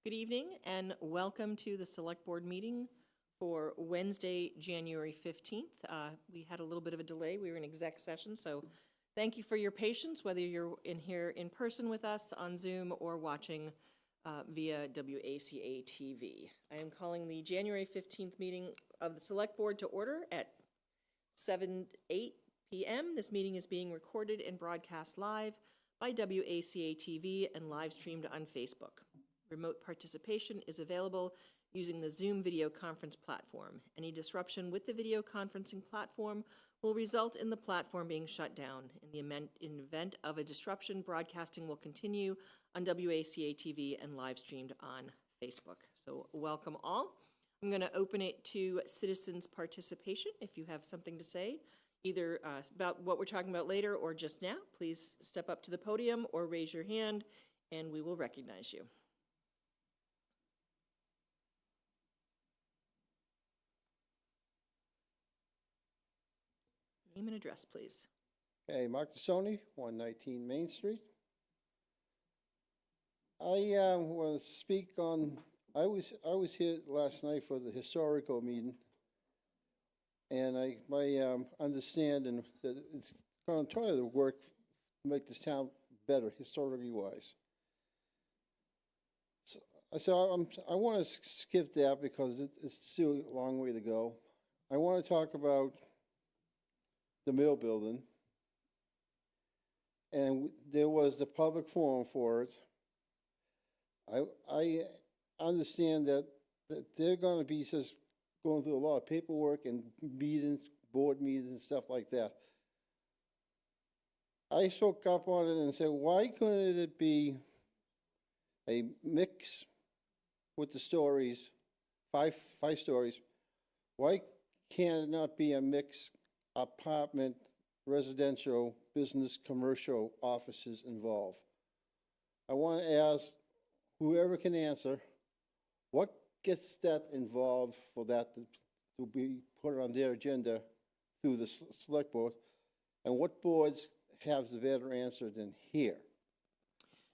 Good evening and welcome to the Select Board meeting for Wednesday, January 15th. We had a little bit of a delay. We were in exec session, so thank you for your patience, whether you're in here in person with us on Zoom or watching via WACA-TV. I am calling the January 15th meeting of the Select Board to order at 7:08 p.m. This meeting is being recorded and broadcast live by WACA-TV and live streamed on Facebook. Remote participation is available using the Zoom video conference platform. Any disruption with the video conferencing platform will result in the platform being shut down. In the event of a disruption, broadcasting will continue on WACA-TV and live streamed on Facebook. So welcome all. I'm going to open it to citizens' participation. If you have something to say, either about what we're talking about later or just now, please step up to the podium or raise your hand and we will recognize you. Name and address, please. Okay, Mark DeSoni, 119 Main Street. I want to speak on, I was here last night for the historical meeting, and my understanding that it's going to try to work to make this town better historically wise. So I want to skip that because it's still a long way to go. I want to talk about the mill building, and there was the public forum for it. I understand that they're going to be just going through a lot of paperwork and meetings, board meetings and stuff like that. I spoke up on it and said, why couldn't it be a mix with the stories, five stories? Why can't it not be a mix? Apartment, residential, business, commercial offices involved. I want to ask whoever can answer, what gets that involved for that to be put on their agenda through the select board, and what boards have the better answer than here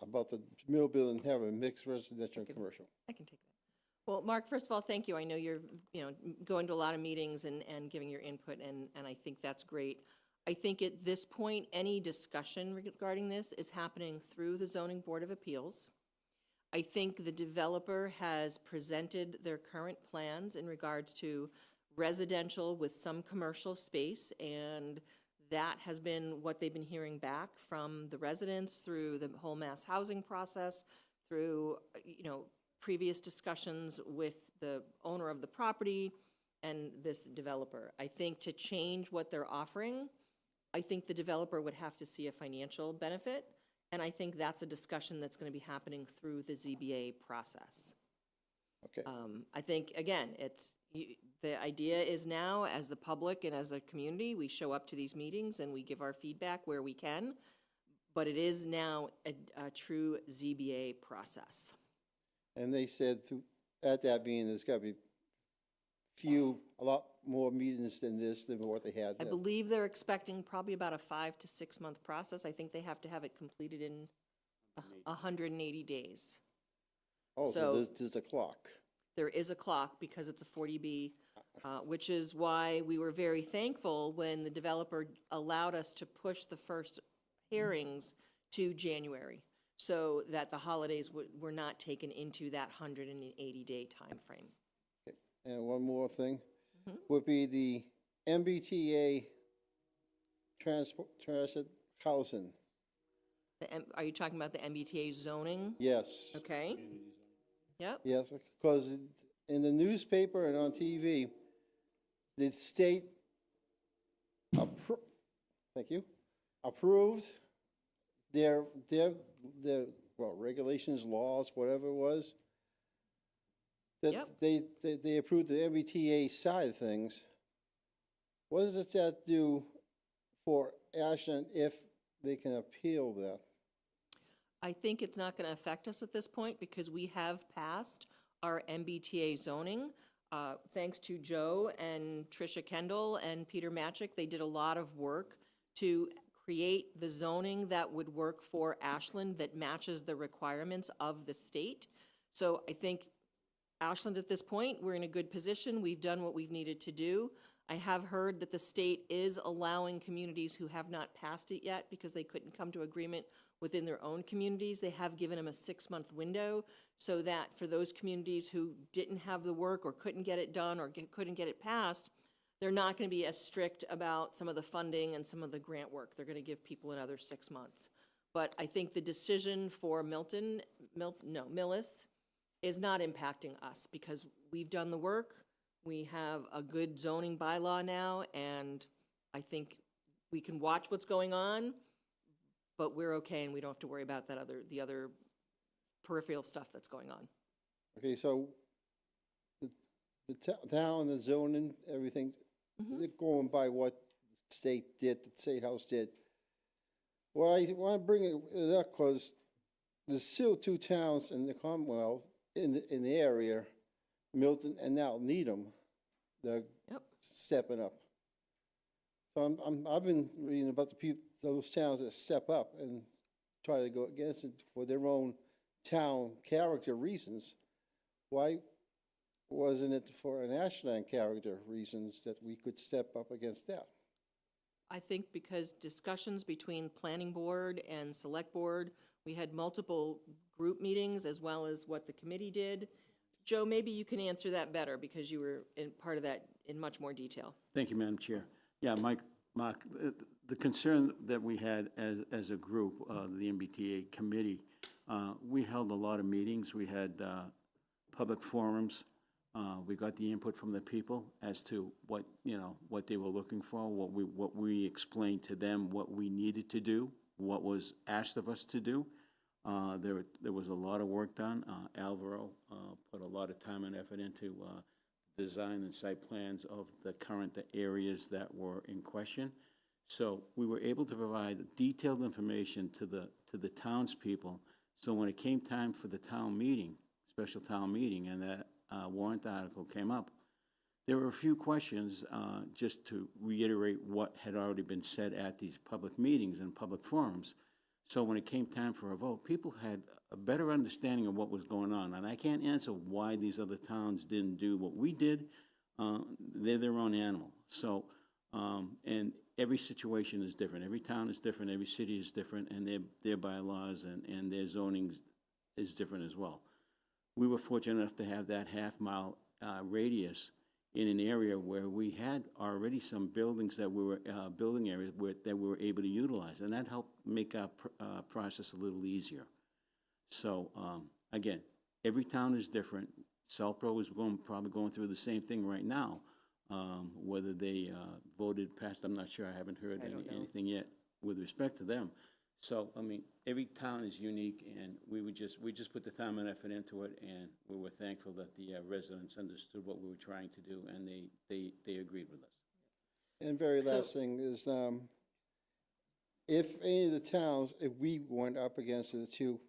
about the mill building having a mixed residential and commercial? I can take that. Well, Mark, first of all, thank you. I know you're going to a lot of meetings and giving your input, and I think that's great. I think at this point, any discussion regarding this is happening through the Zoning Board of Appeals. I think the developer has presented their current plans in regards to residential with some commercial space, and that has been what they've been hearing back from the residents through the whole mass housing process, through, previous discussions with the owner of the property and this developer. I think to change what they're offering, I think the developer would have to see a financial benefit, and I think that's a discussion that's going to be happening through the ZBA process. Okay. I think, again, the idea is now, as the public and as a community, we show up to these meetings and we give our feedback where we can, but it is now a true ZBA process. And they said at that meeting, there's got to be a lot more meetings than what they had. I believe they're expecting probably about a 5 to 6 month process. I think they have to have it completed in 180 days. Oh, so there's a clock. There is a clock because it's a 40B, which is why we were very thankful when the developer allowed us to push the first hearings to January, so that the holidays were not taken into that 180-day time frame. Okay. And one more thing would be the MBTA transit housing. Are you talking about the MBTA zoning? Yes. Okay. Yep. Yes, because in the newspaper and on TV, the state approved their regulations, laws, whatever it was, that they approved the MBTA side of things. What does that do for Ashland if they can appeal that? I think it's not going to affect us at this point because we have passed our MBTA zoning. Thanks to Joe and Tricia Kendall and Peter Matchick, they did a lot of work to create the zoning that would work for Ashland that matches the requirements of the state. So I think Ashland, at this point, we're in a good position. We've done what we've needed to do. I have heard that the state is allowing communities who have not passed it yet because they couldn't come to agreement within their own communities. They have given them a 6-month window so that for those communities who didn't have the work or couldn't get it done or couldn't get it passed, they're not going to be as strict about some of the funding and some of the grant work. They're going to give people another 6 months. But I think the decision for Millis is not impacting us because we've done the work. We have a good zoning bylaw now, and I think we can watch what's going on, but we're okay, and we don't have to worry about the other peripheral stuff that's going on. Okay, so the town, the zoning, everything, they're going by what the state did, the state house did. Well, I want to bring it up because there's still 2 towns in the Commonwealth, in the area, Milton and now Needham, they're stepping up. So I've been reading about the people, those towns that step up and try to go against it for their own town character reasons. Why wasn't it for an Ashland character reasons that we could step up against that? I think because discussions between planning board and select board, we had multiple group meetings as well as what the committee did. Joe, maybe you can answer that better because you were part of that in much more detail. Thank you, Madam Chair. Yeah, Mark, the concern that we had as a group, the MBTA committee, we held a lot of meetings. We had public forums. We got the input from the people as to what they were looking for, what we explained to them, what we needed to do, what was asked of us to do. There was a lot of work done. Alvaro put a lot of time and effort into design and site plans of the current areas that were in question. So we were able to provide detailed information to the townspeople. So when it came time for the town meeting, special town meeting, and that warrant article came up, there were a few questions, just to reiterate what had already been said at these public meetings and public forums. So when it came time for a vote, people had a better understanding of what was going on. And I can't answer why these other towns didn't do what we did. They're their own animal. So, and every situation is different. Every town is different. Every city is different. And their bylaws and their zoning is different as well. We were fortunate enough to have that half-mile radius in an area where we had already some buildings that we were, building areas that we were able to utilize. And that helped make our process a little easier. So, again, every town is different. Southborough is probably going through the same thing right now. Whether they voted past, I'm not sure. I haven't heard anything yet with respect to them. So, I mean, every town is unique, and we just put the time and effort into it, and we were thankful that the residents understood what we were trying to do, and they agreed with us. And very last thing is, if any of the towns, if we went up against it too,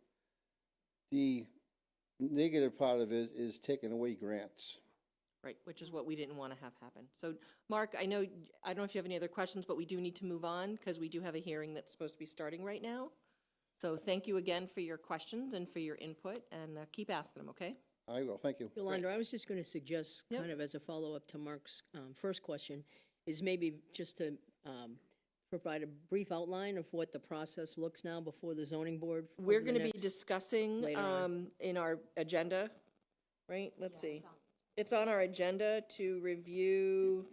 the negative part of it is taking away grants. Right, which is what we didn't want to have happen. So, Mark, I don't know if you have any other questions, but we do need to move on because we do have a hearing that's supposed to be starting right now. So thank you again for your questions and for your input, and keep asking them, okay? I will, thank you. Yolanda, I was just going to suggest, kind of as a follow-up to Mark's first question, is maybe just to provide a brief outline of what the process looks now before the zoning board. We're going to be discussing in our agenda, right? Let's see. It's on our agenda to review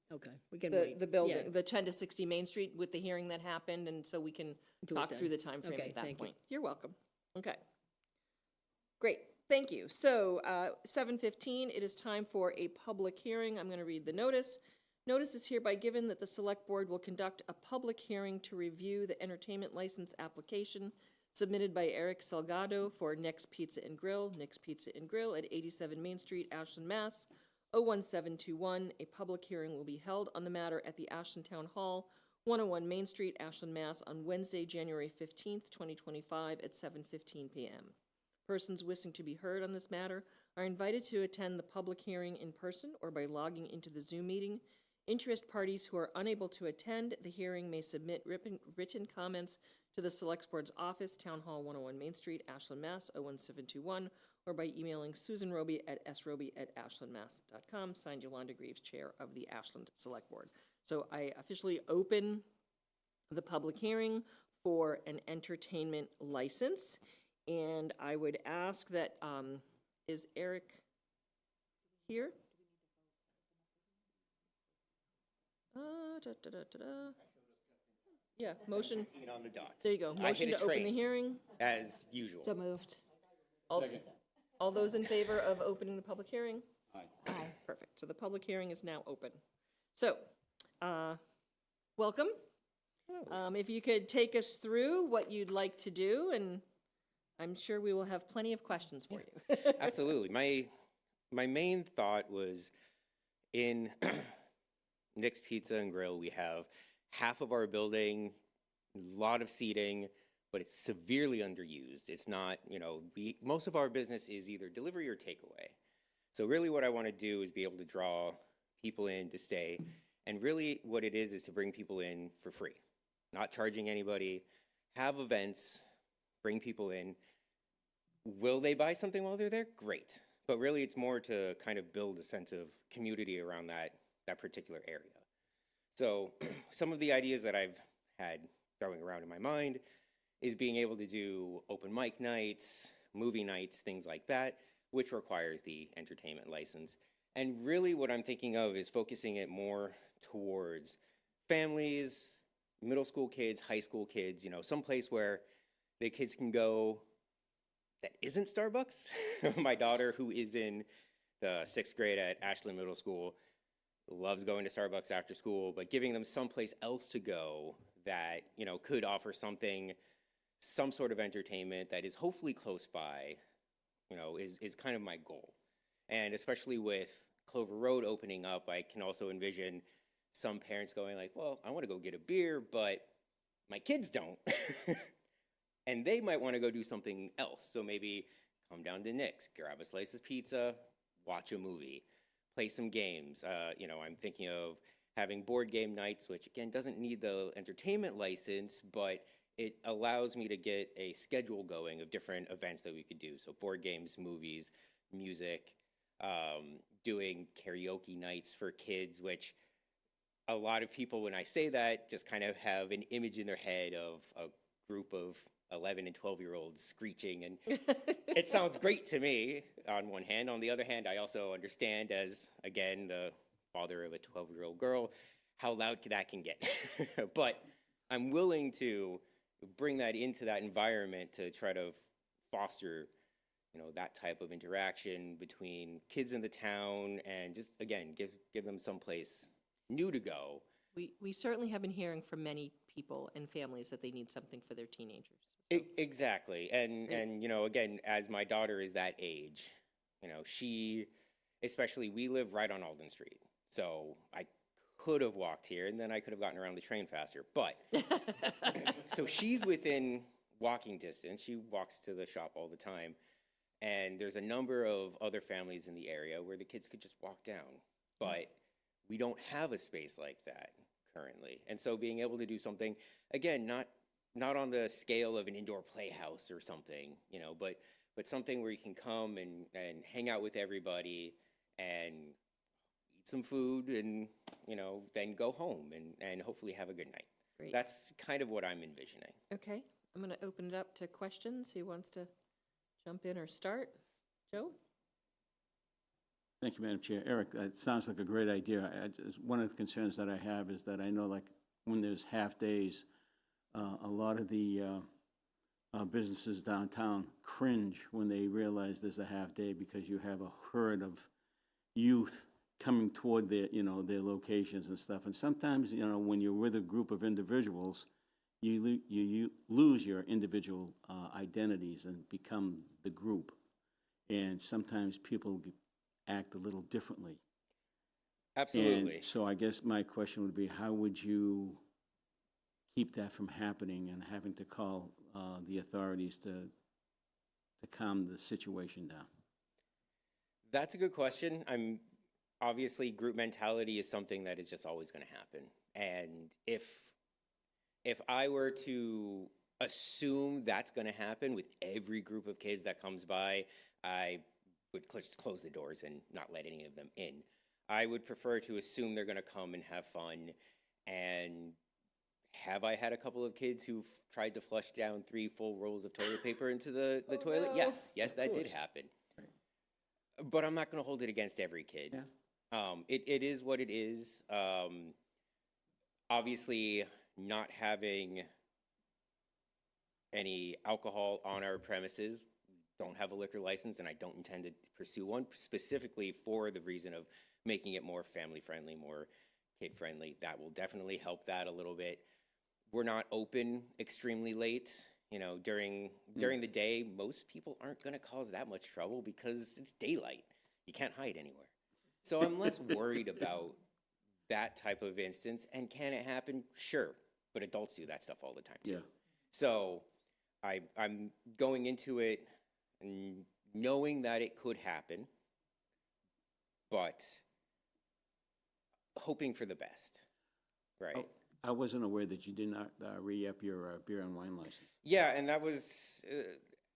Okay, we can wait. the building, Yeah. the 10 to 60 Main Street with the hearing that happened, and so we can Do it talk then. through the timeframe Okay, at that thank you. point. You're welcome. Okay. Great, thank you. So 7:15, it is time for a public hearing. I'm going to read the notice. Notice is hereby given that the Select Board will conduct a public hearing to review the entertainment license application submitted by Eric Salgado for Nick's Pizza and Grill, Nick's Pizza and Grill at 87 Main Street, Ashland, Mass. 01721. A public hearing will be held on the matter at the Ashland Town Hall, 101 Main Street, Ashland, Mass. On Wednesday, January 15th, 2025 at 7:15 p.m. Persons wishing to be heard on this matter are invited to attend the public hearing in person or by logging into the Zoom meeting. Interest parties who are unable to attend the hearing may submit written comments to the Select Board's office, Town Hall, 101 Main Street, Ashland, Mass. 01721, or by emailing Susan Roby at sroby@ashlandmass.com, signed Yolanda Greaves, Chair of the Ashland Select Board. So I officially open the public hearing for an entertainment license, and I would ask that, is Eric here? Yeah, motion, On the dot. there you go. I Motion hit to a open the train, hearing. as usual. So moved. All those in favor of opening the public hearing? Aye. Perfect. So the public hearing is now open. So, welcome. If you could take us through what you'd like to do, and I'm sure we will have plenty of questions for you. Absolutely. My main thought was in Nick's Pizza and Grill, we have half of our building, a lot of seating, but it's severely underused. It's not, most of our business is either delivery or takeaway. So really what I want to do is be able to draw people in to stay. And really what it is to bring people in for free, not charging anybody, have events, bring people in. Will they buy something while they're there? Great. But really it's more to kind of build a sense of community around that particular area. So some of the ideas that I've had throwing around in my mind is being able to do open mic nights, movie nights, things like that, which requires the entertainment license. And really what I'm thinking of is focusing it more towards families, middle school kids, high school kids, someplace where the kids can go that isn't Starbucks. My daughter, who is in the 6th grade at Ashland Middle School, loves going to Starbucks after school, but giving them someplace else to go that, could offer some sort of entertainment that is hopefully close by, is kind of my goal. And especially with Clover Road opening up, I can also envision some parents going like, well, I want to go get a beer, but my kids don't. And they might want to go do something else. So maybe come down to Nick's, grab a slice of pizza, watch a movie, play some games. I'm thinking of having board game nights, which again doesn't need the entertainment license, but it allows me to get a schedule going of different events that we could do. So board games, movies, music, doing karaoke nights for kids, which a lot of people, when I say that, just kind of have an image in their head of a group of 11 and 12-year-olds screeching, and it sounds great to me on one hand. On the other hand, I also understand as, again, the father of a 12-year-old girl, how loud that can get. But I'm willing to bring that into that environment to try to foster, that type of interaction between kids in the town and just, again, give them someplace new to go. We certainly have been hearing from many people and families that they need something for their teenagers. So. Exactly. And again, as my daughter is that age, especially we live right on Alden Street. So I could have walked here and then I could have gotten around the train faster. But so she's within walking distance. She walks to the shop all the time. And there's a number of other families in the area where the kids could just walk down. But we don't have a space like that currently. And so being able to do something, again, not on the scale of an indoor playhouse or something, but something where you can come and hang out with everybody and eat some food and, then go home and hopefully have a good night. Great. That's kind of what I'm envisioning. Okay, I'm going to open it up to questions. Who wants to jump in or start? Joe? Thank you, Madam Chair. Eric, it sounds like a great idea. One of the concerns that I have is that I know, like, when there's half-days, a lot of the businesses downtown cringe when they realize there's a half-day because you have a herd of youth coming toward their locations and stuff. And sometimes, when you're with a group of individuals, you lose your individual identities and become the group. And sometimes people act a little differently. Absolutely. And so I guess my question would be, how would you keep that from happening and having to call the authorities to calm the situation down? That's a good question. Obviously, group mentality is something that is just always going to happen. And if I were to assume that's going to happen with every group of kids that comes by. I would just close the doors and not let any of them in. I would prefer to assume they're going to come and have fun. And have I had a couple of kids who've tried to flush down 3 full rolls of toilet paper into the toilet? no. Yes, that did course. happen. But I'm not going to hold it against every kid. Yeah. It is what it is. Obviously, not having any alcohol on our premises. Don't have a liquor license, and I don't intend to pursue one, specifically for the reason of making it more family-friendly, more kid-friendly. That will definitely help that a little bit. We're not open extremely late. You know, during the day, most people aren't going to cause that much trouble because it's daylight. You can't hide anywhere. So I'm less worried about that type of instance. And can it happen? Sure. But adults do that stuff all the time, too. Yeah. So I'm going into it and knowing that it could happen, but hoping for the best, right? Oh, I wasn't aware that you did not re-up your beer and wine license. Yeah, and that was,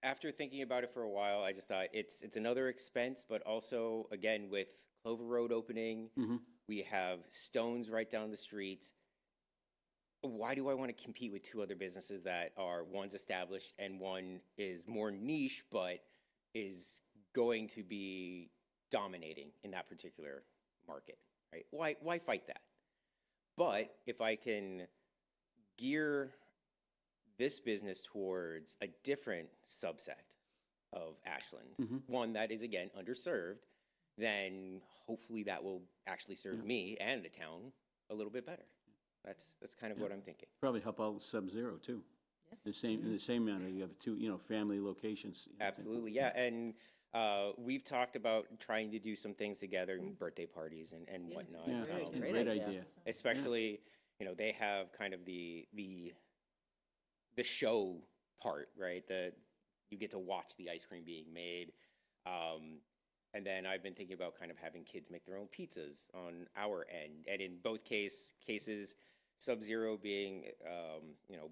after thinking about it for a while, I just thought it's another expense, but also, again, with Clover Road opening, we have Stones right down the street. Why do I want to compete with 2 other businesses that are, one's established and one is more niche, but is going to be dominating in that particular market, right? Why fight that? But if I can gear this business towards a different subset of Ashland, one that is, again, underserved, then hopefully that will actually serve me and the town a little bit better. That's kind of what I'm thinking. Probably help out with Sub-Zero, too. The same, in the same manner, you have 2, family locations. Absolutely, yeah. And we've talked about trying to do some things together, birthday parties and whatnot. Yeah, Great idea. great idea. Especially, they have kind of the show part, right? You get to watch the ice cream being made. And then I've been thinking about kind of having kids make their own pizzas on our end. And in both cases, Sub-Zero being,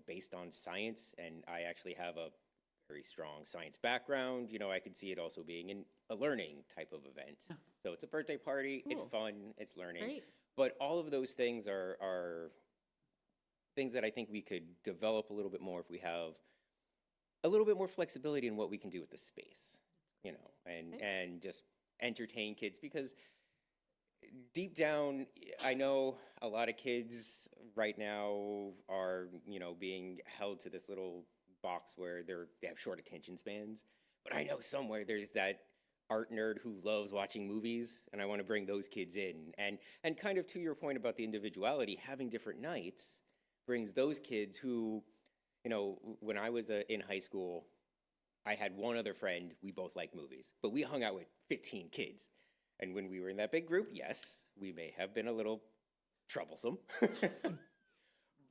based on science, and I actually have a very strong science background. I could see it also being a learning type of event. Yeah. So it's a birthday party, it's fun, it's learning. Great. But all of those things are things that I think we could develop a little bit more if we have a little bit more flexibility in what we can do with the space, and just entertain kids, because deep down, I know a lot of kids right now are, being held to this little box where they have short attention spans. But I know somewhere there's that art nerd who loves watching movies, and I want to bring those kids in. And kind of to your point about the individuality, having different nights brings those kids who, when I was in high school, I had one other friend, we both liked movies, but we hung out with 15 kids. And when we were in that big group, yes, we may have been a little troublesome.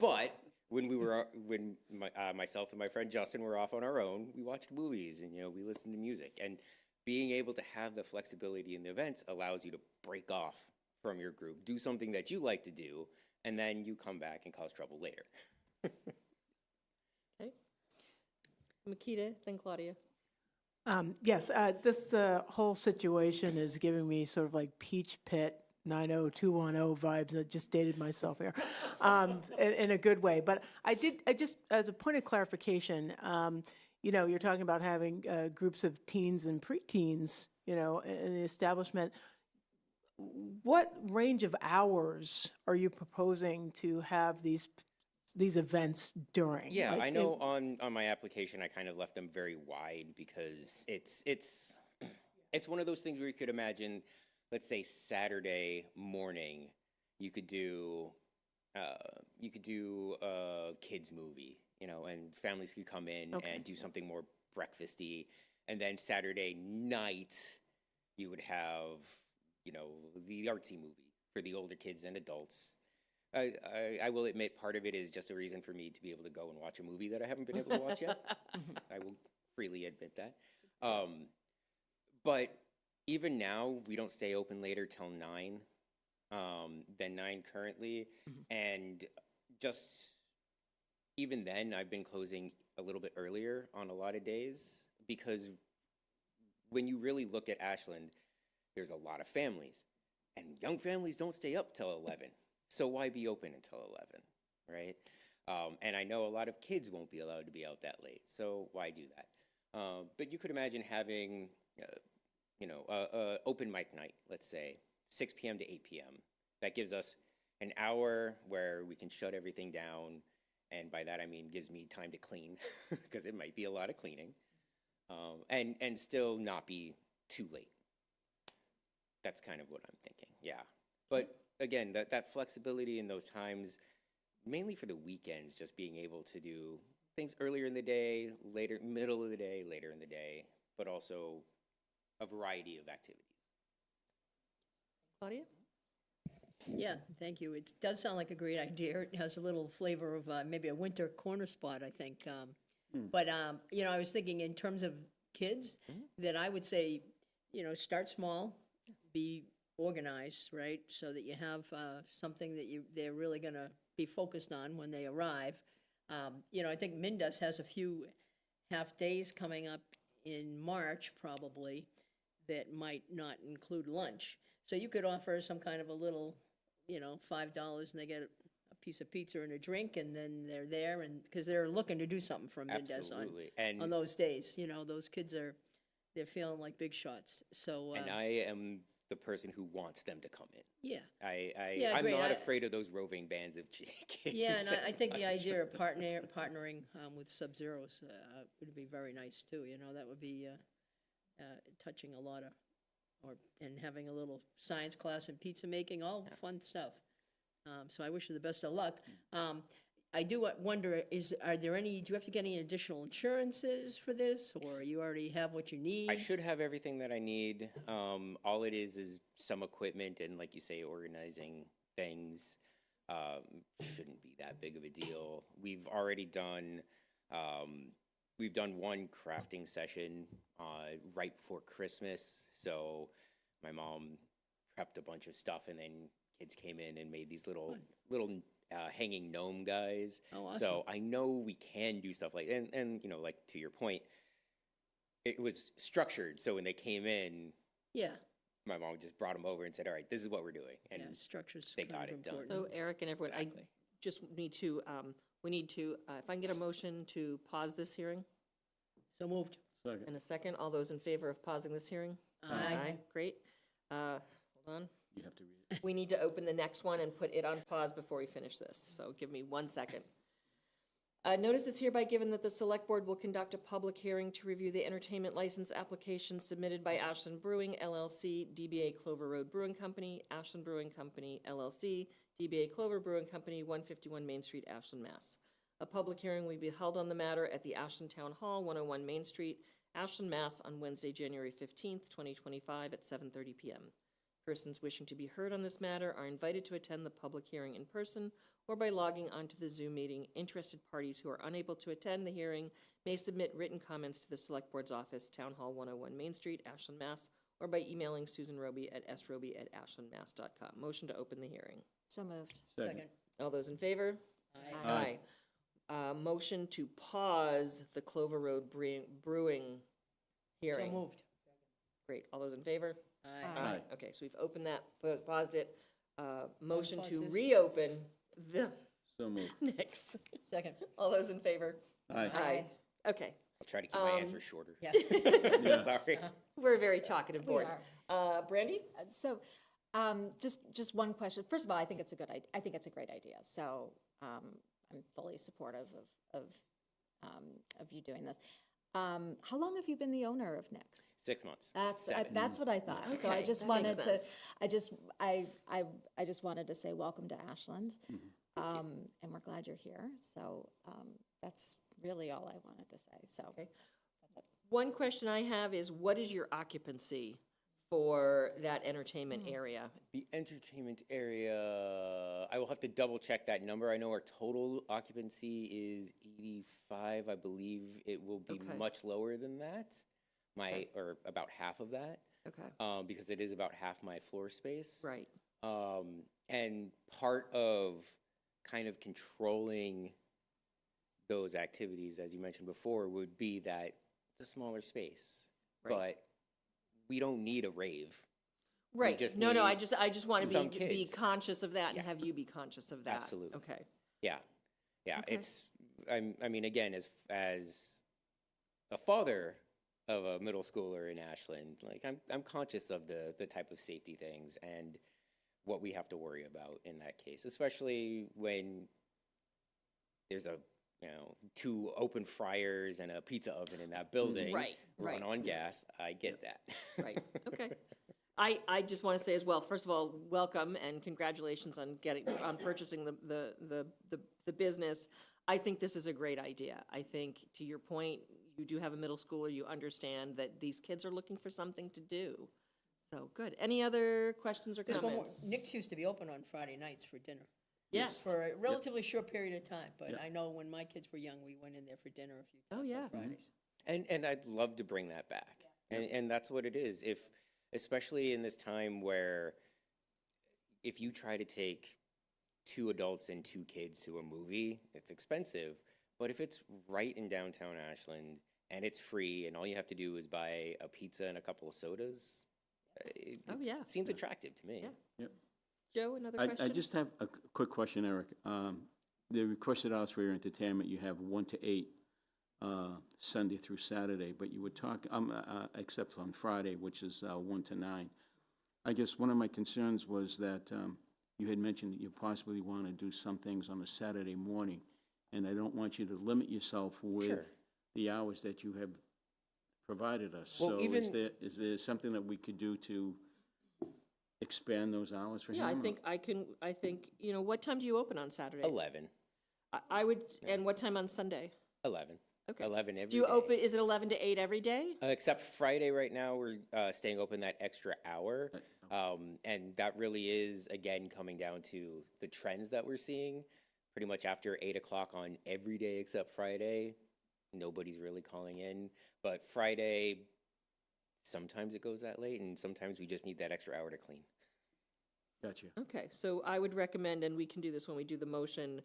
But when myself and my friend Justin were off on our own, we watched movies and, we listened to music. And being able to have the flexibility in the events allows you to break off from your group, do something that you like to do, and then you come back and cause trouble later. Okay. Makita, then Claudia. Yes, this whole situation is giving me sort of like Peach Pit 90210 vibes. I just dated myself here, in a good way. But I just, as a point of clarification, you're talking about having groups of teens and preteens, in the establishment. What range of hours are you proposing to have these events during? Yeah, Like, I know on my application I kind of left them very wide because it's one of those things where you could imagine, let's say Saturday morning, you could do a kids movie, and families could come in and do something more breakfasty, and then Saturday night you would have the artsy movie for the older kids and adults. I will admit part of it is just a reason for me to be able to go and watch a movie that I haven't been able to watch yet. I will freely admit that. But even now, we don't stay open later till 9 than 9 currently. And just even then, I've been closing a little bit earlier on a lot of days, because when you really look at Ashland, there's a lot of families, and young families don't stay up till 11. So why be open until 11, right? And I know a lot of kids won't be allowed to be out that late, so why do that? But you could imagine having, open mic night, let's say, 6 p.m. to 8 p.m. That gives us an hour where we can shut everything down, and by that I mean gives me time to clean, because it might be a lot of cleaning, and still not be too late. That's kind of what I'm thinking, yeah. But again, that flexibility in those times, mainly for the weekends, just being able to do things earlier in the day, later, middle of the day, later in the day, but also a variety of activities. Claudia? Yeah, thank you. It does sound like a great idea. It has a little flavor of maybe a winter corner spot, I think. But, I was thinking in terms of kids, that I would say, start small, be organized, right? So that you have something that they're really going to be focused on when they arrive. I think Mindas has a few half days coming up in March, probably, that might not include lunch. So you could offer some kind of a little, $5, and they get a piece of pizza and a drink, and then they're there, and because they're looking to do something from Mindas Absolutely. on those days. Those kids they're feeling like big shots. So And I am the person who wants them to come in. yeah. I'm great. not afraid of those roving bands of kids. Yeah, and I think the I'm idea sure. of partnering with Sub-Zeros would be very nice too. That would be touching a lot of, and having a little science class and pizza making, all fun stuff. So I wish you the best of luck. I do wonder, do you have to get any additional insurances for this, or you already have what you need? I should have everything that I need. All it is some equipment and, like you say, organizing things. Shouldn't be that big of a deal. We've already done, one crafting session right before Christmas. So my mom prepped a bunch of stuff, and then kids came in and made these little hanging gnome guys. Oh, awesome. So I know we can do stuff like, and like to your point, it was structured. So when they came in, Yeah, my mom just brought them over and said, all right, this is what we're doing. And yeah, structure's they kind got of it done. important. So Eric and everyone, Exactly. I just need to, if I can get a motion to pause this hearing So moved. Second. in a second, all those in favor of pausing this hearing? Aye. Great. Hold on. You have to read it. We need to open the next one and put it on pause before we finish this, so give me 1 second. Notice is hereby given that the Select Board will conduct a public hearing to review the entertainment license application submitted by Ashland Brewing LLC, DBA Clover Road Brewing Company, Ashland Brewing Company LLC, DBA Clover Brewing Company, 151 Main Street, Ashland, Mass. A public hearing will be held on the matter at the Ashland Town Hall, 101 Main Street, Ashland, Mass. On Wednesday, January 15th, 2025 at 7:30 p.m. Persons wishing to be heard on this matter are invited to attend the public hearing in person or by logging onto the Zoom meeting. Interested parties who are unable to attend the hearing may submit written comments to the Select Board's office, Town Hall 101 Main Street, Ashland, Mass., or by emailing Susan Roby at sroby@ashlandmass.com. Motion to open the hearing. So moved. Second. All those in favor? Aye. Motion to pause the Clover Road Brewing So hearing. moved. Great. All those in favor? Aye. Aye. Okay, so we've opened that, paused it. Motion to Unpause this. reopen the So moved. next. Second. All those in favor? Aye. Aye. Okay, I'll try to keep my answer shorter. Yeah. Yeah. Sorry. we're a very talkative board. Brandy? So, just one question. First of all, I think it's a I think it's a great idea. So, I'm fully supportive of you doing this. How long have you been the owner of Nick's? 6 months. That's what I thought. So I Okay, just that wanted makes to, sense. I just wanted to say welcome to Ashland. And we're glad you're here. So, that's really all I wanted to say. So, Okay. One question I have is, what is your occupancy for that entertainment area? The entertainment area, I will have to double check that number. I know our total occupancy is 85. I believe it will be Okay. much lower than that, or about half of that, Okay, because it is about half my floor space. right. And part of kind of controlling those activities, as you mentioned before, would be that it's a smaller space. Right. But we don't need a rave. Right. just No, I need just want some to be kids. conscious of that and Yeah. have you be conscious of that. Absolutely. Okay. Yeah, yeah. Okay. I mean, again, as a father of a middle schooler in Ashland, like I'm conscious of the type of safety things and what we have to worry about in that case, especially when there's a 2 open fryers and a pizza oven in that building. Right, Run right. on gas. I get that. Right, okay. I just want to say as well, first of all, welcome and congratulations on purchasing the business. I think this is a great idea. I think, to your point, you do have a middle schooler, you understand that these kids are looking for something to do. So, good. Any other questions or There's one more. comments? Nick's used to be open on Friday nights for dinner. Yes. For a relatively short period of time, but Yep. I know when my kids were young, we went in there for dinner a few Oh, times yeah. on Fridays. And I'd love to bring that back. And that's what it is. Especially in this time where if you try to take 2 adults and 2 kids to a movie, it's expensive. But if it's right in downtown Ashland and it's free and all you have to do is buy a pizza and a couple of sodas, it Oh, yeah. seems attractive to me. Yeah. Yep. Joe, another I question? just have a quick question, Eric. The requested hours for your entertainment, you have 1 to 8, Sunday through Saturday, but you would talk, except on Friday, which is 1 to 9. I guess one of my concerns was that you had mentioned that you possibly want to do some things on a Saturday morning, and I don't want you to limit yourself Sure. with the hours that you have provided us. Well, So even- is there something that we could do to expand those hours for him? Yeah, or- I think, what time do you open on Saturday? 11. I would, and what time on Sunday? 11. Okay. 11 every Do you day. open, is it 11 to 8 every day? Except Friday right now, we're staying open that extra hour. And that really is, again, coming down to the trends that we're seeing. Pretty much after 8 o'clock on every day except Friday, nobody's really calling in. But Friday, sometimes it goes that late, and sometimes we just need that extra hour to clean. Gotcha. Okay, so I would recommend, and we can do this when we do the motion,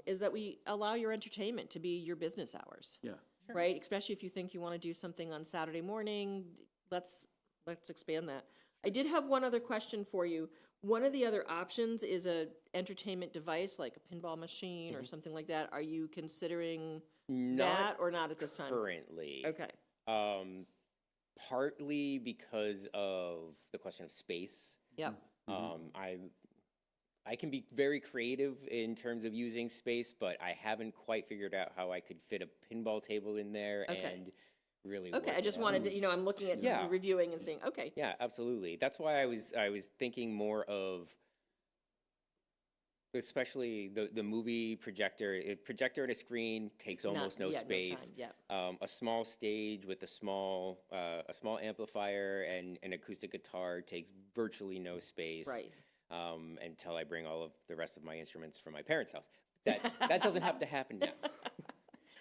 is that we allow your entertainment to be your business hours, Yeah. right? Especially if you think you want to do something on Saturday morning, let's expand that. I did have one other question for you. One of the other options is a entertainment device, like a pinball machine or something like that. Are you considering that or not at this time? Currently. Okay, Partly because of the question of space. yep, I can be very creative in terms of using space, but I haven't quite figured out how I could fit a pinball table in there Okay. and really okay, work I it just out. wanted to, I'm looking at Yeah. reviewing and saying, okay, Yeah, absolutely. That's why I was thinking more of, especially the movie projector. A projector and a screen takes almost no yeah, space. time, yeah. A small stage with a small amplifier and an acoustic guitar takes virtually no space. Right. Until I bring all of the rest of my instruments from my parents' house. That doesn't have to happen now.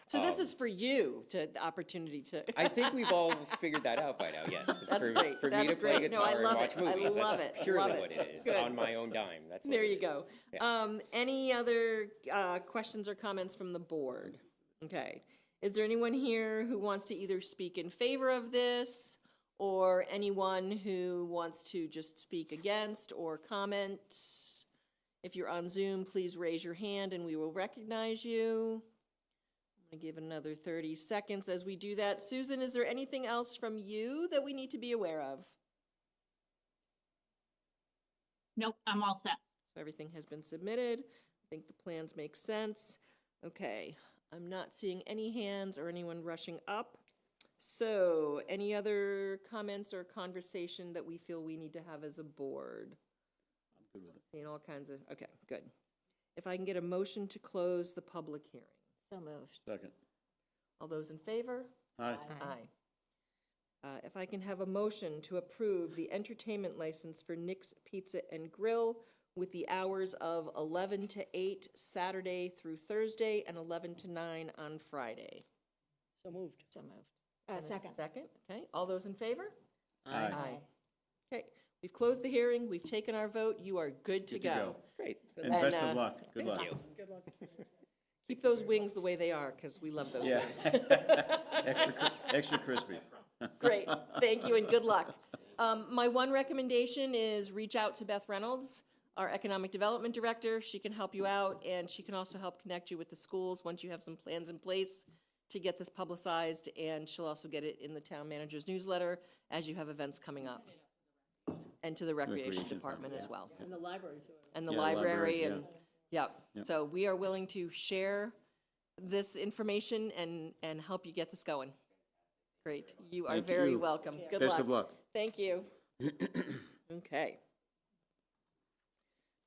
So this is for you, the opportunity to. I think we've all figured that out by now. Yes, it's That's for, great. for me That's to play great. No, I guitar love and watch it. I movies. love That's it. purely Love it. what it is Good. on my own dime. That's what There it you is. go. Yeah. Any other questions or comments from the board? Okay. Is there anyone here who wants to either speak in favor of this or anyone who wants to just speak against or comment? If you're on Zoom, please raise your hand and we will recognize you. I'm going to give another 30 seconds as we do that. Susan, is there anything else from you that we need to be aware of? Nope, I'm all set. So everything has been submitted. I think the plans make sense. Okay, I'm not seeing any hands or anyone rushing up. So any other comments or conversation that we feel we need to have as a board? I'm good with it. Seeing all kinds of, okay, good. If I can get a motion to close the public hearing. So moved. Second. All those in favor? Aye. Aye. If I can have a motion to approve the entertainment license for Nick's Pizza and Grill with the hours of 11 to 8 Saturday through Thursday and 11 to 9 on Friday. So moved. So moved. And a Second. Second, okay. All those in favor? Aye. Okay, we've closed the hearing, we've taken our vote, you are good to Good to go. go. Great. And And, best of luck. Good luck. Thank you. Keep those wings the way they are, because we love those Yeah. wings. Extra crispy. Great, thank you and good luck. My one recommendation is reach out to Beth Reynolds, our Economic Development Director. She can help you out, and she can also help connect you with the schools once you have some plans in place to get this publicized, and she'll also get it in the town manager's newsletter as you have events coming up. And to the Recreation Recreation Department as well, And the library too. and the Yeah, library, library, yeah. and, yep. So we are willing to share this information and help you get this going. Great, you are Thank very you. welcome. Good Best luck. of luck. Thank you. Okay.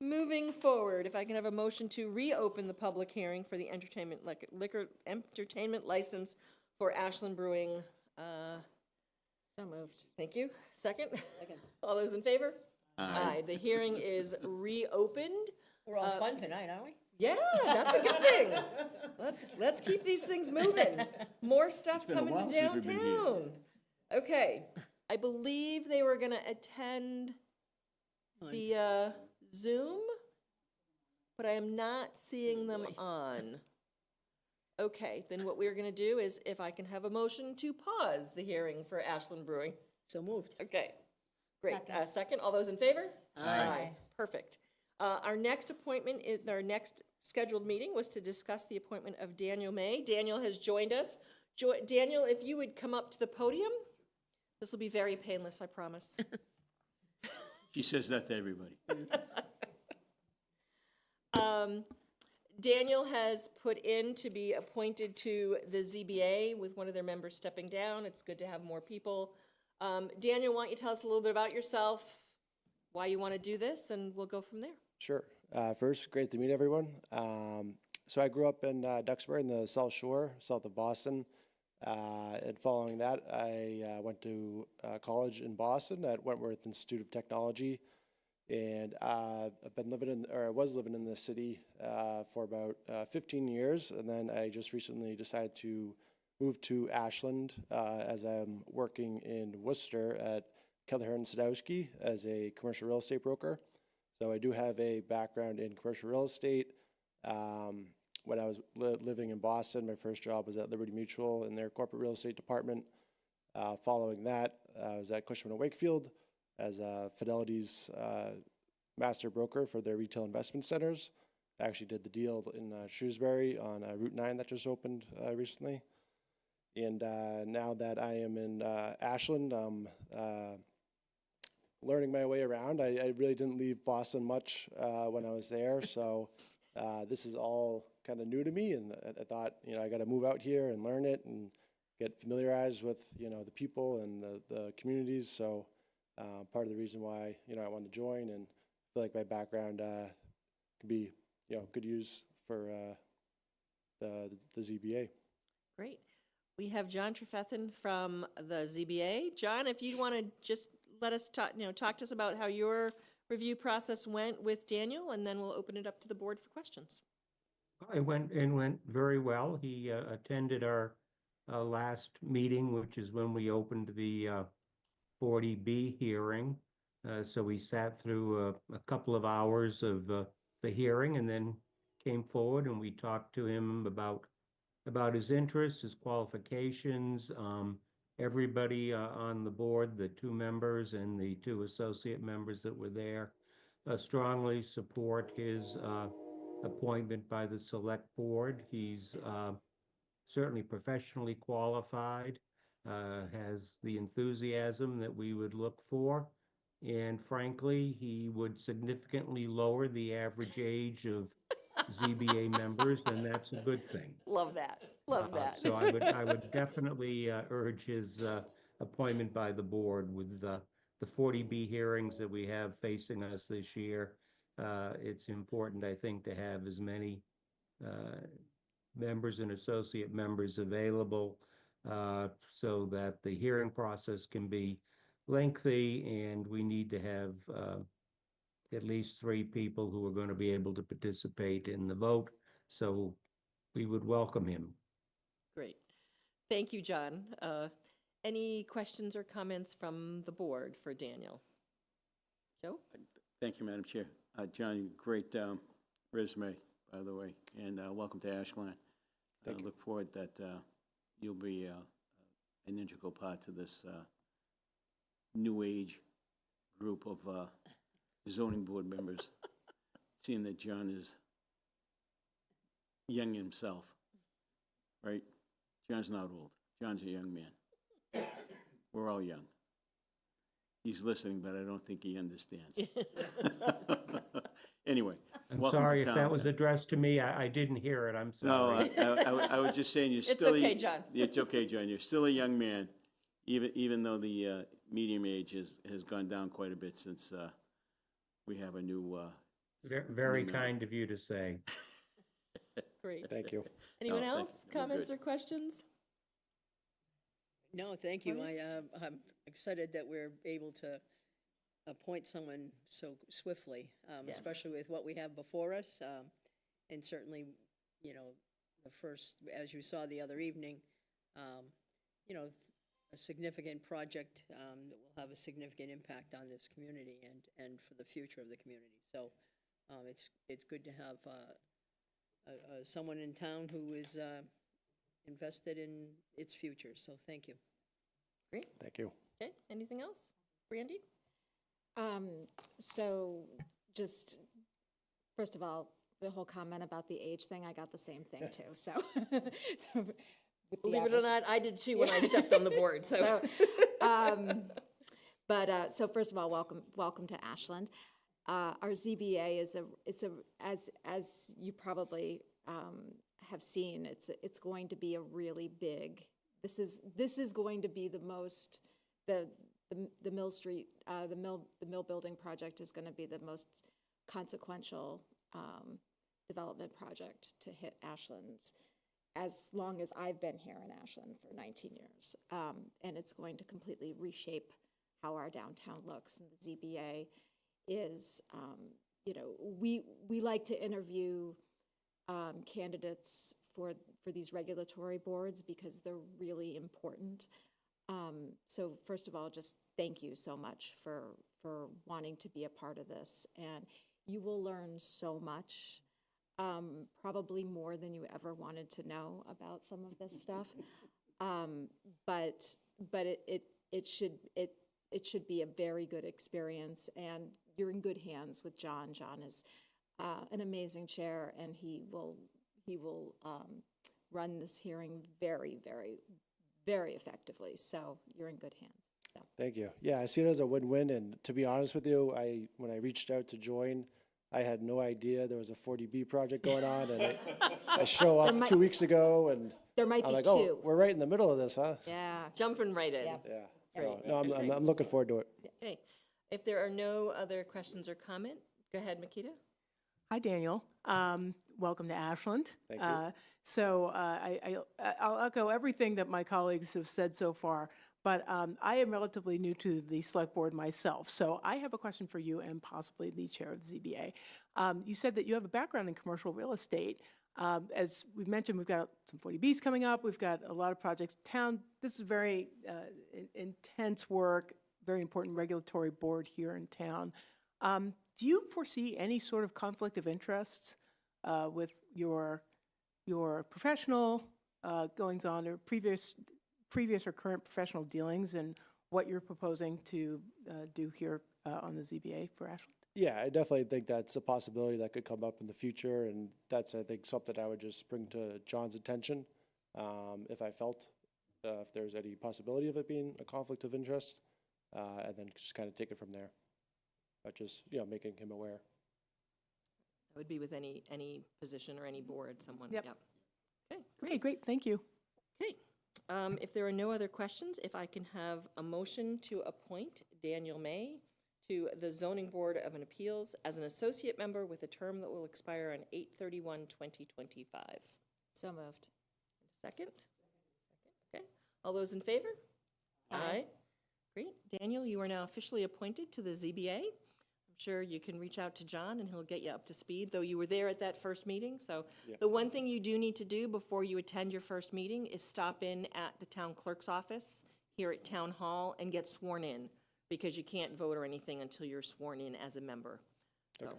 Moving forward, if I can have a motion to reopen the public hearing for the liquor entertainment license for Ashland Brewing. So moved. Thank you. Second? Second. All those in favor? Aye. The hearing is reopened. We're all fun tonight, aren't we? Yeah, that's a good thing. Let's keep these things moving. More stuff been a coming while to since we've been here. downtown. Okay, I believe they were gonna attend via Zoom, but I am not seeing them on. Okay, then what we're gonna do is if I can have a motion to pause the hearing for Ashland Brewing. So moved. Okay, great. Second, all those in favor? Aye. Perfect. Our next appointment, our next scheduled meeting was to discuss the appointment of Daniel May. Daniel has joined us. Daniel, if you would come up to the podium, this will be very painless, I promise. She says that to everybody. Daniel has put in to be appointed to the ZBA with one of their members stepping down. It's good to have more people. Daniel, why don't you tell us a little bit about yourself, why you want to do this, and we'll go from there. Sure. First, great to meet everyone. So I grew up in Duxbury in the South Shore, south of Boston. And following that, I went to college in Boston at Wentworth Institute of Technology. And I've been living in, or I was living in the city for about 15 years. And then I just recently decided to move to Ashland as I'm working in Worcester at Kelleher and Sadowski as a commercial real estate broker. So I do have a background in commercial real estate. When I was living in Boston, my first job was at Liberty Mutual in their corporate real estate department. Following that, I was at Cushman & Wakefield as Fidelity's master broker for their retail investment centers. I actually did the deal in Shrewsbury on Route 9 that just opened recently. And now that I am in Ashland, I'm learning my way around. I really didn't leave Boston much when I was there, so this is all kind of new to me, and I thought, I got to move out here and learn it and get familiarized with, the people and the communities. So part of the reason why, I wanted to join, and I feel like my background could be, good use for the ZBA. Great. We have John Trefethen from the ZBA. John, if you want to just let us talk to us about how your review process went with Daniel, and then we'll open it up to the board for questions. It went very well. He attended our last meeting, which is when we opened the 40B hearing. So we sat through a couple of hours of the hearing and then came forward and we talked to him about his interests, his qualifications. Everybody on the board, the 2 members and the 2 associate members that were there, strongly support his appointment by the select board. He's certainly professionally qualified, has the enthusiasm that we would look for, and frankly, he would significantly lower the average age of ZBA members, and that's a good thing. Love that. Love that. So I would definitely urge his appointment by the board with the 40B hearings that we have facing us this year. It's important, I think, to have as many members and associate members available so that the hearing process can be lengthy, and we need to have at least 3 people who are going to be able to participate in the vote. So we would welcome him. Great. Thank you, John. Any questions or comments from the board for Daniel? Joe? Thank you, Madam Chair. John, great resume, by the way, and welcome to Ashland. Thank you. Look forward that you'll be an integral part to this new age group of zoning board members, seeing that John is young himself, right? John's not old. John's a young man. We're all young. He's listening, but I don't think he understands. Anyway, I'm welcome sorry to if town. that was addressed to me. I didn't hear it. I'm No, sorry. I was just saying you're It's still. okay, John. It's okay, John. You're still a young man, even though the medium age has gone down quite a bit since we have a new. Very No. kind of you to say. Great. Thank you. Anyone No, thank- else? we're Comments good. or questions? No, thank you. Okay. I'm excited that we're able to appoint someone so swiftly, Yes. especially with what we have before us. And certainly, you know, the first, as you saw the other evening, you know, a significant project that will have a significant impact on this community and for the future of the community. So it's good to have someone in town who is invested in its future. So thank you. Great. Thank you. Okay, anything else? Brandy? So just, first of all, the whole comment about the age thing, I got the same thing too, so. with the Believe it or average- not, I did too when I stepped on the board, so. So first of all, welcome to Ashland. Our ZBA as you probably have seen, it's going to be a really big, this is going to be the most, the Mill Street, the mill building project is going to be the most consequential development project to hit Ashland as long as I've been here in Ashland for 19 years. And it's going to completely reshape how our downtown looks. And the ZBA is, we like to interview candidates for these regulatory boards because they're really important. So first of all, just thank you so much for wanting to be a part of this. And you will learn so much, probably more than you ever wanted to know about some of this stuff. But it should be a very good experience, and you're in good hands with John. John is an amazing chair, and he will run this hearing very, very, very effectively. So you're in good hands. So. Thank you. Yeah, I see it as a win-win, and to be honest with you, when I reached out to join, I had no idea there was a 40B project going on, and I show up 2 weeks ago, and There might I'm be like, two. oh, we're right in the middle of this, huh? Yeah. Jumping right in. Yeah. Yeah. So, no, I'm looking forward to it. Okay, if there are no other questions or comment, go ahead, Makita. Hi, Daniel. Welcome to Ashland. Thank you. So I'll echo everything that my colleagues have said so far, but I am relatively new to the select board myself. So I have a question for you and possibly the chair of the ZBA. You said that you have a background in commercial real estate. As we mentioned, we've got some 40Bs coming up. We've got a lot of projects in town. This is very intense work, very important regulatory board here in town. Do you foresee any sort of conflict of interest with your professional goings-on or previous or current professional dealings and what you're proposing to do here on the ZBA for Ashland? Yeah, I definitely think that's a possibility that could come up in the future, and that's, I think, something I would just bring to John's attention if I felt if there's any possibility of it being a conflict of interest, and then just kind of take it from there. But just, making him aware. That would be with any position or any board, someone, Yep. yep. Okay, Okay, great, thank you. okay. If there are no other questions, if I can have a motion to appoint Daniel May to the Zoning Board of Appeals as an associate member with a term that will expire on 8/31/2025. So moved. Second? Okay. All those in favor? Aye. Great. Daniel, you are now officially appointed to the ZBA. I'm sure you can reach out to John and he'll get you up to speed, though you were there at that first meeting. So the one thing you do need to do before you attend your first meeting is stop in at the town clerk's office here at Town Hall and get sworn in, because you can't vote or anything until you're sworn in as a member. So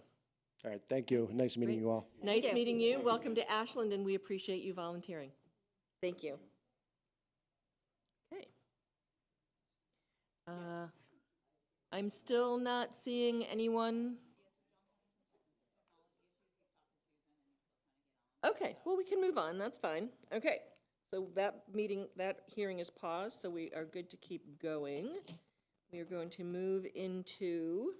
All right, thank you. Nice meeting Great. you all. Nice you. meeting you. Welcome to Ashland, and we appreciate you volunteering. Thank you. Okay. I'm still not seeing anyone. Okay, well, we can move on, that's fine. Okay, so that hearing is paused, so we are good to keep going. We are going to move into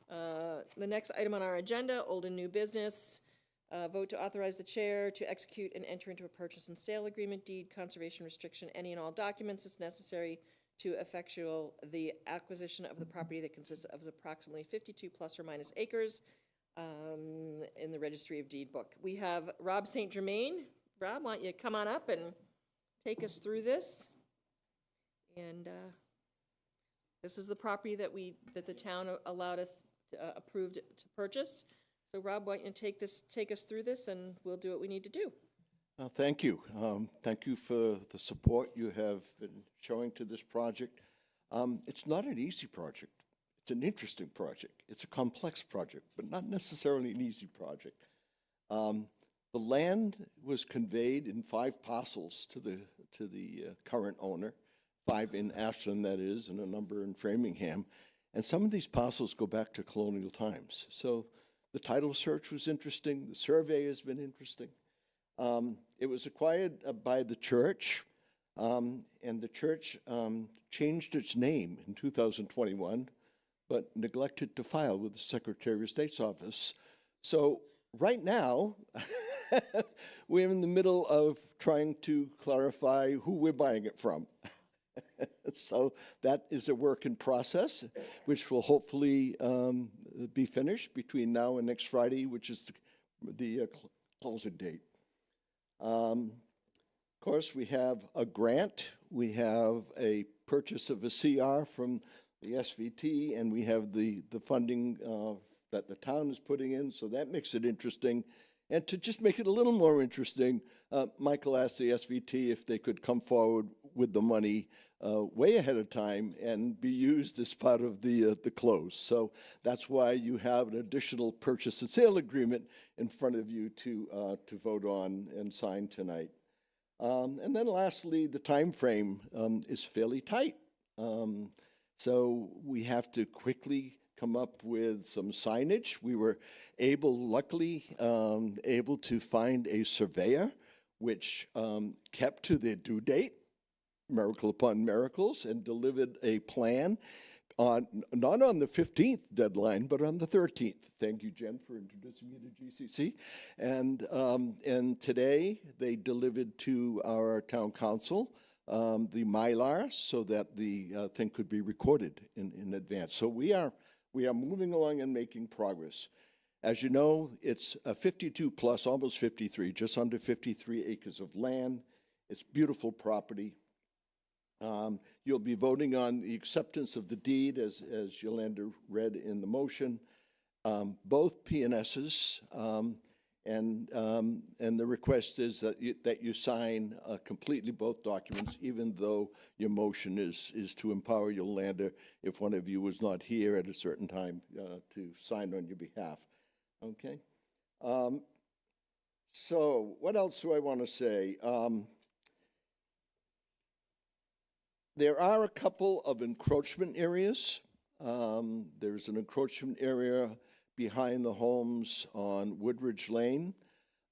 the next item on our agenda, old and new business. Vote to authorize the chair to execute and enter into a purchase and sale agreement, deed, conservation restriction, any and all documents as necessary to effectual the acquisition of the property that consists of approximately 52 plus or minus acres in the Registry of Deed book. We have Rob St. Germain. Rob, why don't you come on up and take us through this? And this is the property that the town allowed us, approved to purchase. So Rob, why don't you take us through this, and we'll do what we need to do. Thank you. Thank you for the support you have been showing to this project. It's not an easy project. It's an interesting project. It's a complex project, but not necessarily an easy project. The land was conveyed in 5 parcels to the current owner, 5 in Ashland, that is, and a number in Framingham. And some of these parcels go back to colonial times. So the title search was interesting. The survey has been interesting. It was acquired by the church, and the church changed its name in 2021, but neglected to file with the Secretary of State's office. So right now, we're in the middle of trying to clarify who we're buying it from. So that is a work in process, which will hopefully be finished between now and next Friday, which is the closing date. Of course, we have a grant. We have a purchase of a CR from the SVT, and we have the funding that the town is putting in, so that makes it interesting. And to just make it a little more interesting, Michael asked the SVT if they could come forward with the money way ahead of time and be used as part of the close. So that's why you have an additional purchase and sale agreement in front of you to vote on and sign tonight. And then lastly, the time frame is fairly tight. So we have to quickly come up with some signage. We were luckily able to find a surveyor which kept to their due date, miracle upon miracles, and delivered a plan not on the 15th deadline, but on the 13th. Thank you, Jen, for introducing me to GCC. And today they delivered to our town council the Mylar so that the thing could be recorded in advance. So we are moving along and making progress. As you know, it's a 52 plus, almost 53, just under 53 acres of land. It's beautiful property. You'll be voting on the acceptance of the deed, as Yolanda read in the motion. Both PNSs, and the request is that you sign completely both documents, even though your motion is to empower Yolanda, if one of you was not here at a certain time, to sign on your behalf. Okay? So what else do I want to say? There are a couple of encroachment areas. There's an encroachment area behind the homes on Woodridge Lane.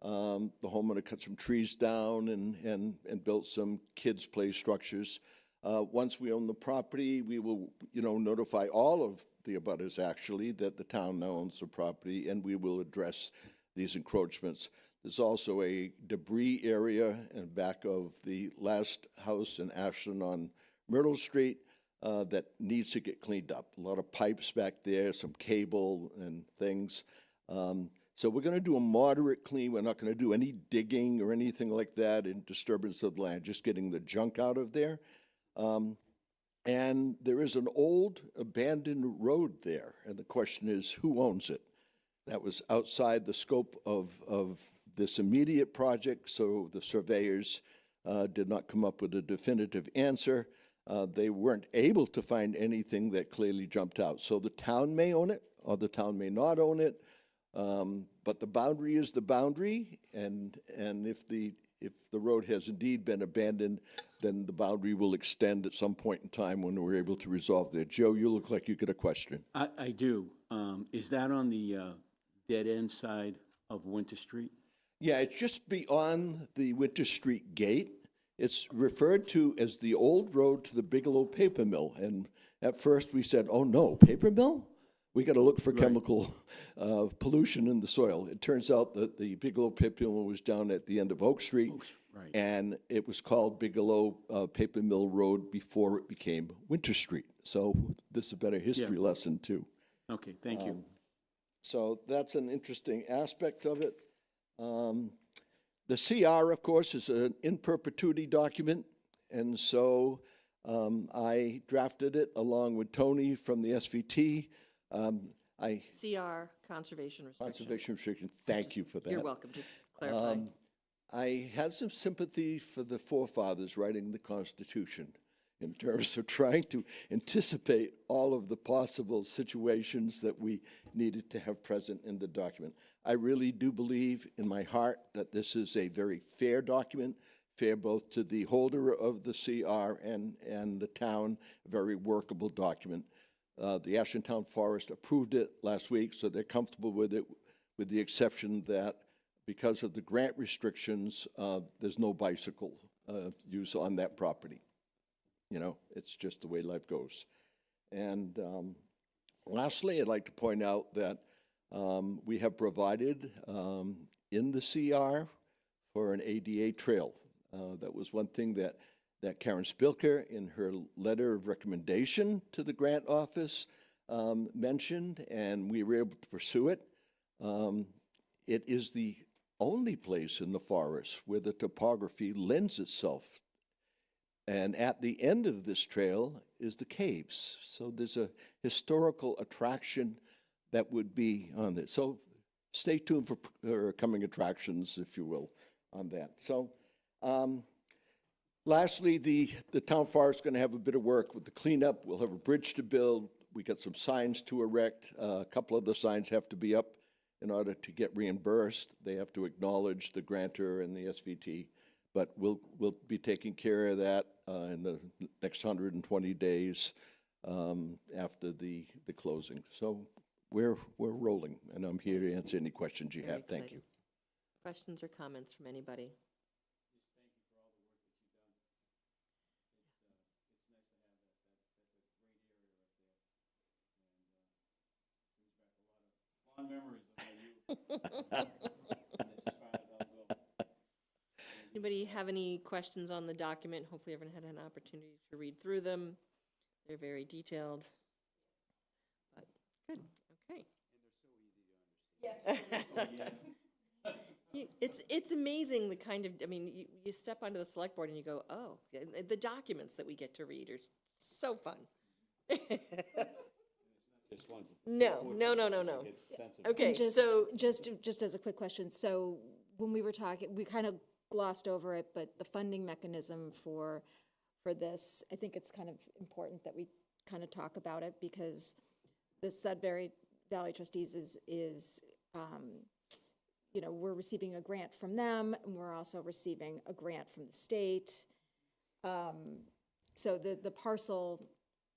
The homeowner cut some trees down and built some kids' play structures. Once we own the property, we will, notify all of the abutters, actually, that the town now owns the property, and we will address these encroachments. There's also a debris area in back of the last house in Ashland on Myrtle Street that needs to get cleaned up. A lot of pipes back there, some cable and things. So we're going to do a moderate clean. We're not going to do any digging or anything like that and disturbance of the land, just getting the junk out of there. And there is an old abandoned road there, and the question is, who owns it? That was outside the scope of this immediate project, so the surveyors did not come up with a definitive answer. They weren't able to find anything that clearly jumped out. So the town may own it, or the town may not own it. But the boundary is the boundary, and if the road has indeed been abandoned, then the boundary will extend at some point in time when we're able to resolve that. Joe, you look like you got a question. I do. Is that on the dead-end side of Winter Street? Yeah, it's just beyond the Winter Street gate. It's referred to as the old road to the Bigelow paper mill. And at first we said, oh no, paper mill? We got to look for chemical pollution in the soil. It turns out that the Bigelow paper mill was down at the end of Oak Street. Right. And it was called Bigelow Paper Mill Road before it became Winter Street. So this has been a history lesson too. Okay, thank you. So that's an interesting aspect of it. The CR, of course, is an in perpetuity document, and so I drafted it along with Tony from the SVT. CR, conservation restriction. Conservation restriction, thank you for that. You're welcome, just clarifying. I had some sympathy for the forefathers writing the Constitution in terms of trying to anticipate all of the possible situations that we needed to have present in the document. I really do believe in my heart that this is a very fair document, fair both to the holder of the CR and the town, a very workable document. The Ashland Town Forest approved it last week, so they're comfortable with it, with the exception that because of the grant restrictions, there's no bicycle use on that property. You know, it's just the way life goes. And lastly, I'd like to point out that we have provided in the CR for an ADA trail. That was one thing that Karen Spilker, in her letter of recommendation to the grant office, mentioned, and we were able to pursue it. It is the only place in the forest where the topography lends itself. And at the end of this trail is the caves. So there's a historical attraction that would be on this. So stay tuned for coming attractions, if you will, on that. So lastly, the town forest is going to have a bit of work with the cleanup. We'll have a bridge to build. We got some signs to erect. A couple of the signs have to be up in order to get reimbursed. They have to acknowledge the grantor and the SVT. But we'll be taking care of that in the next 120 days after the closing. So we're rolling, and I'm here to answer any questions you have. Thank you. Questions or comments from anybody? Anybody have any questions on the document? Hopefully everyone had an opportunity to read through them. They're very detailed. But good, okay. And they're so easy to understand. It's amazing the kind of, I mean, you step onto the select board and you go, oh, the documents that we get to read are so fun. No. Okay, And just, so just as a quick question, so when we were talking, we kind of glossed over it, but the funding mechanism for this, I think it's kind of important that we kind of talk about it, because the Sudbury Valley Trustees is you know, we're receiving a grant from them, and we're also receiving a grant from the state. So the parcel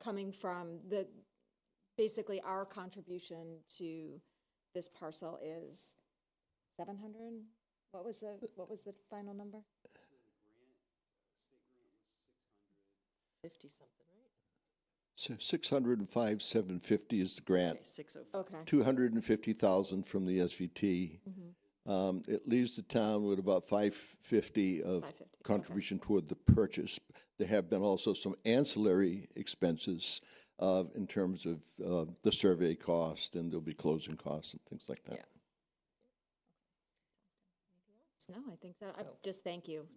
coming from basically our contribution to this parcel is 700. What was the final number? 50 something, right? So 605, 750 is the grant. Okay, 605. Okay. 250,000 from the SVT. It leaves the town with about 550 of 550, contribution toward the purchase. There have been also some ancillary expenses in terms of the survey cost, and there'll be closing costs and things like that. Yeah. No, I think so. Just thank you.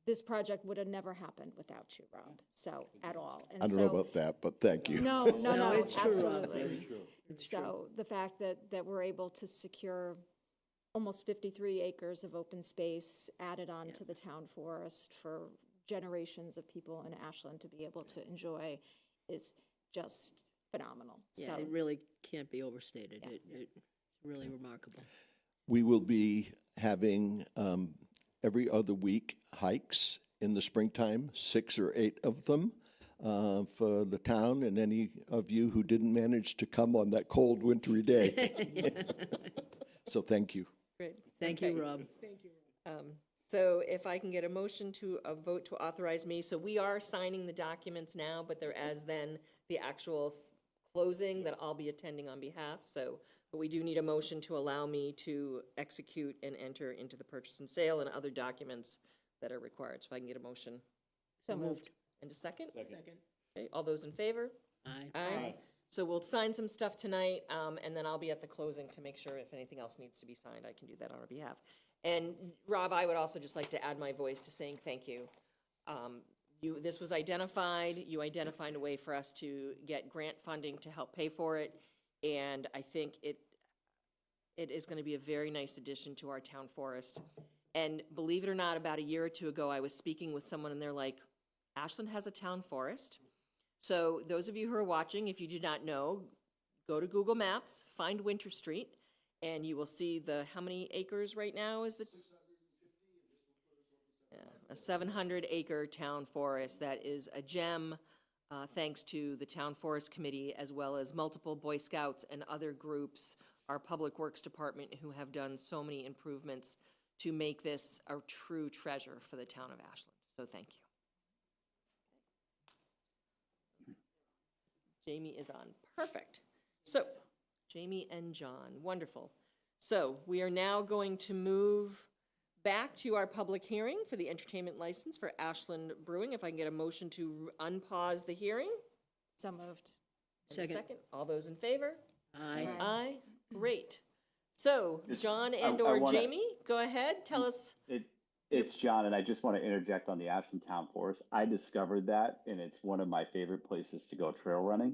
This project would have never happened without you, Rob, so, at all. And I don't know about that, but thank you. No, it's true, Rob. absolutely. Very true. So the fact that we're able to secure almost 53 acres of open space added on to the town forest for generations of people in Ashland to be able to enjoy is just phenomenal. Yeah, So it really can't be overstated. It's really remarkable. We will be having every other week hikes in the springtime, 6 or 8 of them for the town and any of you who didn't manage to come on that cold wintry day. So thank you. Great. Thank Okay. you, Rob. So if I can get a motion to a vote to authorize me, so we are signing the documents now, but there as then the actual closing that I'll be attending on behalf, so, but we do need a motion to allow me to execute and enter into the purchase and sale and other documents that are required. So if I can get a motion. So moved. And a second? Second. Okay, all those in favor? Aye. Aye. So we'll sign some stuff tonight, and then I'll be at the closing to make sure if anything else needs to be signed, I can do that on our behalf. And Rob, I would also just like to add my voice to saying thank you. This was identified, you identified a way for us to get grant funding to help pay for it, and I think it is gonna be a very nice addition to our town forest. And believe it or not, about a year or two ago, I was speaking with someone and they're like, Ashland has a town forest. So those of you who are watching, if you do not know, go to Google Maps, find Winter Street, and you will see how many acres right now is the? Yeah, a 700-acre town forest that is a gem, thanks to the Town Forest Committee, as well as multiple Boy Scouts and other groups, our Public Works Department, who have done so many improvements to make this a true treasure for the town of Ashland. So thank you. Jamie is on. Perfect. So, Jamie and John, wonderful. So we are now going to move back to our public hearing for the entertainment license for Ashland Brewing. If I can get a motion to unpause the hearing. So moved. And a Second. All those in favor? Aye. Aye. Great. So, John and or Jamie, go ahead, tell us. It's John, and I just want to interject on the Ashland Town Forest. I discovered that, and it's one of my favorite places to go trail running.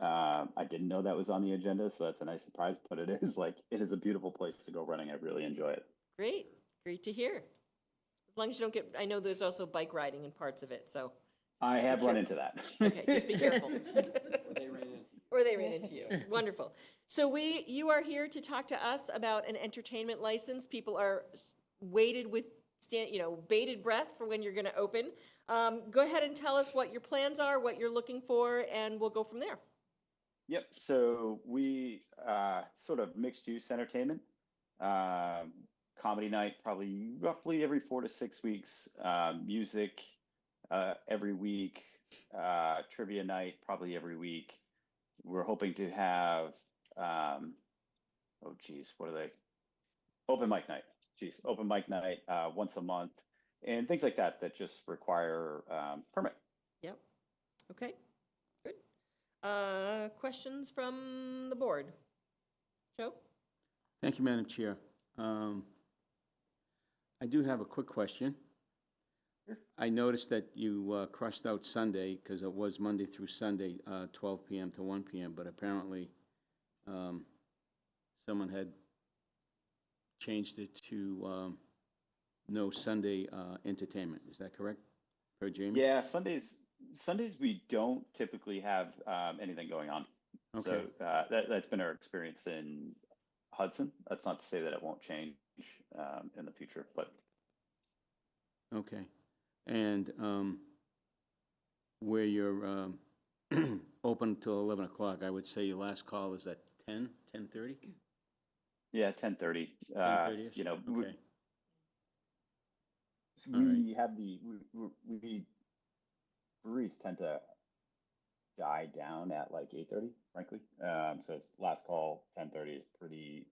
I didn't know that was on the agenda, so that's a nice surprise, but it is a beautiful place to go running. I really enjoy it. Great, great to hear. As long as you don't get, I know there's also bike riding in parts of it, so. I have run into that. Okay, just be careful. Or they ran into you. Wonderful. So you are here to talk to us about an entertainment license. People are waited with, bated breath for when you're going to open. Go ahead and tell us what your plans are, what you're looking for, and we'll go from there. Yep. So we sort of mixed use entertainment. Comedy night, probably roughly every 4 to 6 weeks. Music every week. Trivia night, probably every week. We're hoping to have, open mic night. Open mic night once a month, and things like that just require permit. Yep. Okay. Good. Questions from the board? Joe? Thank you, Madam Chair. I do have a quick question. I noticed that you crossed out Sunday because it was Monday through Sunday, 12 p.m. to 1 p.m., but apparently someone had changed it to no Sunday entertainment. Is that correct, per Jamie? Yeah, Sundays we don't typically have anything going on. Okay. So that's been our experience in Hudson. That's not to say that it won't change in the future, but. Okay. And where you're open till 11 o'clock, I would say your last call is at 10:30? Yeah, 10:30. 10:30-ish? You know, Okay. we have we breweries tend to die down at like 8:30, frankly. So it's last call 10:30 is pretty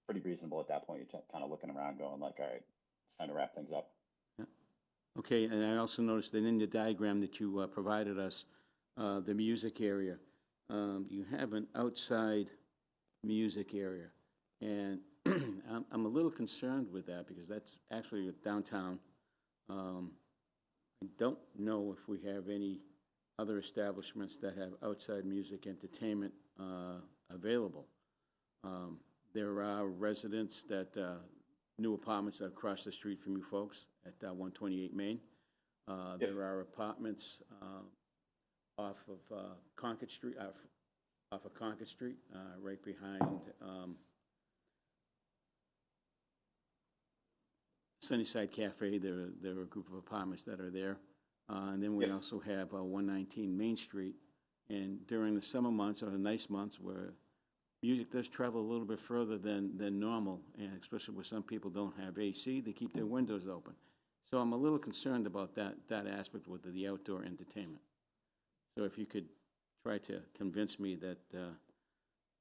reasonable at that point. You're kind of looking around, going like, all right, it's time to wrap things up. Okay, and I also noticed that in the diagram that you provided us, the music area, you have an outside music area. And I'm a little concerned with that because that's actually downtown. I don't know if we have any other establishments that have outside music entertainment available. There are residents that new apartments that are across the street from you folks at 128 Main. There are apartments off of Concord Street, off of Concord Street, right behind Sunnyside Cafe. There are a group of apartments that are there. And then we Yep. also have 119 Main Street. And during the summer months or the nice months where music does travel a little bit further than normal, and especially where some people don't have AC, they keep their windows open. So I'm a little concerned about that aspect with the outdoor entertainment. So if you could try to convince me that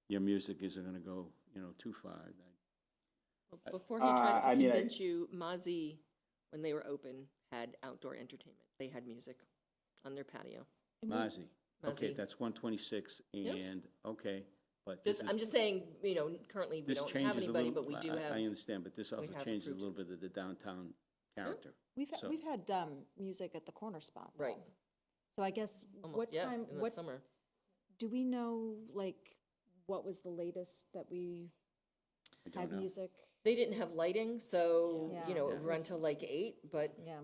your music isn't going to go, too far. Well, before he tries to I mean, convince you, Mozzie, when they were open, had outdoor entertainment. They had music on their patio. Mozzie. Okay, Mozzie. that's 126, and, okay, but I'm just saying, currently we this don't have changes a anybody, little. but we do have. I understand, but this also have changes a approved little bit of the downtown character. So- We've had music at the corner spot. though. Right. So I guess Almost, what yeah, time, in the what, summer. do we know, like, what was the latest that we I don't had know. music? They didn't have lighting, so, Yeah. it would Yeah. run till like 8, but Yeah.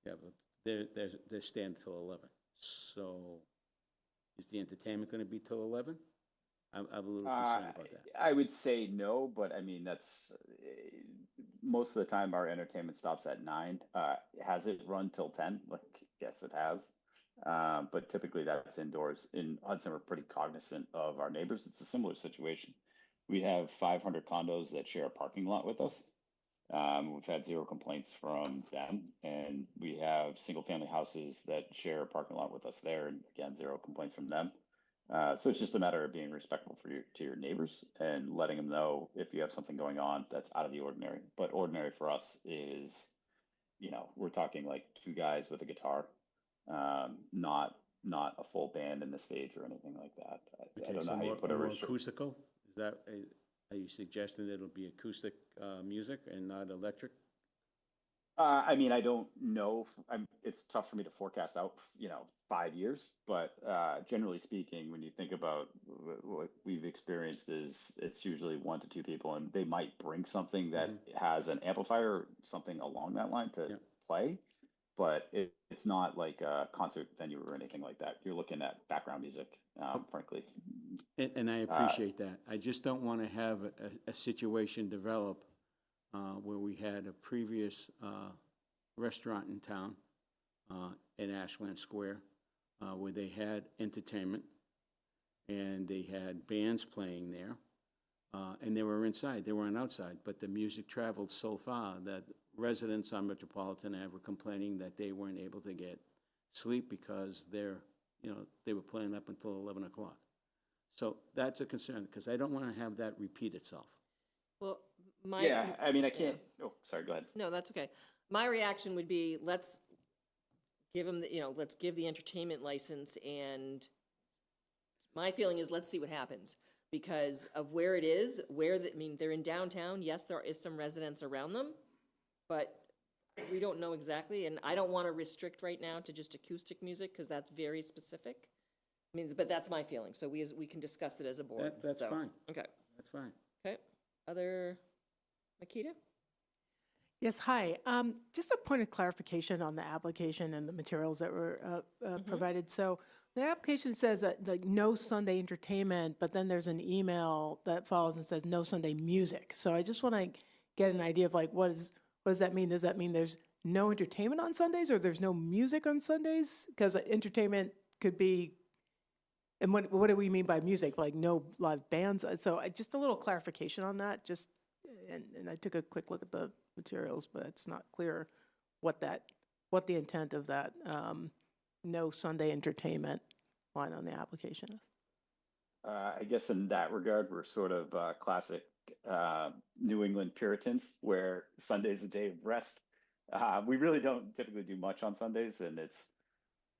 Yeah, but they're staying till 11. So is the entertainment going to be till 11? I'm a little concerned about that. I would say no, but I mean, that's, most of the time our entertainment stops at 9. Has it run till 10? Like, yes, it has. But typically that's indoors. In Hudson, we're pretty cognizant of our neighbors. It's a similar situation. We have 500 condos that share a parking lot with us. We've had 0 complaints from them, and we have single-family houses that share a parking lot with us there, and again, 0 complaints from them. So it's just a matter of being respectful to your neighbors and letting them know if you have something going on that's out of the ordinary. But ordinary for us is, we're talking like 2 guys with a guitar, not a full band in the stage or anything like that. I Okay, don't so know how you more put a acoustical? Is that, are you suggesting that it'll be acoustic music and not electric? I mean, I don't know. It's tough for me to forecast out, 5 years. But generally speaking, when you think about what we've experienced, is it's usually 1 to 2 people, and they might bring something that has an amplifier or something along that line to play. But it's not like a concert venue or anything like that. You're looking at background music, frankly. And I appreciate that. I just don't want to have a situation develop where we had a previous restaurant in town in Ashland Square where they had entertainment and they had bands playing there and they were inside, they weren't outside, but the music traveled so far that residents on Metropolitan Ave were complaining that they weren't able to get sleep because they were playing up until 11 o'clock. So that's a concern because I don't want to have that repeat itself. well, Yeah, I mean, I can't. Oh, sorry. Go ahead. No, that's okay. My reaction would be, let's give them let's give the entertainment license, and my feeling is, let's see what happens. Because of where it is, they're in downtown, yes, there is some residents around them, but we don't know exactly, and I don't want to restrict right now to just acoustic music, because that's very specific. But that's my feeling, so we can discuss it as a board. That's so, fine. Okay, That's fine. okay. Other, Makita? Yes, hi. Just a point of clarification on the application and the materials that were provided. So the application says that like no Sunday entertainment, but then there's an email that follows and says no Sunday music. So I just want to get an idea of like what does that mean? Does that mean there's no entertainment on Sundays or there's no music on Sundays? Because entertainment could be, and what do we mean by music? Like no live bands? So just a little clarification on that. And I took a quick look at the materials, but it's not clear what the intent of that no Sunday entertainment line on the application is. I guess in that regard, we're sort of classic New England Puritans, where Sunday's a day of rest. We really don't typically do much on Sundays, and it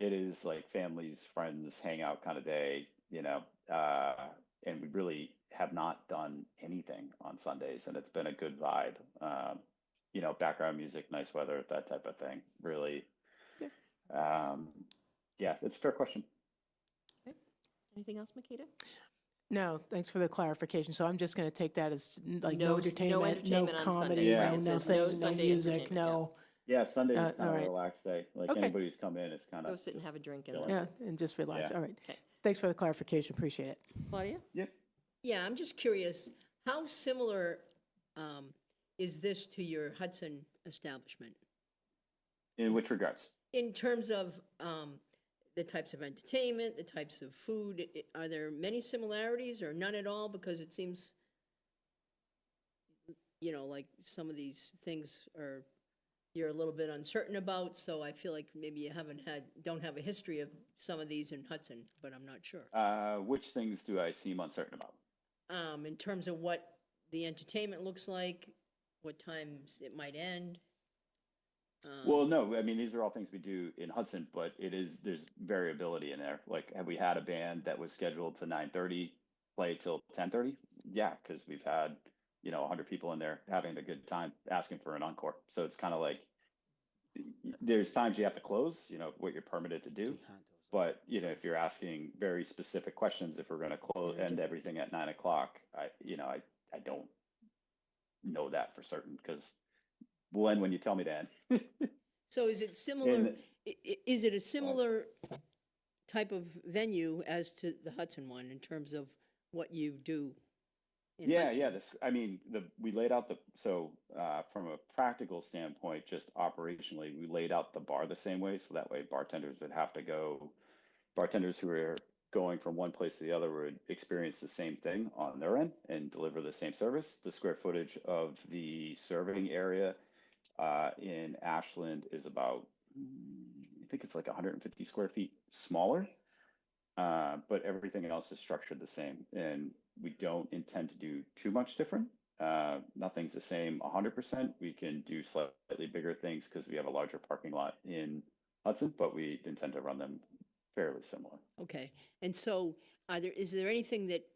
is like families, friends, hangout kind of day, and we really have not done anything on Sundays, and it's been a good vibe. Background music, nice weather, that type of thing. Really, yeah, it's a fair question. Okay. Anything else, Makita? No, thanks for the clarification. So I'm just going to take that as like No no s- entertainment, no no entertainment on comedy, Sunday, Yeah. right? no It says nothing, no no Sunday music, entertainment, yeah. no. Yeah, Sunday is kind all of a right. relaxed day. Like Okay. anybody who's come in, it's kind Go of sit and have a drink and chilling. listen. Yeah, and just relax. Yeah. All right. Okay. Thanks for the clarification, appreciate it. Claudia? Yep. Yeah, I'm just curious, how similar is this to your Hudson establishment? In which regards? In terms of the types of entertainment, the types of food, are there many similarities or none at all? Because it seems, like some of these things you're a little bit uncertain about, so I feel like maybe you don't have a history of some of these in Hudson, but I'm not sure. Which things do I seem uncertain about? In terms of what the entertainment looks like, what times it might end. Well, no, I mean, these are all things we do in Hudson, but there's variability in there. Like, have we had a band that was scheduled to 9:30, play till 10:30? Yeah, because we've had, 100 people in there having a good time asking for an encore. So it's kind of like, there's times you have to close, what you're permitted to do. But, if you're asking very specific questions, if we're going to end everything at 9 o'clock, I don't know that for certain, because we'll end when you tell me to end. So is it similar, is it a similar type of venue as to the Hudson one in terms of what you do? Yeah. We laid out from a practical standpoint, just operationally, we laid out the bar the same way. So that way bartenders who are going from one place to the other would experience the same thing on their end and deliver the same service. The square footage of the serving area in Ashland is about, I think it's like 150 square feet smaller, but everything else is structured the same. And we don't intend to do too much different. Nothing's the same 100%. We can do slightly bigger things because we have a larger parking lot in Hudson, but we intend to run them fairly similar. Okay, and so is there anything that,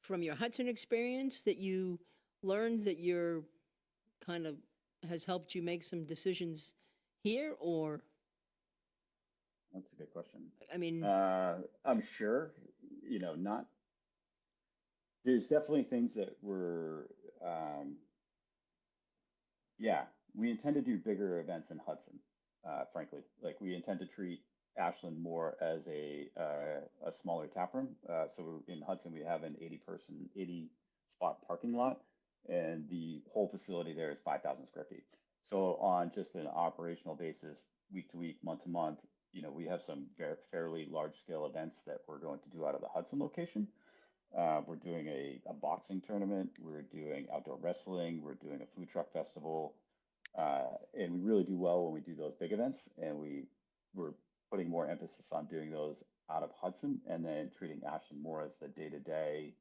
from your Hudson experience, that you learned that you're kind of has helped you make some decisions here, or? That's a good question. I mean, I'm sure, not. There's definitely things that we intend to do bigger events in Hudson, frankly. Like, we intend to treat Ashland more as a smaller tap room. So in Hudson, we have an 80 spot parking lot, and the whole facility there is 5,000 square feet. So on just an operational basis, week to week, month to month, we have some fairly large scale events that we're going to do out of the Hudson location. We're doing a boxing tournament. We're doing outdoor wrestling. We're doing a food truck festival. And we really do well when we do those big events. And we're putting more emphasis on doing those out of Hudson, and then treating Ashland more as the day-to-day,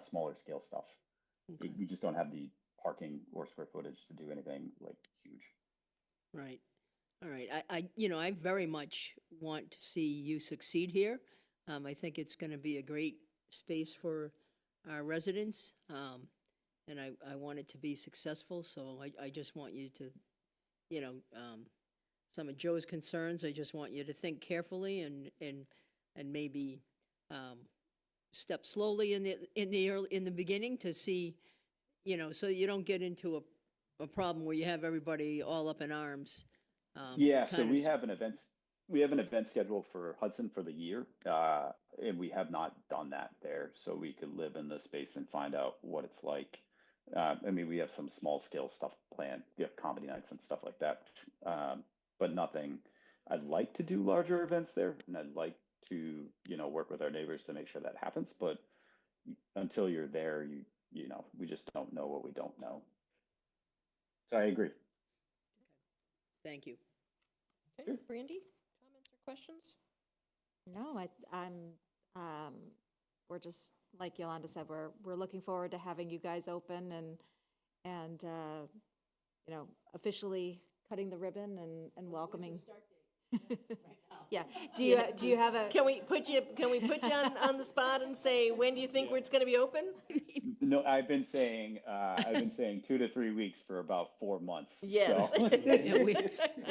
smaller scale stuff. okay. We just don't have the parking or square footage to do anything like huge. Right. All right. I very much want to see you succeed here. I think it's going to be a great space for our residents, and I want it to be successful. So I just want you to, some of Joe's concerns, I just want you to think carefully and maybe step slowly in the beginning to see, so you don't get into a problem where you have everybody all up in arms. So we have an event scheduled for Hudson for the year, and we have not done that there, so we could live in the space and find out what it's like. We have some small scale stuff planned. We have comedy nights and stuff like that, but nothing. I'd like to do larger events there, and I'd like to, work with our neighbors to make sure that happens. But until you're there, we just don't know what we don't know. So I agree. Thank you. Okay, Brandy, comments or questions? No, we're just, like Yolanda said, we're looking forward to having you guys open and officially cutting the ribbon and welcoming. Yeah. Do you have a? Can we put you on the spot and say, when do you think it's going to be open? No, I've been saying 2 to 3 weeks for about 4 months. Yes. So. Yeah, we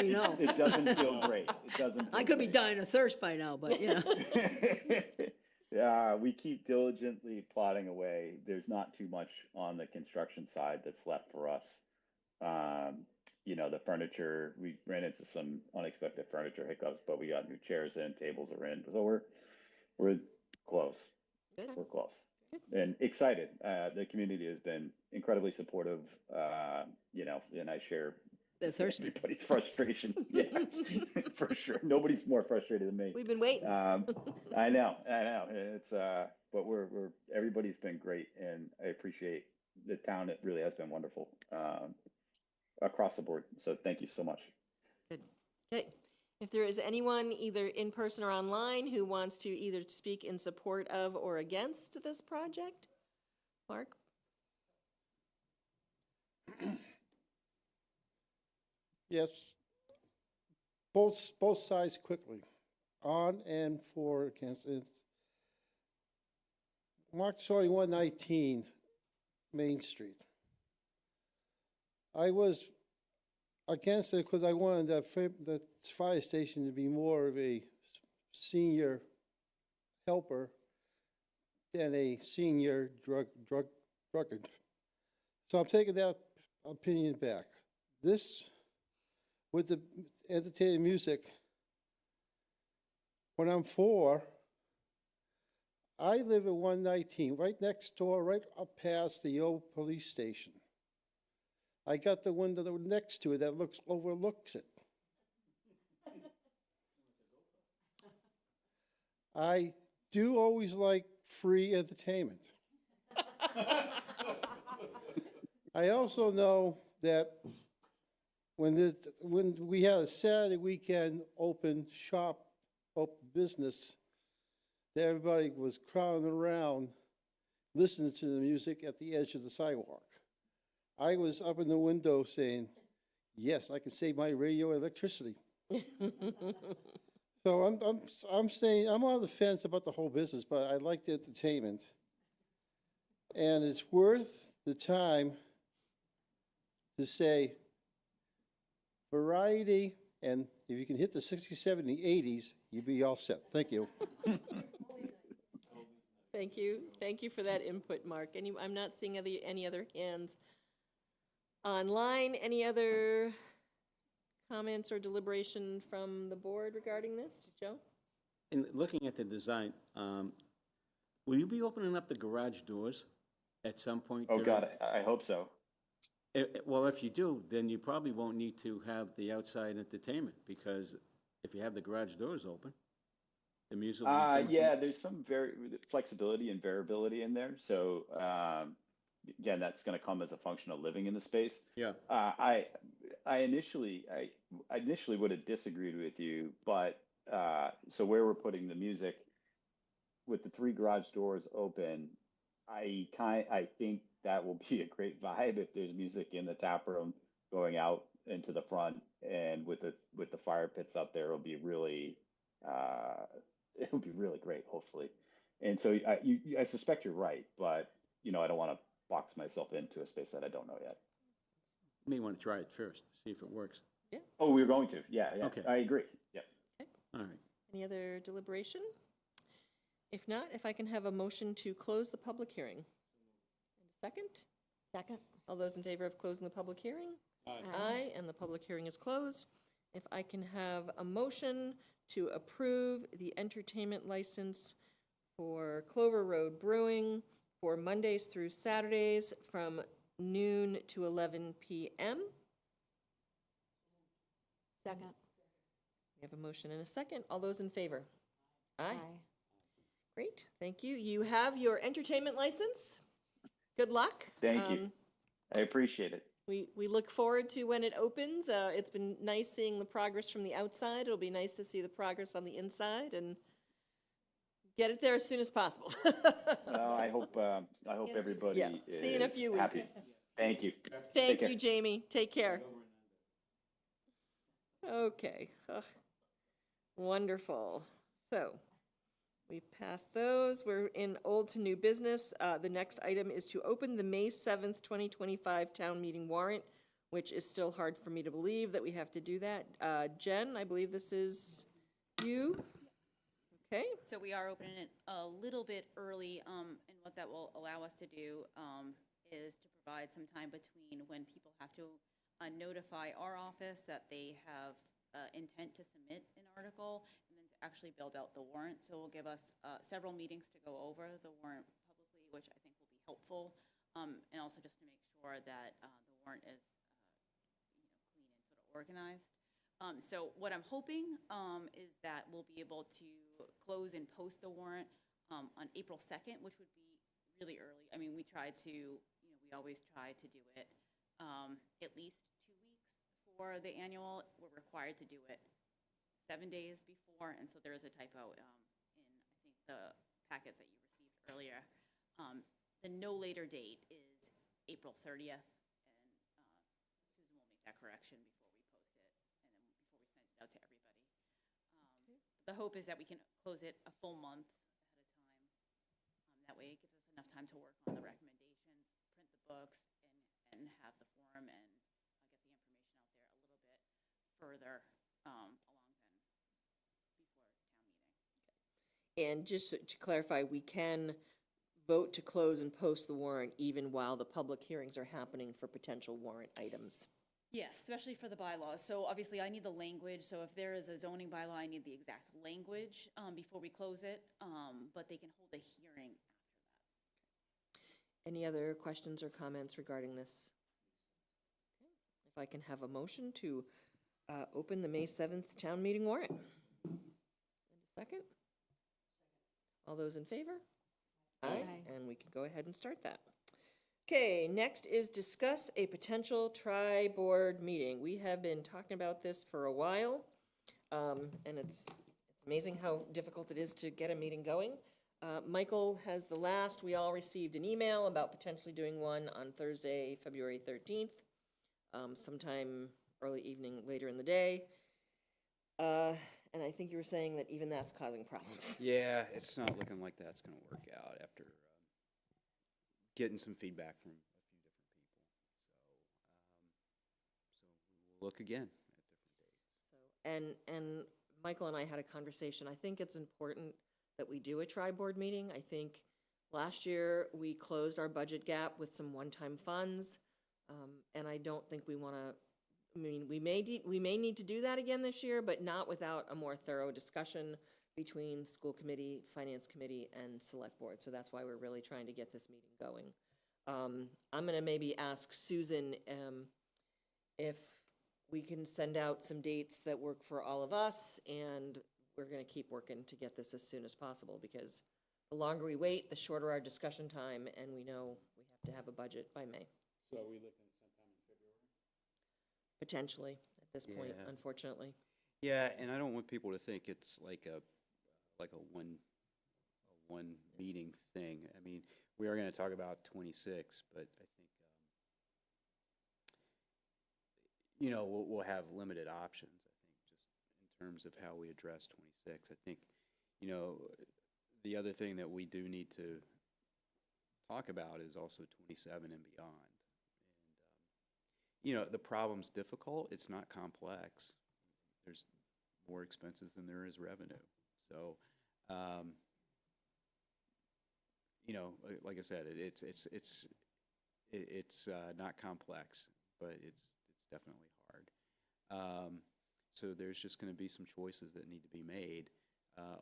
know. It doesn't feel great. It doesn't. I could be dying of thirst by now, but Yeah, we keep diligently plodding away. There's not too much on the construction side that's left for us. the furniture, we ran into some unexpected furniture hiccups, but we got new chairs in, tables are in. So we're close. Good. We're close. And excited. The community has been incredibly supportive, and I share They're thirsty. everybody's frustration. Yeah, for sure. Nobody's more frustrated than me. We've been waiting. I know. It's but everybody's been great, and I appreciate the town. It really has been wonderful across the board. So thank you so much. Good. Okay. If there is anyone either in person or online who wants to either speak in support of or against this project, Mark? Yes, both sides quickly, on and for, against it. Mark starting 119 Main Street. I was against it because I wanted the fire station to be more of a senior helper than a senior drunkard. So I'm taking that opinion back. This, with the entertaining music, when I'm 4, I live at 119, right next door, right up past the old police station. I got the window next to it that overlooks it. I do always like free entertainment. I also know that when we had a Saturday weekend open business, that everybody was crowding around listening to the music at the edge of the sidewalk. I was up in the window saying, yes, I can save my radio electricity. So I'm saying, I'm on the fence about the whole business, but I like the entertainment. And it's worth the time to say variety, and if you can hit the 60s, 70s, 80s, you'd be all set. Thank you. Thank you. Thank you for that input, Mark. I'm not seeing any other hands online. Any other comments or deliberation from the board regarding this? Joe? In looking at the design, will you be opening up the garage doors at some point? Oh, God, I hope so. Well, if you do, then you probably won't need to have the outside entertainment, because if you have the garage doors open, the music will be coming Yeah, there's some flexibility and variability in there. So again, that's going to come as a function of living in the space. Yeah. I initially would have disagreed with you, but so where we're putting the music with the 3 garage doors open, I think that will be a great vibe if there's music in the tap room going out into the front, and with the fire pits up there, it'll be really great, hopefully. And so I suspect you're right, but I don't want to box myself into a space that I don't know yet. You may want to try it first, see if it works. Yeah. Oh, we're going to. Yeah. Okay. I agree. Yeah. Okay. All right. Any other deliberation? If not, if I can have a motion to close the public hearing. And a second? Second? All those in favor of closing the public hearing? Aye, and the public hearing is closed. If I can have a motion to approve the entertainment license for Clover Road Brewing for Mondays through Saturdays from noon to 11 p.m. Second? We have a motion and a second. All those in favor? Aye. Great, thank you. You have your entertainment license. Good luck. Thank you. I appreciate it. We look forward to when it opens. It's been nice seeing the progress from the outside. It'll be nice to see the progress on the inside and get it there as soon as possible. I hope everybody Yeah. See you in a few weeks. happy. Thank you. Thank Take care. you, Jamie. Take care. Okay. Ugh. Wonderful. So we've passed those. We're in old to new business. The next item is to open the May 7th, 2025 town meeting warrant, which is still hard for me to believe that we have to do that. Jen, I believe this is you. Okay. So we are opening it a little bit early, and what that will allow us to do is to provide some time between when people have to notify our office that they have intent to submit an article, and then to actually build out the warrant. So it will give us several meetings to go over the warrant publicly, which I think will be helpful, and also just to make sure that the warrant is clean and sort of organized. So what I'm hoping is that we'll be able to close and post the warrant on April 2nd, which would be really early. I mean, we try to, we always try to do it at least 2 weeks for the annual. We're required to do it 7 days before, and so there is a typo in, I think, the packet that you received earlier. The no later date is April 30th, and Susan will make that correction before we post it, and then before we send it out to everybody. The hope is that we can close it a full month ahead of time. That way it gives us enough time to work on the recommendations, print the books, and have the forum, and get the information out there a little bit further along than before town meeting. And just to clarify, we can vote to close and post the warrant even while the public hearings are happening for potential warrant items. Yes, especially for the bylaws. So obviously I need the language. So if there is a zoning bylaw, I need the exact language before we close it, but they can hold a hearing after that. Any other questions or comments regarding this? Okay. If I can have a motion to open the May 7th town meeting warrant. And a second? All those in favor? Aye. And we can go ahead and start that. Okay, next is discuss a potential tri-board meeting. We have been talking about this for a while, and it's amazing how difficult it is to get a meeting going. Michael has the last. We all received an email about potentially doing one on Thursday, February 13th, sometime early evening, later in the day. And I think you were saying that even that's causing problems. Yeah, it's not looking like that's going to work out after getting some feedback from a few different people. So we will look again at different dates. And Michael and I had a conversation. I think it's important that we do a tri-board meeting. I think last year we closed our budget gap with some one-time funds, and I don't think we want to. I mean, we may need to do that again this year, but not without a more thorough discussion between school committee, finance committee, and select board. So that's why we're really trying to get this meeting going. I'm going to maybe ask Susan if we can send out some dates that work for all of us, and we're going to keep working to get this as soon as possible, because the longer we wait, the shorter our discussion time, and we know we have to have a budget by May. So are we looking sometime in February? Potentially, at this point, Yeah. unfortunately. Yeah, and I don't want people to think it's like a one meeting thing. I mean, we are going to talk about 26, but I think we'll have limited options. I think just in terms of how we address 26. I think the other thing that we do need to talk about is also 27 and beyond. And the problem's difficult. It's not complex. There's more expenses than there is revenue. So, like I said, it's not complex, but it's definitely hard. So there's just going to be some choices that need to be made,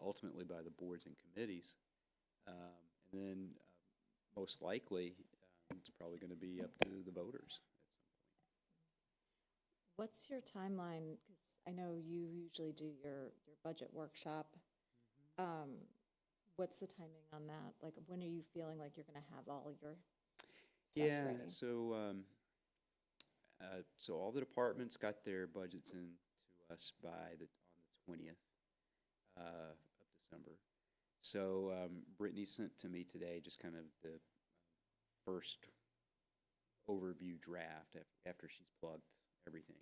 ultimately by the boards and committees, and then most likely it's probably going to be up to the voters at some point. What's your timeline? Because I know you usually do your budget workshop. What's the timing on that? Like, when are you feeling like you're going to have all your stuff ready? So all the departments got their budgets in to us on the 20th of December. So Brittany sent to me today just kind of the first overview draft after she's plugged everything in.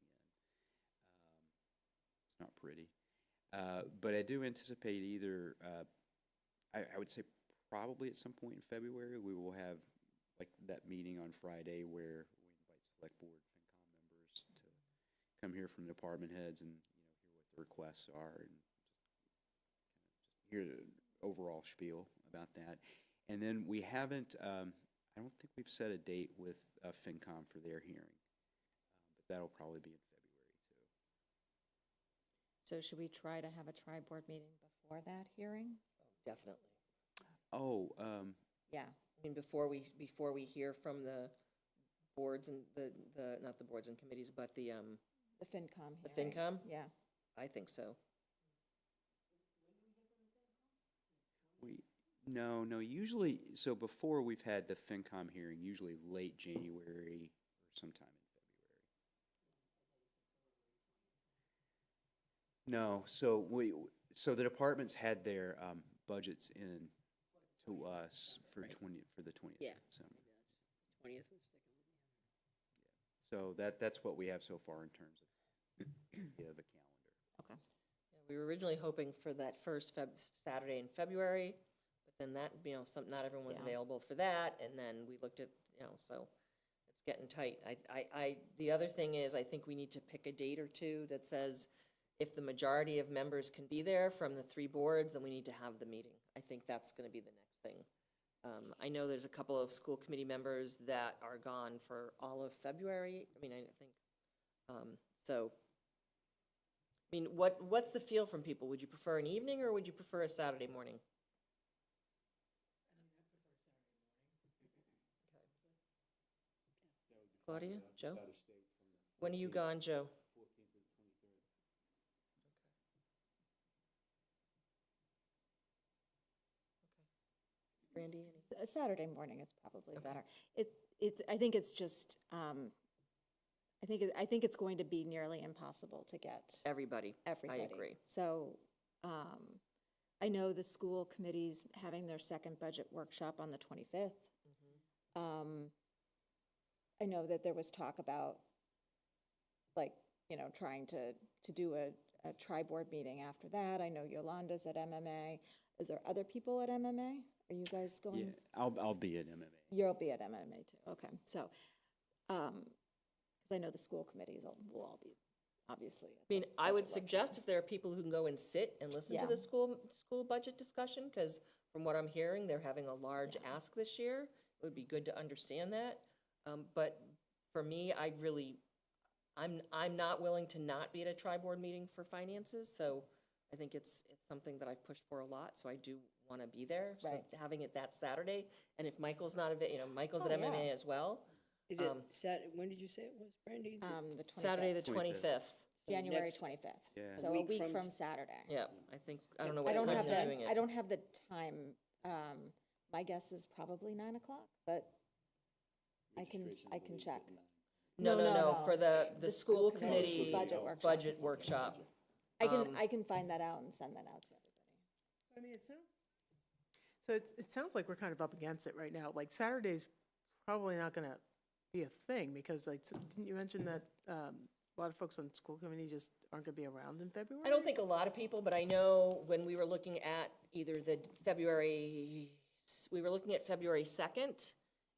It's not pretty. But I do anticipate either, I would say probably at some point in February, we will have like that meeting on Friday where we invite select board FinCom members to come hear from department heads and hear what the requests are and just hear the overall spiel about that. And then we haven't, I don't think we've set a date with FinCom for their hearing. But that'll probably be in February too. So should we try to have a tri-board meeting before that hearing? Definitely. Oh, Yeah, I mean, before we hear from the boards and not the boards and committees, but the FinCom The hearings. FinCom? Yeah. I think so. no, usually, so before we've had the FinCom hearing, usually late January or sometime in February. No, so the departments had their budgets in to us for the 20th Yeah. of December. 20th was sticking with me. So that's what we have so far in terms of the calendar. Okay. Yeah, we were originally hoping for that first Saturday in February, but then that, not everyone was Yeah. available for that, and then we looked at, so it's getting tight. The other thing is, I think we need to pick a date or two that says, if the majority of members can be there from the 3 boards, then we need to have the meeting. I think that's gonna be the next thing. I know there's a couple of school committee members that are gone for all of February. I mean, I think, so, I mean, what's the feel from people? Would you prefer an evening or would you prefer a Saturday morning? Claudia, Joe? When are you gone, Joe? Brandy, any? A Saturday morning is probably Okay. better. I think it's just, I think it's going to be nearly impossible to get Everybody. everybody. I agree. So, I know the school committee's having their second budget workshop on the 25th. I know that there was talk about, like, trying to do a tri-board meeting after that. I know Yolanda's at MMA. Is there other people at MMA? Are you guys Yeah, going? I'll be at MMA. You'll be at MMA too, okay. So, because I know the school committees will all be, obviously. at I mean, the I would budget workshop. suggest if there are people who can go and sit and listen to Yeah. the school budget discussion, because from what I'm hearing, they're having a large ask this year. It would be good to understand that. But for me, I'm not willing to not be at a tri-board meeting for finances, so I think it's something that I've pushed for a lot, so I do want to be there. So Right. having it that Saturday, and if Michael's not, Michael's at Oh, MMA yeah. as well. Is it, when did you say it was, Brandy? The 25th. Saturday, the 25th. 25th. January next- 25th. Yeah. So a week from Saturday. Yeah, I think, I don't know I what don't time have they're doing the, it. I don't have the time. My guess is probably 9 o'clock, but I can check. No, for the The school school committee's committee budget workshop. workshop. I can find that out and send that out to everybody. I mean, it sounds like we're kind of up against it right now. Like Saturday's probably not gonna be a thing because didn't you mention that a lot of folks on school committee just aren't gonna be around in February? I don't think a lot of people, but I know when we were looking at either we were looking at February 2nd,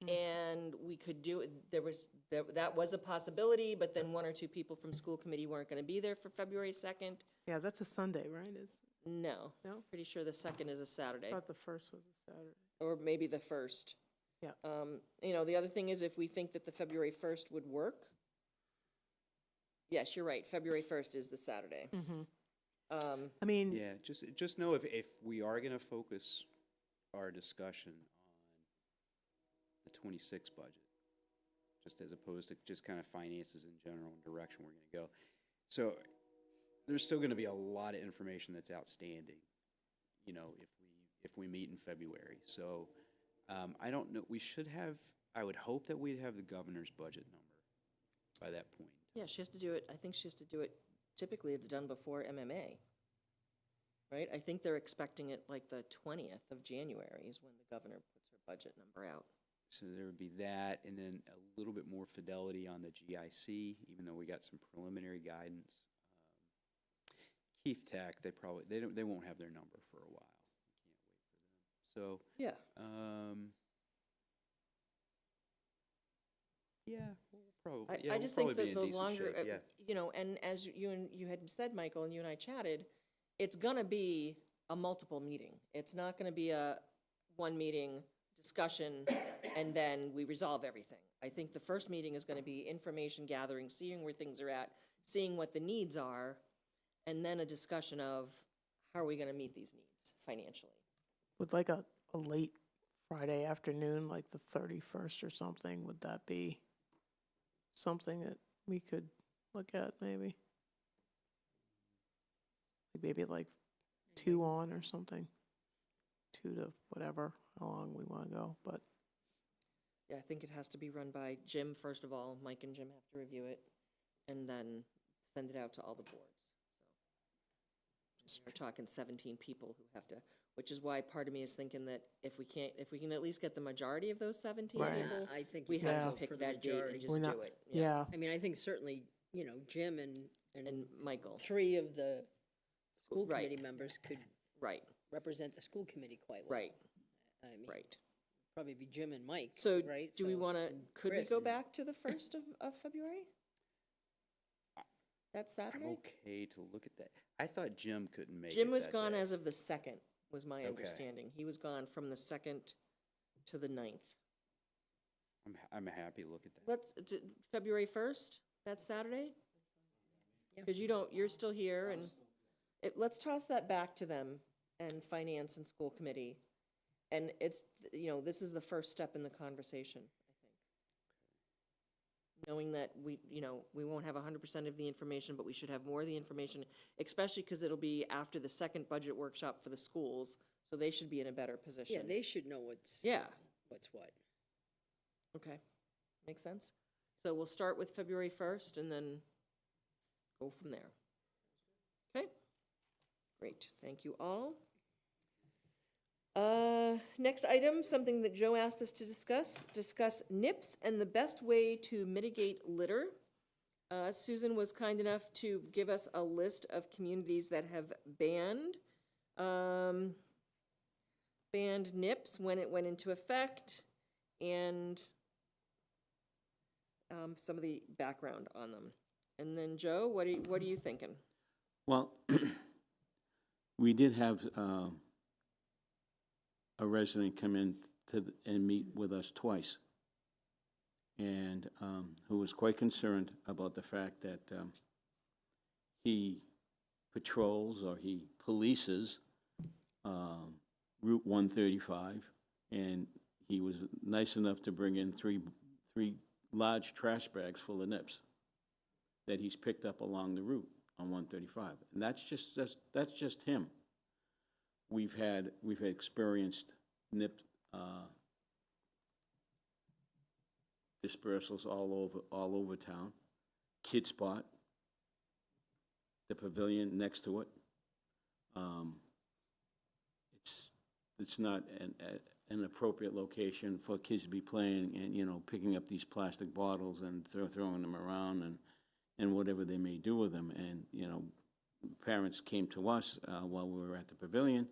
and we could do it, that was a possibility, but then 1 or 2 people from school committee weren't gonna be there for February 2nd. Yeah, that's a Sunday, right? No. No? Pretty sure the 2nd is a Saturday, I thought the first was a Saturday. or maybe the 1st. Yeah. The other thing is if we think that the February 1st would work. Yes, you're right, February 1st is the Saturday. I mean, Yeah, just know if we are going to focus our discussion on the 26 budget, just as opposed to just kind of finances in general and direction we're going to go. So there's still going to be a lot of information that's outstanding, if we meet in February. So I don't know, I would hope that we'd have the governor's budget number by that point. Yeah, she has to do it, I think she has to do it, typically it's done before MMA, right? I think they're expecting it like the 20th of January is when the governor puts her budget number out. So there would be that, and then a little bit more fidelity on the GIC, even though we got some preliminary guidance. Keith Tech, they won't have their number for a while. Can't wait for them. So Yeah. Yeah, we'll I we'll just think probably be that in the decent longer, shape, yeah. And as you had said, Michael, and you and I chatted, it's gonna be a multiple meeting. It's not gonna be a one meeting discussion and then we resolve everything. I think the first meeting is gonna be information gathering, seeing where things are at, seeing what the needs are, and then a discussion of how are we gonna meet these needs financially. With like a late Friday afternoon, like the 31st or something, would that be something that we could look at maybe? Maybe like 2 on or something, 2 to whatever, how long we want to go, but. Yeah, I think it has to be run by Jim, first of all. Mike and Jim have to review it, and then send it out to all the boards. So we're talking 17 people who have to, which is why part of me is thinking that if we can at least get the majority of those 17 Right. people, I think we you have to Yeah. go pick for the that date majority. and We're just not- do it. Yeah, I mean, I think certainly, Jim and Michael, 3 of the school Right. committee members could right, represent the school committee quite well. right, I mean, right. probably be Jim and Mike, So right? do we So- want to, and could we Chris go and- back to the 1st of February? That's I'm Saturday? okay to look at that. I thought Jim couldn't make it Jim was that gone day. as of the 2nd, was my Okay. understanding. He was gone from the 2nd to the 9th. I'm happy to look at that. February 1st, that's Saturday? Yeah. Because you're still here, and let's toss that back to them and finance and school committee. And it's, this is the first step in the conversation, I think. Knowing that we won't have 100% of the information, but we should have more of the information, especially because it'll be after the second budget workshop for the schools, so they should be in a better position. Yeah, they should know what's Yeah. what. Okay, makes sense? So we'll start with February 1st and then go from there. Okay? Great, thank you all. Next item, something that Joe asked us to discuss NIPS and the best way to mitigate litter. Susan was kind enough to give us a list of communities that have banned NIPS when it went into effect, and some of the background on them. And then, Joe, what are you thinking? Well, we did have a resident come in and meet with us twice, and who was quite concerned about the fact that he patrols or he polices Route 135, and he was nice enough to bring in three large trash bags full of nips that he's picked up along the route on 135, and that's just him. We've experienced nip dispersals all over town. Kid Spot, the pavilion next to it. It's not an appropriate location for kids to be playing and picking up these plastic bottles and throwing them around and whatever they may do with them. And parents came to us while we were at the pavilion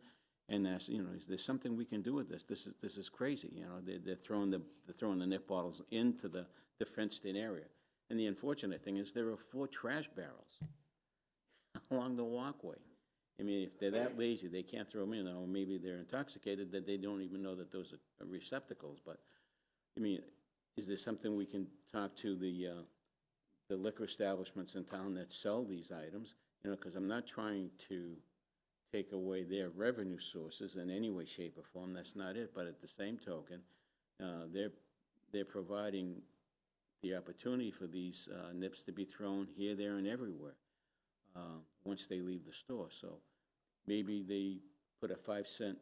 and asked, is there something we can do with this? This is crazy. They're throwing the nip bottles into the fenced-in area. And the unfortunate thing is there are 4 trash barrels along the walkway. I mean, if they're that lazy, they can't throw them in, or maybe they're intoxicated that they don't even know that those are receptacles. But I mean, is there something we can talk to the liquor establishments in town that sell these items? Because I'm not trying to take away their revenue sources in any way, shape, or form. That's not it. But at the same token, they're providing the opportunity for these nips to be thrown here, there, and everywhere once they leave the store. So maybe they put a 5-cent,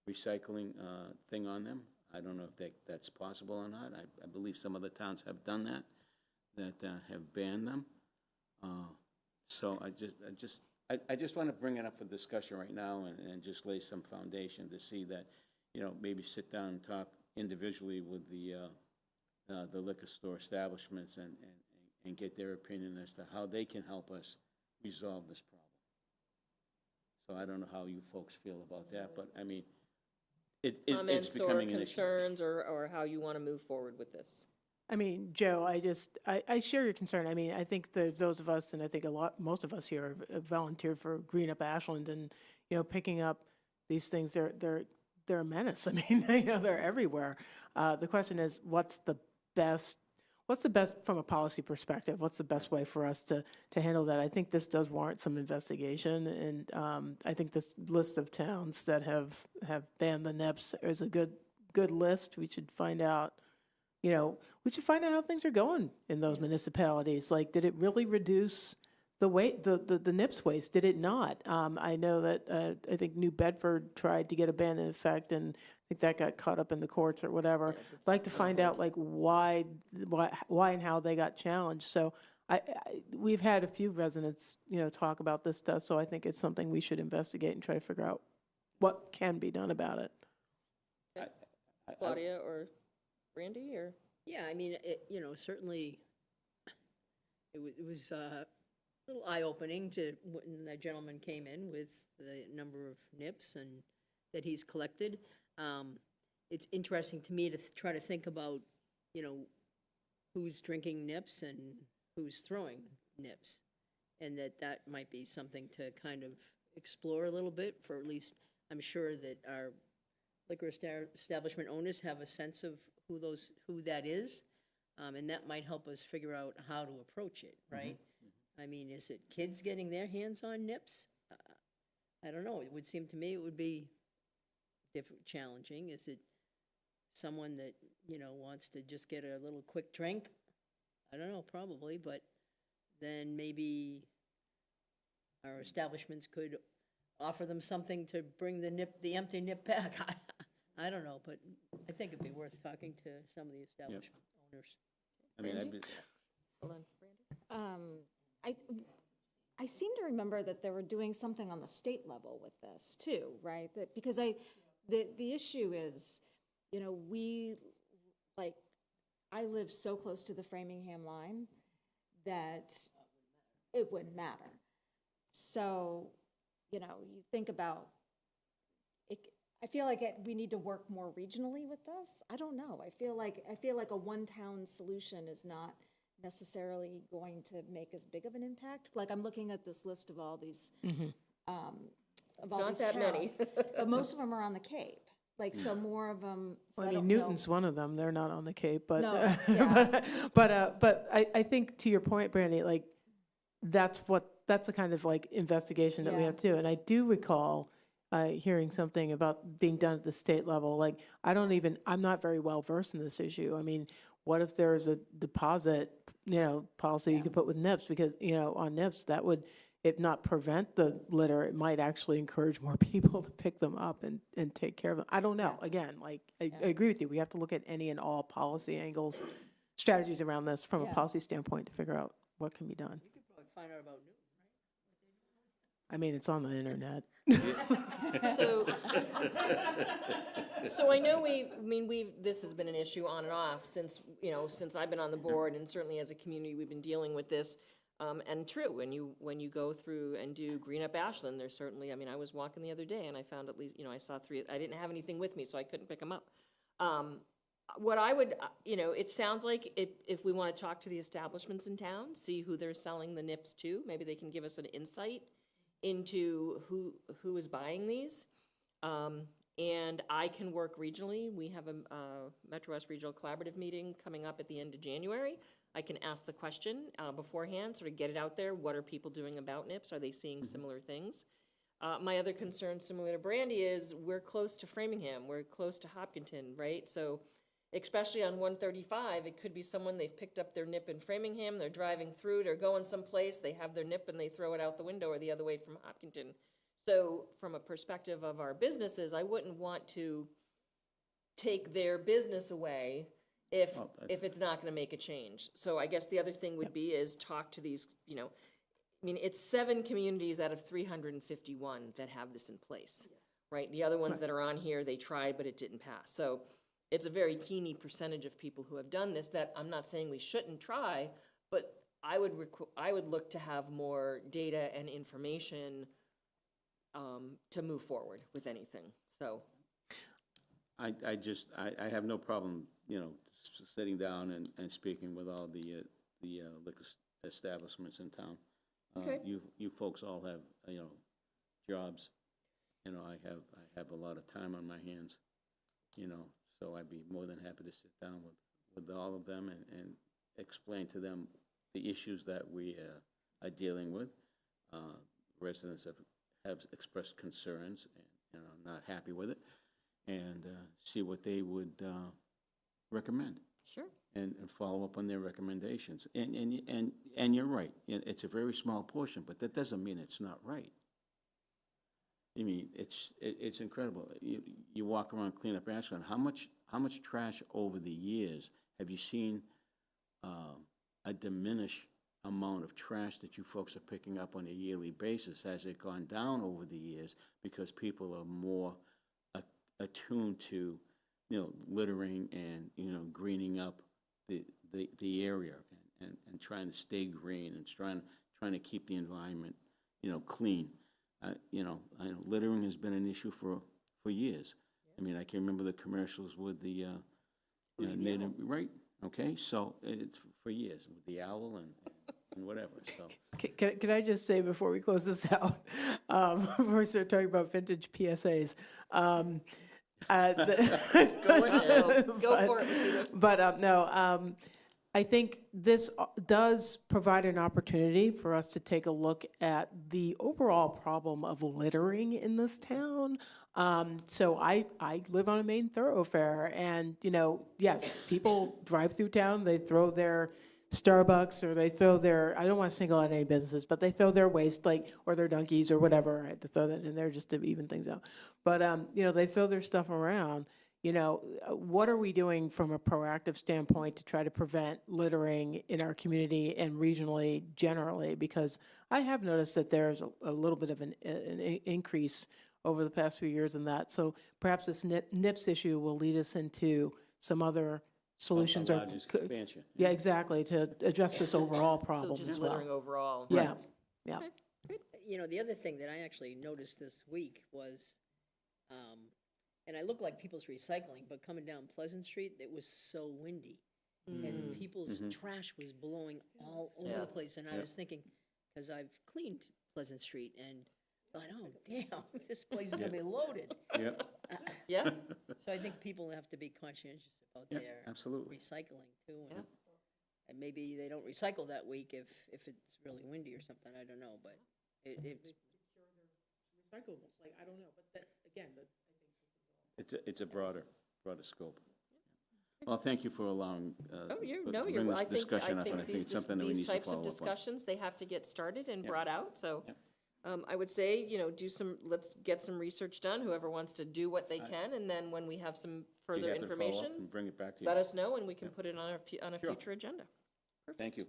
recycling thing on them. I don't know if that's possible or not. I believe some other towns have done that have banned them. So I just want to bring it up for discussion right now and just lay some foundation to see that, maybe sit down and talk individually with the liquor store establishments and get their opinion as to how they can help us resolve this problem. So I don't know how you folks feel about that, but I mean, it's Comments or becoming an issue. concerns or how you want to move forward with this? I mean, Joe, I share your concern. I mean, I think those of us, and I think most of us here have volunteered for Green Up Ashland, and picking up these things. They're they're a menace. I mean, you know, they're everywhere. The question is, what's the best from a policy perspective? What's the best way for us to handle that? I think this does warrant some investigation, and I think this list of towns that have banned the NIPS is a good list. We should find out, you know, how things are going in those municipalities. Like, did it really reduce the weight, the NIPS waste? Did it not? I know that I think New Bedford tried to get a ban in effect, and I think that got caught up in the courts or whatever. I'd like to find out like why and how they got challenged. So we've had a few residents, you know, talk about this stuff. So I think it's something we should investigate and try to figure out what can be done about it. Claudia or Brandy, or? Yeah, I mean, you know, certainly it was a little eye-opening to when that gentleman came in with the number of NIPS and that he's collected. It's interesting to me to try to think about, you know, who's drinking NIPS and who's throwing NIPS, and that might be something to kind of explore a little bit. For at least, I'm sure that our liquor establishment owners have a sense of who that is, and that might help us figure out how to approach it, right? I mean, is it kids getting their hands on NIPS? I don't know. It would seem to me it would be challenging. Is it someone that, you know, wants to just get a little quick drink? I don't know, probably, but then maybe our establishments could offer them something to bring the empty nip back. I don't know, but I think it'd be worth talking to some of the establishment owners. I mean, Brandy? Hold on, Brandy. I seem to remember that they were doing something on the state level with this too, right? That because the issue is, you know, I live so close to the Framingham line that it wouldn't matter. So, you know, you think about it. I feel like we need to work more regionally with this. I don't know. I feel like a one-town solution is not necessarily going to make as big of an impact. Like, I'm looking at this list of all these, Not that many. but most of them are on the Cape. Like, so more of them. So Well, I don't mean, know. Newton's one of them. They're not on the Cape, but No, yeah. but I think to your point, Brandy, like that's the kind of like investigation that we Yeah. have to do. And I do recall hearing something about being done at the state level. Like I'm not very well versed in this issue. I mean, what if there's a deposit, you know, policy you could put with NIPS, because, you know, on NIPS that would, if not prevent the litter, it might actually encourage more people to pick them up and take care of them. I don't know. Again, like, I agree with you. We have to look at any and all policy angles, strategies around this from a policy standpoint to figure out what can be done. You could probably find out about Newton, right? I mean, it's on the internet. So I know this has been an issue on and off since I've been on the board, and certainly as a community, we've been dealing with this. And true, when you go through and do Green Up Ashland, there's certainly, I mean, I was walking the other day and I found at least, I saw 3, I didn't have anything with me, so I couldn't pick them up. What I would, it sounds like if we want to talk to the establishments in town, see who they're selling the NIPS to, maybe they can give us an insight into who is buying these. And I can work regionally. We have a Metro West Regional Collaborative meeting coming up at the end of January. I can ask the question beforehand, sort of get it out there. What are people doing about NIPS? Are they seeing similar things? My other concern, similar to Brandy, is we're close to Framingham. We're close to Hopkinton, right? So especially on 135, it could be someone, they've picked up their nip in Framingham, they're driving through, they're going someplace, they have their nip and they throw it out the window or the other way from Hopkinton. So from a perspective of our businesses, I wouldn't want to take their business away if it's not going to make a change. So I guess the other thing would be is talk to these, it's 7 communities out of 351 that have this in place, right? The other ones that are on here, they tried, but it didn't pass. So it's a very teeny percentage of people who have done this that I'm not saying we shouldn't try, but I would look to have more data and information to move forward with anything. So I have no problem, sitting down and speaking with all the liquor establishments in town. Okay. You folks all have, jobs. you know, I have a lot of time on my hands, you know, so I'd be more than happy to sit down with all of them and explain to them the issues that we are dealing with. Residents have expressed concerns and, you know, not happy with it, and see what they would recommend. Sure. And follow up on their recommendations. And you're right, it's a very small portion, but that doesn't mean it's not right. I mean, it's incredible. You walk around, clean up Ashland, how much trash over the years have you seen a diminished amount of trash that you folks are picking up on a yearly basis? Has it gone down over the years because people are more attuned to, you know, littering and, you know, greening up the area and trying to stay green and trying to keep the environment, you know, clean. You know, I know littering has been an issue for years. I mean, I can remember the commercials with the you know, native, right? Okay, so it's for years with the owl and whatever. So Can I just say before we close this out, before we start talking about vintage PSAs, Go ahead. Go for it, Rita. But no, I think this does provide an opportunity for us to take a look at the overall problem of littering in this town. So I live on a main thoroughfare, and, you know, yes, people drive through town, they throw their Starbucks, or they throw their, I don't want to single out any businesses, but they throw their waste, like, or their donkeys or whatever. I had to throw that in there just to even things out. But, you know, they throw their stuff around. You know, what are we doing from a proactive standpoint to try to prevent littering in our community and regionally generally? Because I have noticed that there's a little bit of an increase over the past few years in that. So perhaps this NIPS issue will lead us into some other solutions. a large expansion. Yeah, exactly, to address this overall problem So as just well. littering overall. Yeah, yeah. You know, the other thing that I actually noticed this week was, and I look like people's recycling, but coming down Pleasant Street, it was so windy. And people's trash was blowing all over Yeah. the place. And I was thinking, because I've cleaned Pleasant Street and thought, oh, damn, this place is going to be loaded. Yep, Yeah, So I think people have to be conscientious about yep, their absolutely. recycling too. Yeah. And maybe they don't recycle that week if it's really windy or something, I don't know, but it's. Recyclables, like, I don't know, but that, again, It's a broader scope. Well, thank you for allowing, oh, you're, to no, bring you're, this I think, discussion up, and I think these, it's something that we need these to types follow of up on. discussions, they have to get started and Yep. brought out, so. Yep. I would say, you know, let's get some research done, whoever wants to do what they can, and then when we have some Be further happy to follow up information, and bring it back to you. let us know, and we can Yep. put it on a Sure. future agenda. Thank you.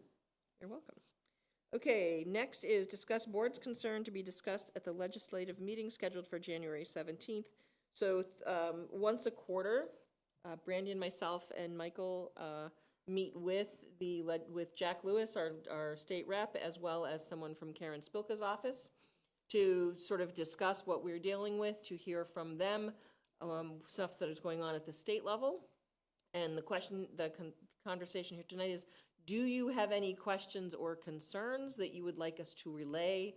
You're welcome. Okay, next is discuss board's concern to be discussed at the legislative meeting scheduled for January 17th. So once a quarter, Brandy and myself and Michael meet with with Jack Lewis, our state rep, as well as someone from Karen Spilka's office, to sort of discuss what we're dealing with, to hear from them, stuff that is going on at the state level. And the conversation here tonight is, do you have any questions or concerns that you would like us to relay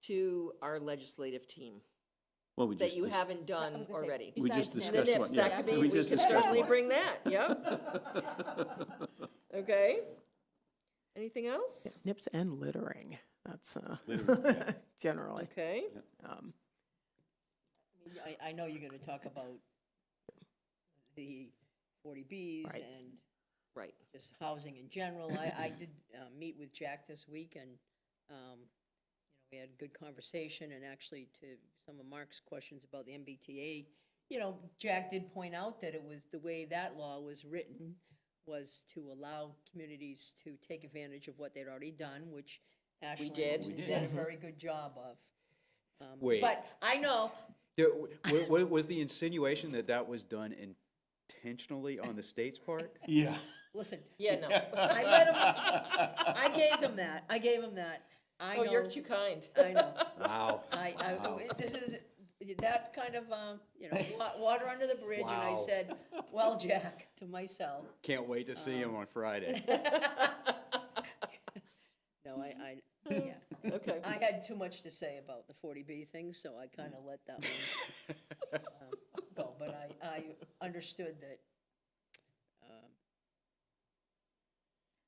to our legislative team Well, we that just you dis- haven't done was gonna say, already? We just Besides The discussed NIPS, one, that yeah. could be, We we just could discussed certainly one. bring that, yep. Okay. Anything else? NIPS and littering, that's Littering, yeah. generally. Okay, I know you're gonna talk about the 40Bs Right. and right. just housing in general. I did meet with Jack this week, and, you know, we had a good conversation, and actually to some of Mark's questions about the MBTA, you know, Jack did point out that it was, the way that law was written was to allow communities to take advantage of what they'd already done, which Ashland did. We did a very good job of. Wait. But I know, Was the insinuation that that was done intentionally on the state's part? Yeah. listen, Yeah, no. I let him, I gave him that. I Oh, know. you're too kind. I know. Wow. That's kind of, you know, water under the bridge, and I Wow. said, well, Jack, to myself, Can't wait to see him on Friday. no, yeah. Okay. I had too much to say about the 40B thing, so I kind of let that one go. But I understood that,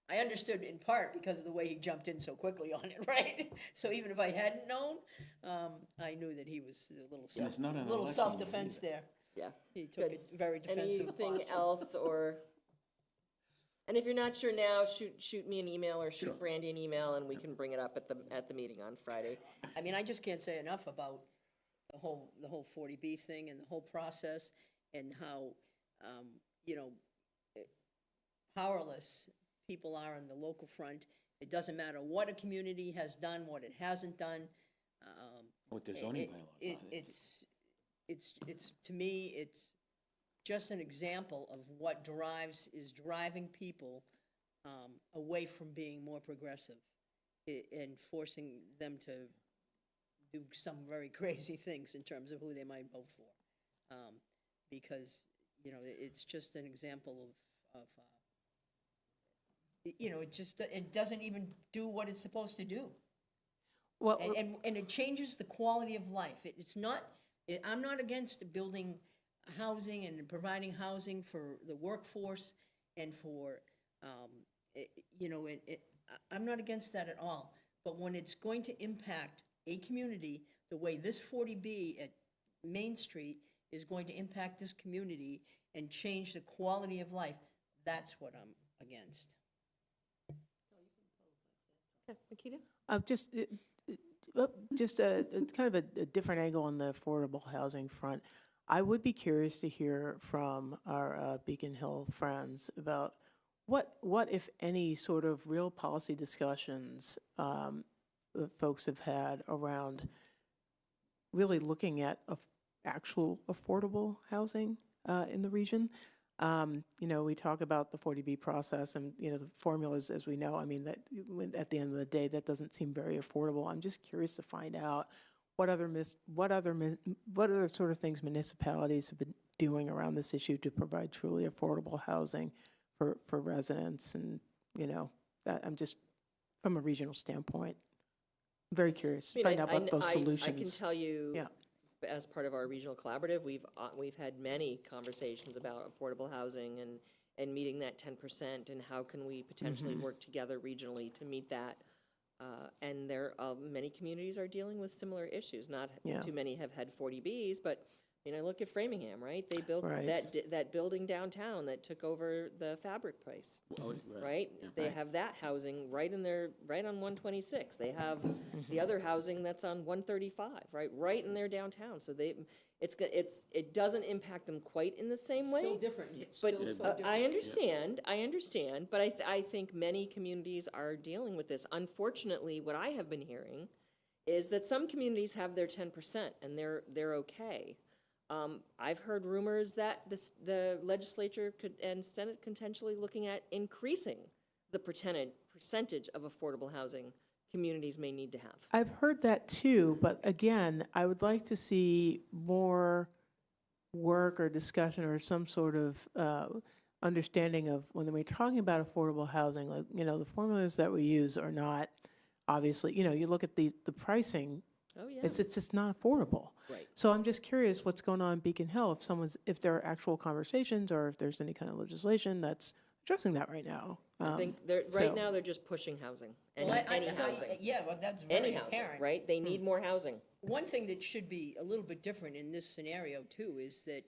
I understood in part because of the way he jumped in so quickly on it, right? So even if I hadn't known, I knew that he was a little Yeah, it's not an little election year self-defense either. there. Yeah. He took Good. a very defensive Anything posture. else, or, and if you're not sure now, shoot me an email or shoot Brandy an email, and we can bring it up at the meeting on Friday. I mean, I just can't say enough about the whole 40B thing and the whole process and how, you know, powerless people are on the local front. It doesn't matter what a community has done, what it hasn't done. With the zoning bylaw. It's, to me, it's just an example of what is driving people away from being more progressive and forcing them to do some very crazy things in terms of who they might vote for. Because, you know, it's just an example of you know, it doesn't even do what it's supposed to do. Well, And it changes the quality of life. It's not, I'm not against building housing and providing housing for the workforce and for, you know, I'm not against that at all. But when it's going to impact a community the way this 40B at Main Street is going to impact this community and change the quality of life, that's what I'm against. Okay, Makita? Just a kind of a different angle on the affordable housing front. I would be curious to hear from our Beacon Hill friends about what, if any, sort of real policy discussions folks have had around really looking at actual affordable housing in the region. You know, we talk about the 40B process and, you know, the formulas, as we know, I mean, that at the end of the day, that doesn't seem very affordable. I'm just curious to find out what other sort of things municipalities have been doing around this issue to provide truly affordable housing for residents. And, you know, I'm just, from a regional standpoint, very curious to find out about those solutions. I can tell you, Yeah. as part of our regional collaborative, we've had many conversations about affordable housing and meeting that 10%, and how can we potentially work together regionally to meet that. And many communities are dealing with similar issues. Not too many have had 40Bs, but you know, look at Framingham, right? They built that building downtown that took over the fabric place, right? Yeah. They have that housing right on 126. They have the other housing that's on 135, right in their downtown. So it doesn't impact them quite in the same way. So different. It's But still so different. I understand, but I think many communities are dealing with this. Unfortunately, what I have been hearing is that some communities have their 10% and they're okay. I've heard rumors that the legislature and Senate potentially looking at increasing the percentage of affordable housing communities may need to have. I've heard that too, but again, I would like to see more work or discussion or some sort of understanding of when we're talking about affordable housing, like, you know, the formulas that we use are not, obviously, you know, you look at the pricing, Oh, yeah. it's just not affordable. Right. So I'm just curious what's going on in Beacon Hill, if there are actual conversations or if there's any kind of legislation that's addressing that right now. I think right now they're just pushing housing, any housing. Yeah, well, that's Any very housing, apparent. right? They need more housing. One thing that should be a little bit different in this scenario too is that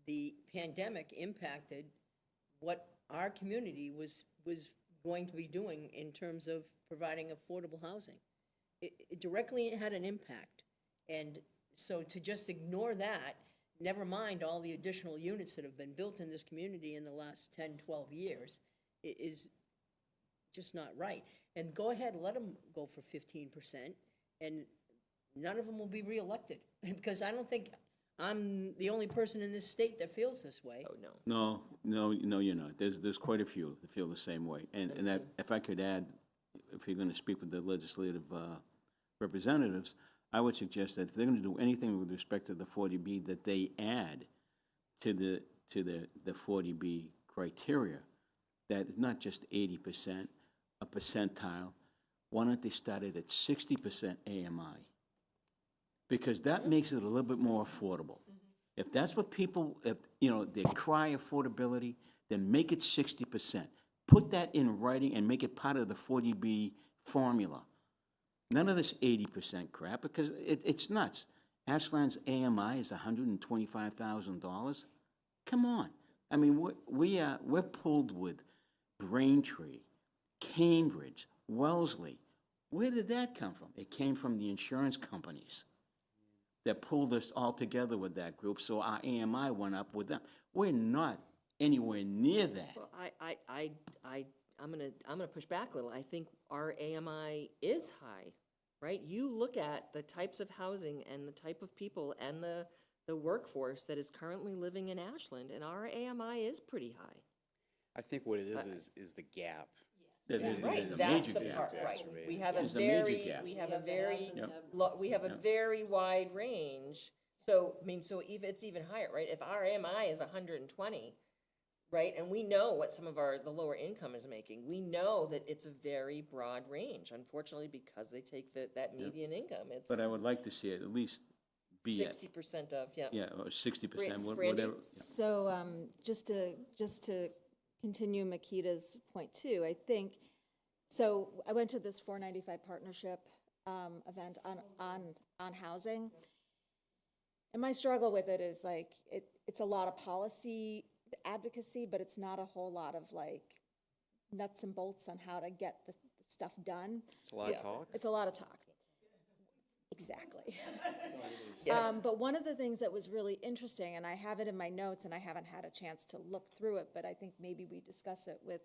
the pandemic impacted what our community was going to be doing in terms of providing affordable housing. It directly had an impact. And so to just ignore that, never mind all the additional units that have been built in this community in the last 10, 12 years, is just not right. And go ahead, let them go for 15%, and none of them will be reelected. Because I don't think I'm the only person in this state that feels this way. Oh, no. No, you're not. There's quite a few that feel the same way. And that, if I could add, if you're going to speak with the legislative representatives, I would suggest that if they're going to do anything with respect to the 40B, that they add to the 40B criteria that not just 80%, a percentile, why don't they start it at 60% AMI? Because that makes it a little bit more affordable. If that's what people, if, you know, they cry affordability, then make it 60%. Put that in writing and make it part of the 40B formula. None of this 80% crap, because it's nuts. Ashland's AMI is $125,000. Come on. I mean, we're pulled with Braintree, Cambridge, Wellesley. Where did that come from? It came from the insurance companies that pulled us all together with that group, so our AMI went up with them. We're not anywhere near that. Well, I'm gonna push back a little. I think our AMI is high, right? You look at the types of housing and the type of people and the workforce that is currently living in Ashland, and our AMI is pretty high. I think what it is the gap. Right, that's the part, right. We have a There's a major very, gap. we have a very, Yep. we have a very wide range. So, I mean, so if it's even higher, right? If our AMI is 120, right? And we know what some of the lower income is making. We know that it's a very broad range, unfortunately, because they take that median income. It's But I would like to see it at least be at, 60% of, yeah. yeah, or 60%, Randy? whatever. Yeah. So just to continue Makita's point too, I think, so I went to this 495 partnership event on housing. And my struggle with it is like, it's a lot of policy advocacy, but it's not a whole lot of like nuts and bolts on how to get the stuff done. It's a lot of talk. It's a lot of talk. Exactly. Yeah. But one of the things that was really interesting, and I have it in my notes, and I haven't had a chance to look through it, but I think maybe we discuss it with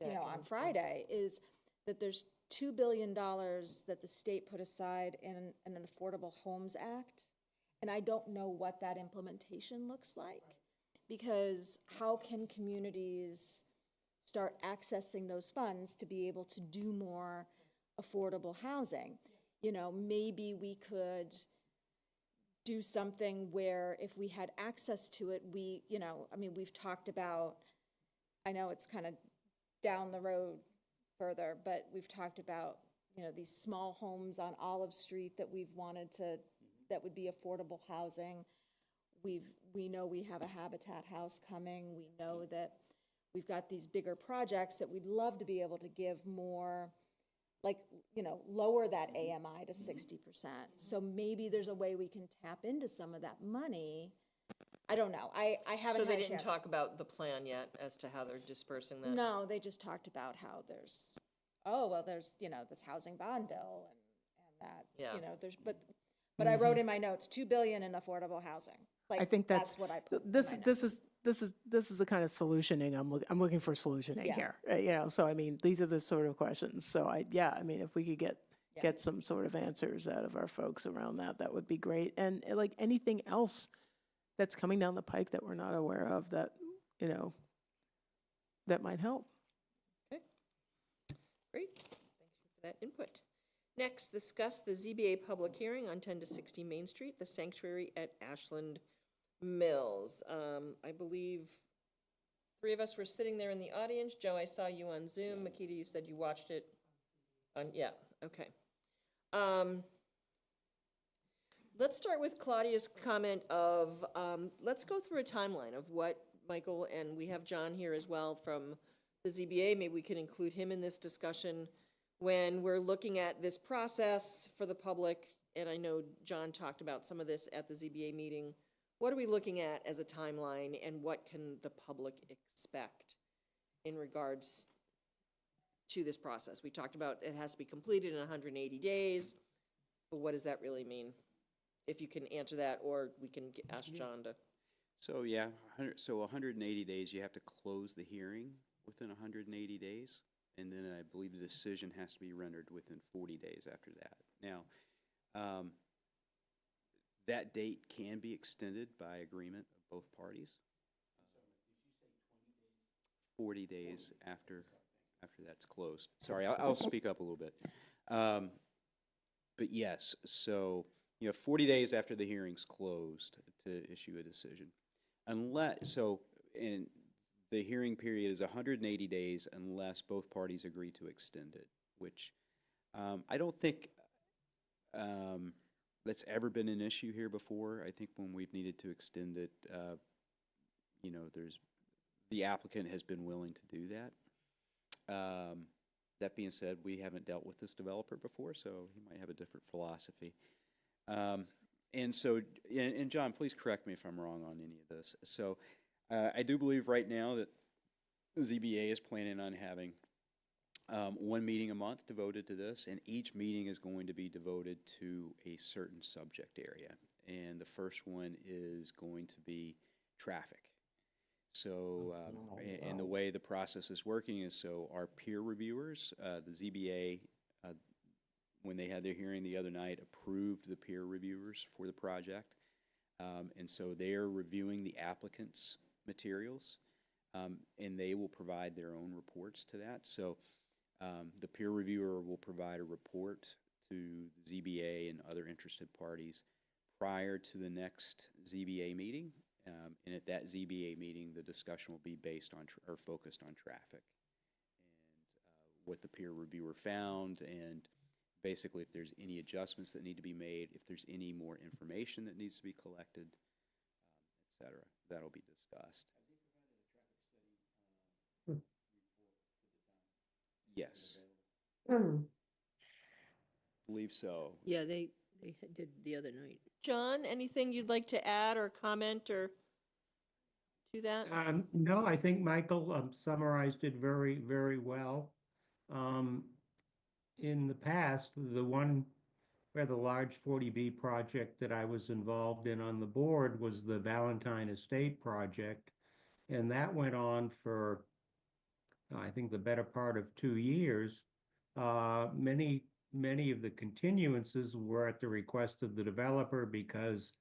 you know, on Friday, is that there's $2 billion that the state put aside in an Affordable Homes Act, and I don't know what that implementation looks like, because how can communities start accessing those funds to be able to do more affordable housing? You know, maybe we could do something where if we had access to it, you know, I mean, we've talked about, I know it's kind of down the road further, but we've talked about, you know, these small homes on Olive Street that we've wanted to, that would be affordable housing. We know we have a Habitat house coming. We know that we've got these bigger projects that we'd love to be able to give more, like, you know, lower that AMI to 60%. So maybe there's a way we can tap into some of that money. I don't know. I haven't So had they a didn't chance. talk about the plan yet as to how they're dispersing that? No, they just talked about how there's, oh, well, there's, you know, this housing bond bill and that, Yeah. you know, there's, but I wrote in my notes, 2 billion in affordable housing. Like, I think that's what I put in this. my This notes. is the kind of solutioning I'm looking for solutioning Yeah. here. You know, so I mean, these are the sort of questions. So I mean, if we could get some sort of answers out of our folks around that would be great. And like anything else that's coming down the pike that we're not aware of that, you know, that might help. Great, thank you for that input. Next, discuss the ZBA public hearing on 10 to 60 Main Street, the sanctuary at Ashland Mills. I believe 3 of us were sitting there in the audience. Joe, I saw you on Zoom. Makita, you said you watched it yeah, okay. Let's start with Claudia's comment of, let's go through a timeline of what Michael, and we have John here as well from the ZBA, maybe we can include him in this discussion when we're looking at this process for the public, and I know John talked about some of this at the ZBA meeting. What are we looking at as a timeline, and what can the public expect in regards to this process? We talked about it has to be completed in 180 days, but what does that really mean? If you can answer that, or we can ask John to. So, yeah, 180 days, you have to close the hearing within 180 days, and then I believe the decision has to be rendered within 40 days after that. Now, that date can be extended by agreement of both parties. 40 days after that's closed. Sorry, I'll speak up a little bit. But yes, so you have 40 days after the hearing's closed to issue a decision. Unless, so, and the hearing period is 180 days unless both parties agree to extend it, which I don't think that's ever been an issue here before. I think when we've needed to extend it, the applicant has been willing to do that. That being said, we haven't dealt with this developer before, so he might have a different philosophy. And John, please correct me if I'm wrong on any of this. So I do believe right now that ZBA is planning on having one meeting a month devoted to this, and each meeting is going to be devoted to a certain subject area. And the first one is going to be traffic. So, and the way the process is working is, so our peer reviewers, the ZBA, when they had their hearing the other night, approved the peer reviewers for the project. And so they're reviewing the applicant's materials, and they will provide their own reports to that. So the peer reviewer will provide a report to the ZBA and other interested parties prior to the next ZBA meeting. And at that ZBA meeting, the discussion will be based on or focused on traffic and what the peer reviewer found, and basically if there's any adjustments that need to be made, if there's any more information that needs to be collected, et cetera. That'll be discussed. Yes. Believe so. Yeah, they did the other night. John, anything you'd like to add or comment or to that? No, I think Michael summarized it very, very well. In the past, the one rather large 40B project that I was involved in on the board was the Valentine Estate project, and that went on for, I think, the better part of 2 years. Many of the continuances were at the request of the developer because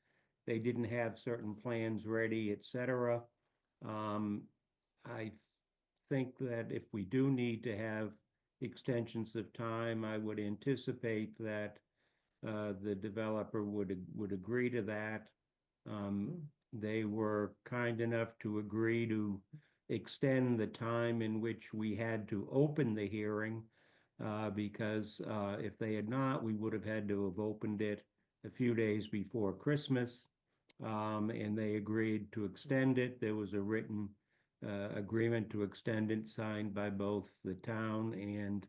they didn't have certain plans ready, et cetera. I think that if we do need to have extensions of time, I would anticipate that the developer would agree to that. They were kind enough to agree to extend the time in which we had to open the hearing, because if they had not, we would have had to have opened it a few days before Christmas, and they agreed to extend it. There was a written agreement to extend it signed by both the town and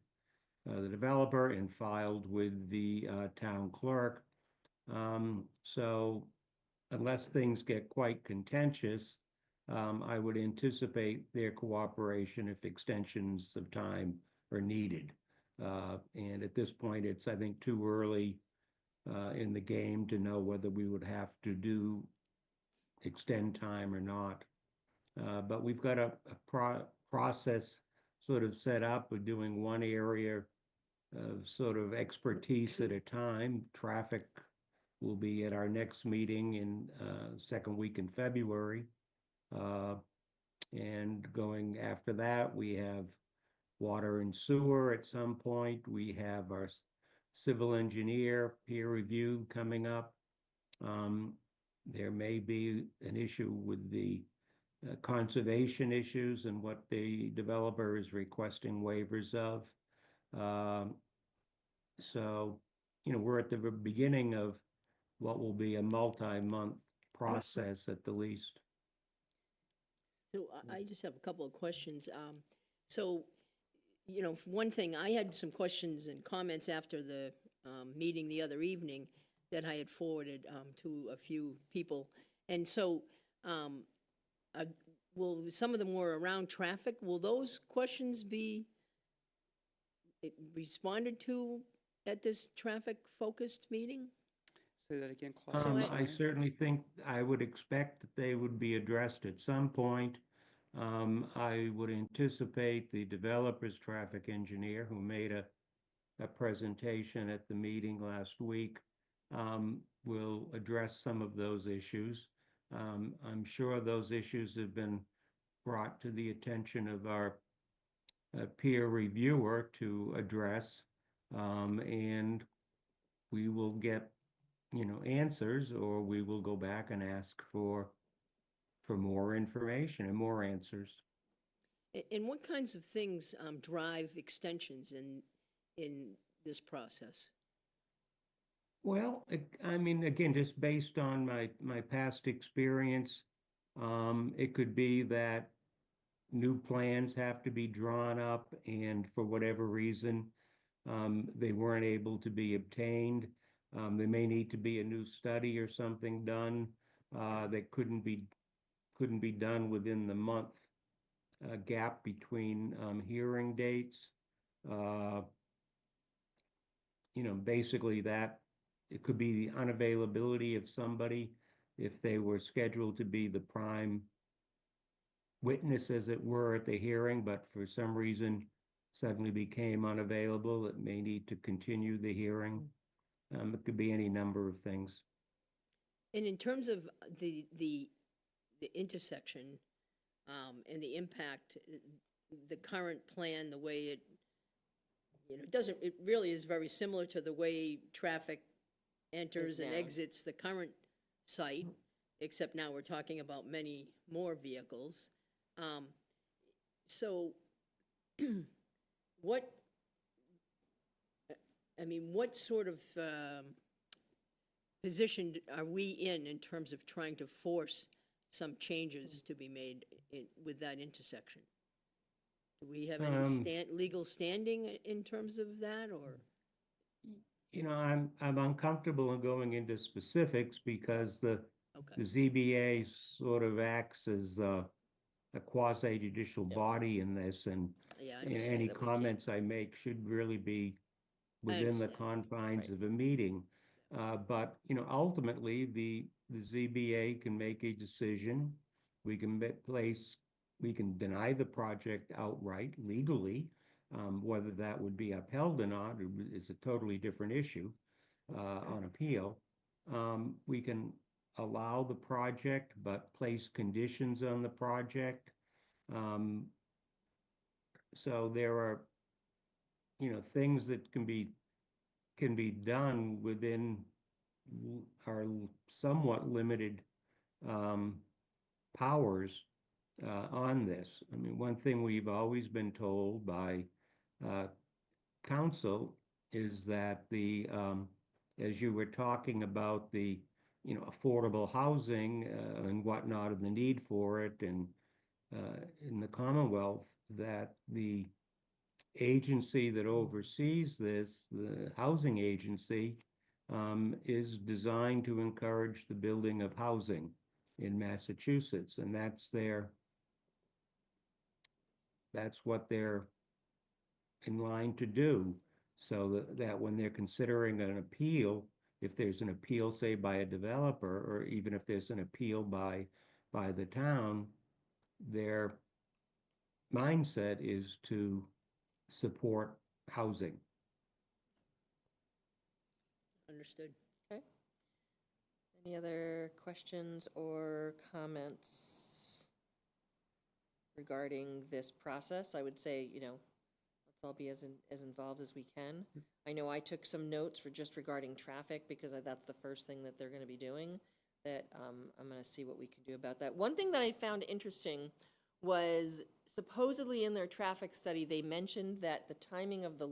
the developer and filed with the town clerk. So unless things get quite contentious, I would anticipate their cooperation if extensions of time are needed. And at this point, it's, I think, too early in the game to know whether we would have to extend time or not. But we've got a process sort of set up. We're doing one area of sort of expertise at a time. Traffic will be at our next meeting in second week in February. And going after that, we have water and sewer at some point. We have our civil engineer peer review coming up. There may be an issue with the conservation issues and what the developer is requesting waivers of. So, we're at the beginning of what will be a multi-month process at the least. So I just have a couple of questions. So, for one thing, I had some questions and comments after the meeting the other evening that I had forwarded to a few people. And so, some of them were around traffic. Will those questions be responded to at this traffic-focused meeting? Say that again, Claude. I certainly think I would expect that they would be addressed at some point. I would anticipate the developer's traffic engineer, who made a presentation at the meeting last week, will address some of those issues. I'm sure those issues have been brought to the attention of our peer reviewer to address, and we will get answers, or we will go back and ask for more information and more answers. And what kinds of things drive extensions in this process? Well, I mean, again, just based on my past experience, it could be that new plans have to be drawn up, and for whatever reason, they weren't able to be obtained. There may need to be a new study or something done that couldn't be done within the month gap between hearing dates. Basically that it could be the unavailability of somebody if they were scheduled to be the prime witness, as it were, at the hearing, but for some reason suddenly became unavailable. It may need to continue the hearing. It could be any number of things. And in terms of the intersection and the impact, the current plan, the way it, it really is very similar to the way traffic enters and now. exits the current site, except now we're talking about many more vehicles. So what sort of position are we in terms of trying to force some changes to be made with that intersection? Do we have any legal standing in terms of that, or? I'm uncomfortable in going into specifics because the Okay. ZBA sort of acts as a quasi-judicial body in this, and Yeah, I any that we can't. comments I make should really be within the understand. confines of a meeting. But, ultimately, the ZBA can make a decision. We can we can deny the project outright legally. Whether that would be upheld or not is a totally different issue on appeal. We can allow the project but place conditions on the project. So there are, things that can be done within our somewhat limited powers on this. I mean, one thing we've always been told by council is that as you were talking about the, affordable housing and whatnot, and the need for it, and in the Commonwealth, that the agency that oversees this, the housing agency, is designed to encourage the building of housing in Massachusetts, and that's what they're in line to do. So that when they're considering an appeal, if there's an appeal, say, by a developer, or even if there's an appeal by the town, their mindset is to support housing. Understood. Okay. Any other questions or comments regarding this process? I would say, let's all be as involved as we can. I know I took some notes regarding traffic, because that's the first thing that they're going to be doing, that I'm going to see what we can do about that. One thing that I found interesting was supposedly in their traffic study, they mentioned that the timing of the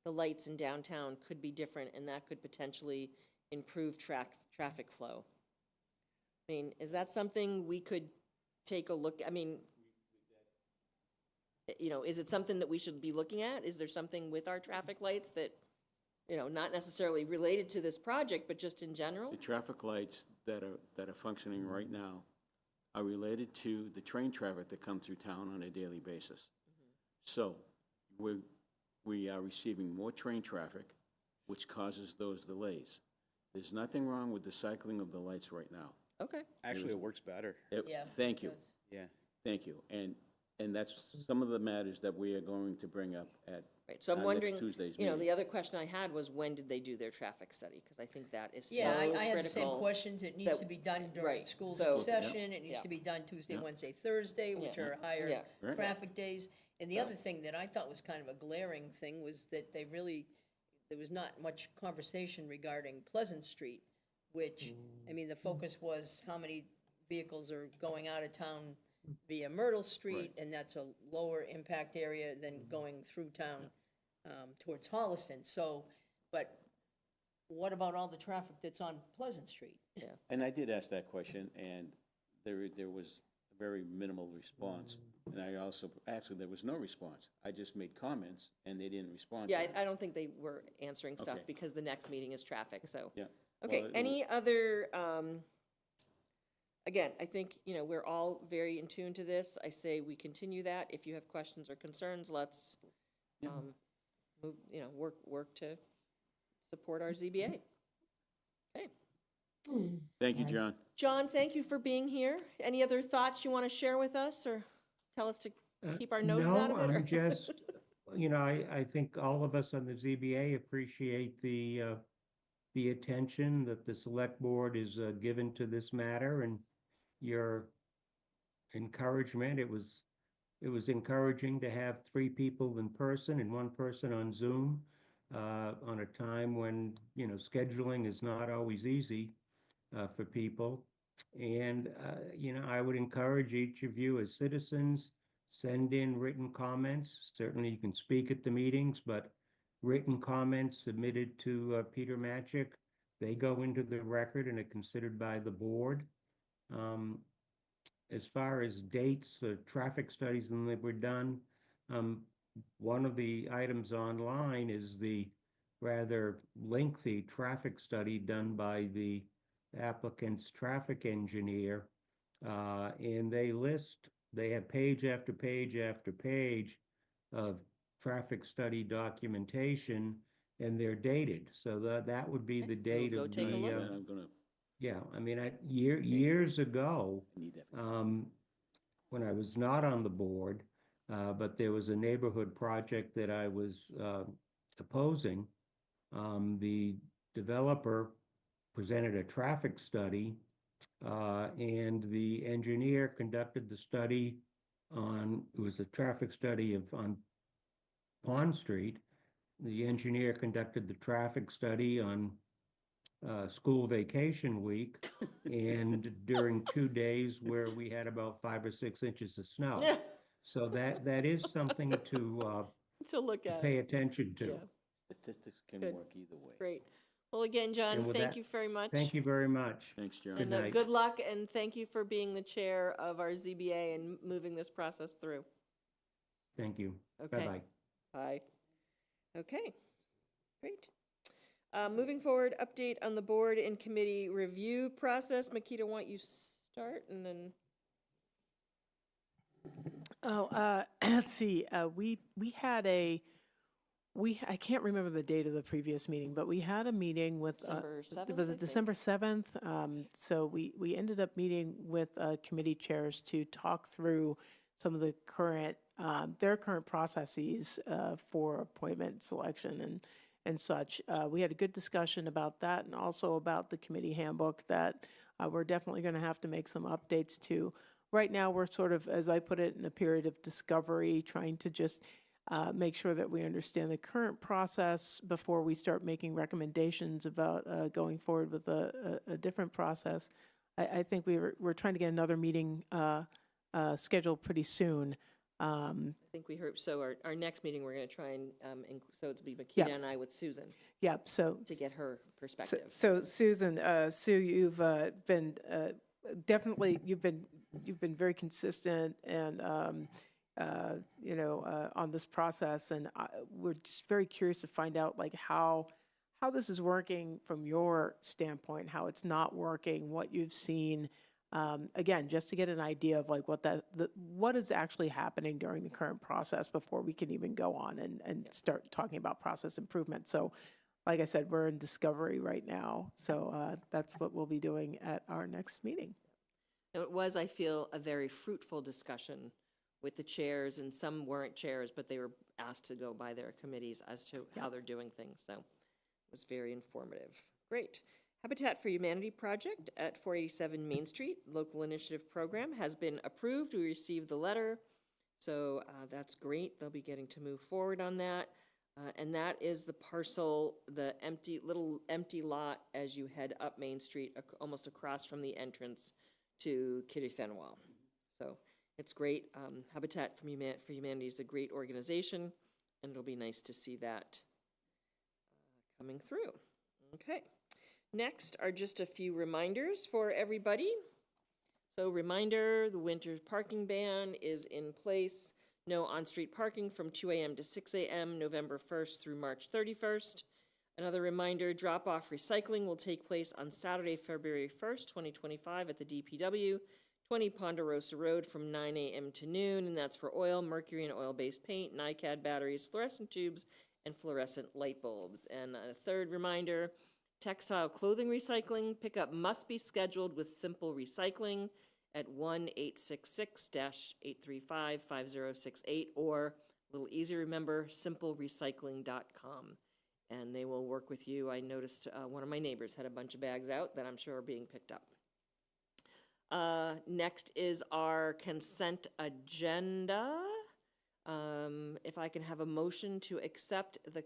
lights in downtown could be different, and that could potentially improve traffic flow. I mean, is that something we could take a look? I mean, is it something that we should be looking at? Is there something with our traffic lights that, not necessarily related to this project, but just in general? The traffic lights that are functioning right now are related to the train traffic that come through town on a daily basis. So we are receiving more train traffic, which causes those delays. There's nothing wrong with the cycling of the lights right now. Okay. Actually, it works better. Yeah. Thank you. it does. Yeah. Thank you. And that's some of the matters that we are going to bring up at Right, so I'm next wondering, Tuesday's meeting. the other question I had was, when did they do their traffic study? Because I think that is so Yeah, critical. I had the same questions. It needs that- to be done during right, schools so- in session. It needs Yeah. to be done Tuesday, Yeah. Wednesday, Thursday, which Yeah. are higher Yeah. Right. traffic days. And the So- other thing that I thought was kind of a glaring thing was that there was not much conversation regarding Pleasant Street, which, I mean, the focus was how many vehicles are going out of town via Myrtle Street, and that's a lower impact area than going through town towards Holliston. So, but what about all the traffic that's on Pleasant Street? Yeah. And I did ask that question, and there was a very minimal response. And I also, actually, there was no response. I just made comments, and they didn't respond. Yeah, to it. I don't think they were answering stuff Okay. because the next meeting is traffic, so. Yeah. Okay, Well, any other, again, I think, we're all very in tune to this. I say we continue that. If you have questions or concerns, let's, move, work to support our ZBA. Okay. Thank you, John. John, thank you for being here. Any other thoughts you want to share with us or tell us to keep our noses out of it? No, or- I'm just, I think all of us on the ZBA appreciate the attention that the select board is given to this matter and your encouragement. It was encouraging to have 3 people in person and 1 person on Zoom on a time when, scheduling is not always easy for people. And, I would encourage each of you as citizens, send in written comments. Certainly you can speak at the meetings, but written comments submitted to Peter Matchik, they go into the record and are considered by the board. As far as dates, traffic studies that were done, one of the items online is the rather lengthy traffic study done by the applicant's traffic engineer. And they have page after page after page of traffic study documentation, and they're dated. So that would be the date go of take a the, look. I'm gonna yeah, I mean, years ago, need that. when I was not on the board, but there was a neighborhood project that I was opposing. The developer presented a traffic study, and the engineer conducted the study it was a traffic study on Pond Street. The engineer conducted the traffic study on school vacation week and during 2 days where we had about 5 or 6 inches of snow. So that is something to To look at. pay attention to. Yeah. Statistics can Good. work either way. Great. Well, again, John, And with thank that, you very much. Thank you very much. Thanks, John. Good And night. good luck, and thank you for being the chair of our ZBA and moving this process through. Thank you. Okay. Bye-bye. Bye. Okay, great. Moving forward, update on the board and committee review process. Makita, why don't you start and then? Let's see, we had I can't remember the date of the previous meeting, but we had a meeting with. December 7th, Was I it think. December 7th? So we ended up meeting with committee chairs to talk through some of the their current processes for appointment selection and such. We had a good discussion about that and also about the committee handbook that we're definitely going to have to make some updates to. Right now, we're sort of, as I put it, in a period of discovery, trying to just make sure that we understand the current process before we start making recommendations about going forward with a different process. I think we're trying to get another meeting scheduled pretty soon. I think we heard, so our next meeting, we're going to try and, so it's be Yeah. Makita and I with Susan Yep, so. to get her perspective. So Susan, Sue, you've been definitely, you've been very consistent and, on this process. And we're just very curious to find out like how this is working from your standpoint, how it's not working, what you've seen. Again, just to get an idea of like what is actually happening during the current process before we can even go on and start talking about process improvement. So like I said, we're in discovery right now. So that's what we'll be doing at our next meeting. It was, I feel, a very fruitful discussion with the chairs, and some weren't chairs, but they were asked to go by their committees as to how they're doing things. So it was very informative. Great. Habitat for Humanity project at 487 Main Street, local initiative program, has been approved. We received the letter, so that's great. They'll be getting to move forward on that. And that is the parcel, the little empty lot as you head up Main Street, almost across from the entrance to Kitty Fenwell. So It's great. Habitat for Humanity is a great organization, and it'll be nice to see that coming through. Okay. Next are just a few reminders for everybody. So reminder, the winter parking ban is in place. No on-street parking from 2 a.m. to 6 a.m., November 1st through March 31st. Another reminder, drop-off recycling will take place on Saturday, February 1st, 2025 at the DPW, 20 Ponderosa Road from 9 a.m. to noon, and that's for oil, mercury, and oil-based paint, NiCad batteries, fluorescent tubes, and fluorescent light bulbs. And a third reminder, textile clothing recycling pickup must be scheduled with Simple Recycling at 1-866-835-5068, or a little easy to remember, simplerecycling.com. And they will work with you. I noticed one of my neighbors had a bunch of bags out that I'm sure are being picked up. Next is our consent agenda. If I can have a motion to accept the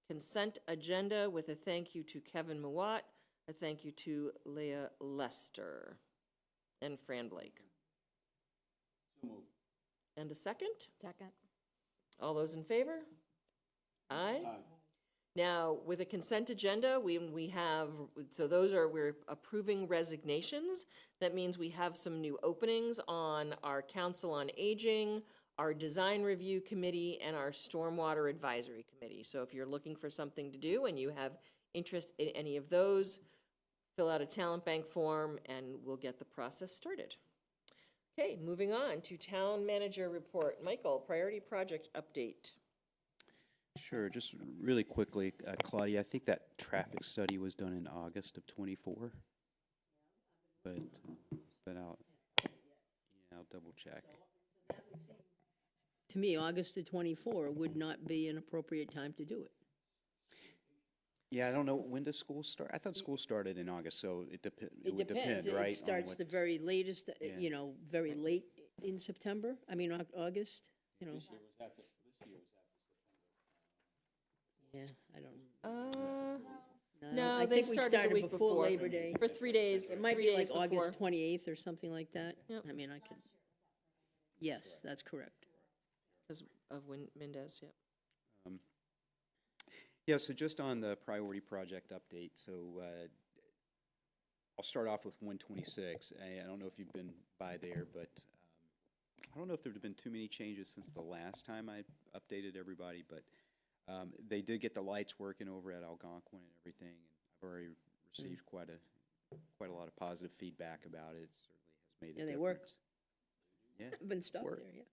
consent agenda with a thank you to Kevin Mawat, a thank you to Leah Lester, and Fran Blake. And a second? Second. All those in favor? Aye. Now, with a consent agenda, we have, so we're approving resignations. That means we have some new openings on our Council on Aging, our Design Review Committee, and our Stormwater Advisory Committee. So if you're looking for something to do and you have interest in any of those, fill out a talent bank form and we'll get the process started. Okay, moving on to Town Manager Report. Michael, Priority Project Update. Sure, just really quickly, Claudia, I think that traffic study was done in August of '24, but I'll double check. To me, August of '24 would not be an appropriate time to do it. Yeah, I don't know, when does school start? I thought school started in August, so it would depends. depend, right? It starts the very latest, very late in September, August, Yeah, I don't. No, I they think we started the started week before before. Labor Day. For 3 days. It might 3 be days like before. August 28th or something like that. Yep. I could. Yes, that's correct. Because of Mendez, yeah. Yeah, so just on the priority project update, so I'll start off with 126. I don't know if you've been by there, but I don't know if there have been too many changes since the last time I updated everybody, but they did get the lights working over at Algonquin and everything, and I've already received quite a lot of positive feedback about it. It certainly has made a difference. And they work. Yeah, I've been stuck work. there, yeah.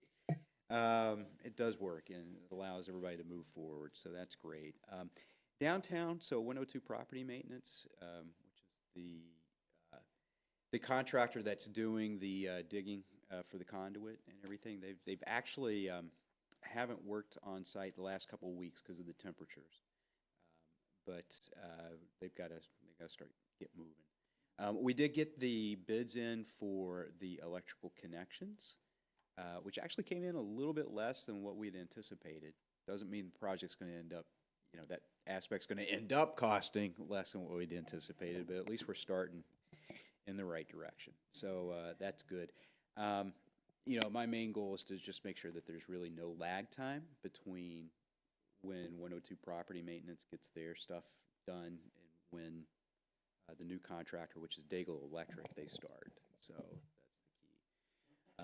It does work, and it allows everybody to move forward, so that's great. Downtown, so 102 Property Maintenance, which is the contractor that's doing the digging for the conduit and everything. They've actually haven't worked on site the last couple of weeks because of the temperatures, but they've got to get moving. We did get the bids in for the electrical connections, which actually came in a little bit less than what we'd anticipated. Doesn't mean the project's going to end up, that aspect's going to end up costing less than what we'd anticipated, but at least we're starting in the right direction. So that's good. My main goal is to just make sure that there's really no lag time between when 102 Property Maintenance gets their stuff done and when the new contractor, which is Daigle Electric, they start. So that's the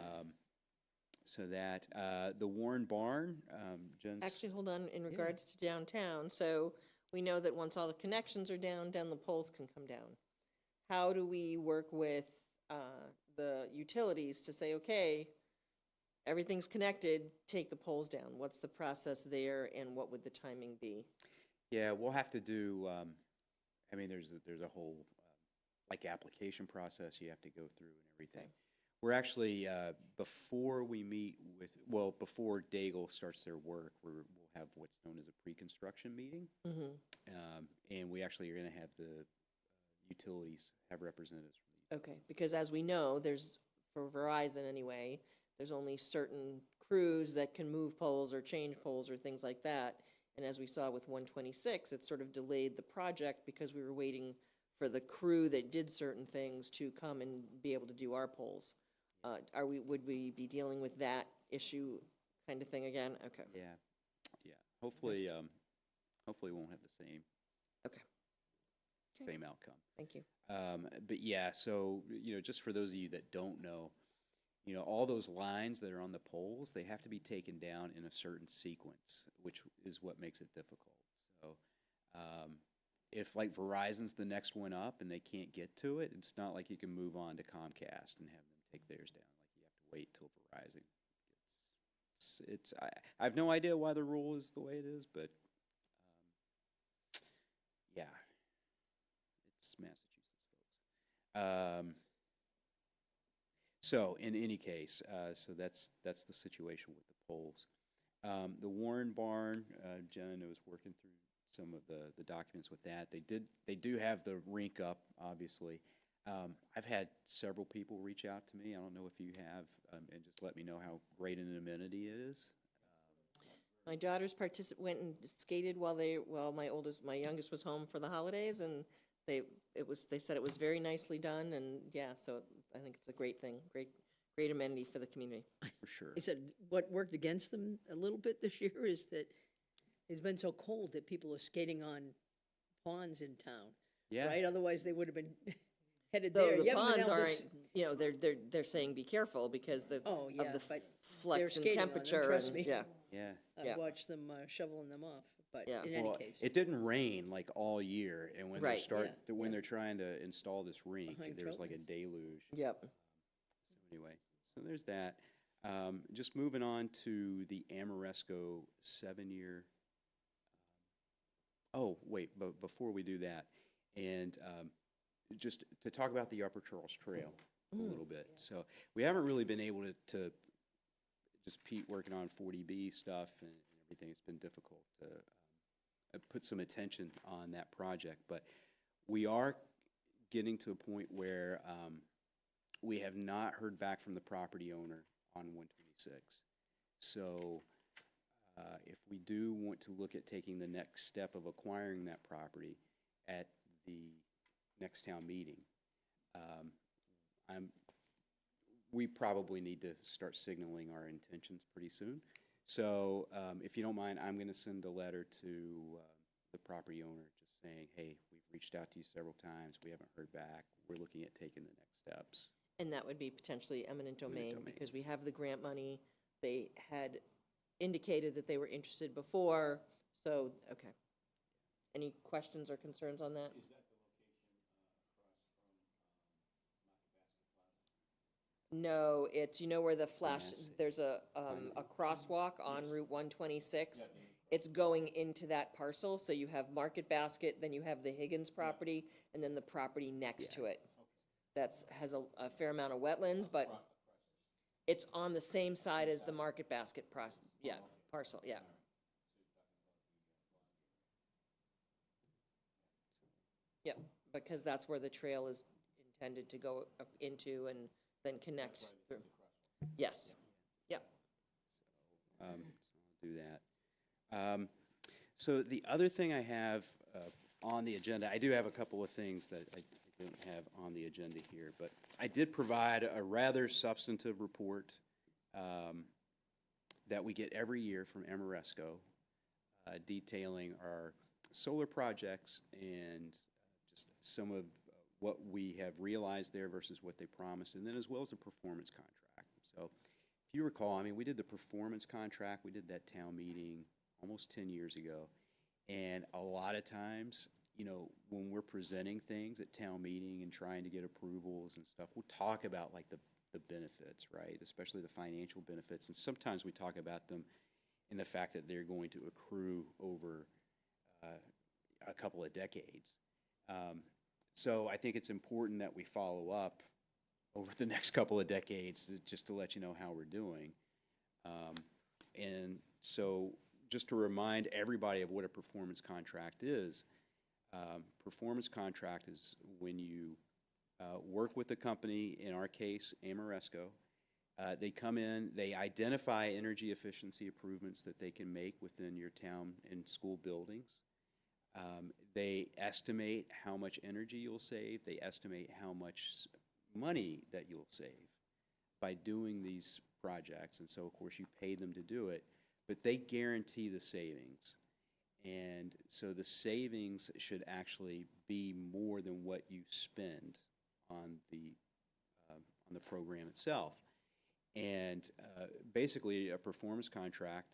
key. So that, the Warren Barn, Jen's... Actually, hold on, in regards to downtown, so we know that once all the connections are down, then the poles can come down. How do we work with the utilities to say, okay, everything's connected, take the poles down? What's the process there, and what would the timing be? Yeah, we'll have to do, there's a whole, application process you have to go through and everything. Okay. We're actually, before Daigle starts their work, we'll have what's known as a pre-construction meeting. Mm-hmm. And we actually are going to have the utilities have representatives from the utilities. Okay, because as we know, for Verizon anyway, there's only certain crews that can move poles or change poles or things like that. And as we saw with 126, it sort of delayed the project because we were waiting for the crew that did certain things to come and be able to do our poles. would we be dealing with that issue kind of thing again? Okay. Yeah, yeah. Hopefully, hopefully we won't have the same. Okay. Same outcome. Thank you. But yeah, so, just for those of you that don't know, all those lines that are on the poles, they have to be taken down in a certain sequence, which is what makes it difficult. So, if like Verizon's the next one up and they can't get to it, it's not like you can move on to Comcast and have them take theirs down. Like you have to wait till Verizon. I have no idea why the rule is the way it is, but yeah, it's Massachusetts, folks. So in any case, so that's the situation with the polls. The Warren Barn, Jen was working through some of the documents with that. They do have the rink up, obviously. I've had several people reach out to me. I don't know if you have, and just let me know how great an amenity it is. My daughters went and skated while my youngest was home for the holidays, and they said it was very nicely done, and yeah, so I think it's a great thing, great amenity for the community. For sure. He said what worked against them a little bit this year is that it's been so cold that people are skating on ponds in town. Yeah. Right? Otherwise, they would have been headed Though there. the You haven't been ponds able to aren't, they're saying be careful because of the but they're flux in skating on them, temperature. trust me. Yeah. Yeah. I've watched them shoveling them off, but Yeah. in any Well, case. it didn't rain like all year, and when Right. when they're trying to install this rink, Behind there's like a trophies. deluge. Yep. So anyway, so there's that. Just moving on to the Amoresco 7-year. Oh, wait, but before we do that, and just to talk about the Upper Charles Trail a little bit. So we haven't really been able to just Pete working on 40B stuff and everything. It's been difficult to put some attention on that project, but we are getting to a point where we have not heard back from the property owner on 126. So if we do want to look at taking the next step of acquiring that property at the next town meeting, we probably need to start signaling our intentions pretty soon. So if you don't mind, I'm going to send a letter to the property owner just saying, hey, we've reached out to you several times. We haven't heard back. We're looking at taking the next steps. And that would be potentially eminent domain because we have the grant money. They had indicated that they were interested before. So, okay. Any questions or concerns on that? Is that the location across from No, it's, where the flash, there's a crosswalk on Route 126. It's going into that parcel. So you have Market Basket, then you have the Higgins property, and then the property next to it. Has a fair amount of wetlands, but it's on the same side as the Market Basket parcel, yeah. Yeah, because that's where the trail is intended to go up into and then connect through. Yes, yeah. So I'll do that. So the other thing I have on the agenda, I do have a couple of things that I don't have on the agenda here, but I did provide a rather substantive report that we get every year from Amoresco detailing our solar projects and just some of what we have realized there versus what they promised, and then as well as the performance contract. So if you recall, we did the performance contract, we did that town meeting almost 10 years ago, and a lot of times, when we're presenting things at town meeting and trying to get approvals and stuff, we'll talk about like the benefits, right? Especially the financial benefits. And sometimes we talk about them in the fact that they're going to accrue over a couple of decades. So I think it's important that we follow up over the next couple of decades just to let you know how we're doing. And so just to remind everybody of what a performance contract is, performance contract is when you work with a company, in our case, Amoresco. They come in, they identify energy efficiency improvements that they can make within your town and school buildings. They estimate how much energy you'll save. They estimate how much money that you'll save. by doing these projects, and so of course you pay them to do it, but they guarantee the savings. And so the savings should actually be more than what you spend on the program itself. And basically, a performance contract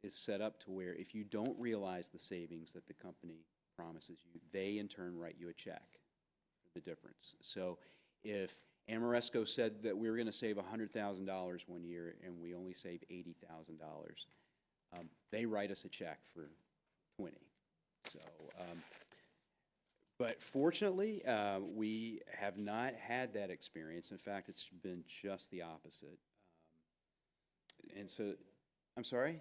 is set up to where if you don't realize the savings that the company promises you, they in turn write you a check for the difference. So if Amoresco said that we were going to save $100,000 one year and we only save $80,000, they write us a check for 20. So, but fortunately, we have not had that experience. In fact, it's been just the opposite. And so, I'm sorry?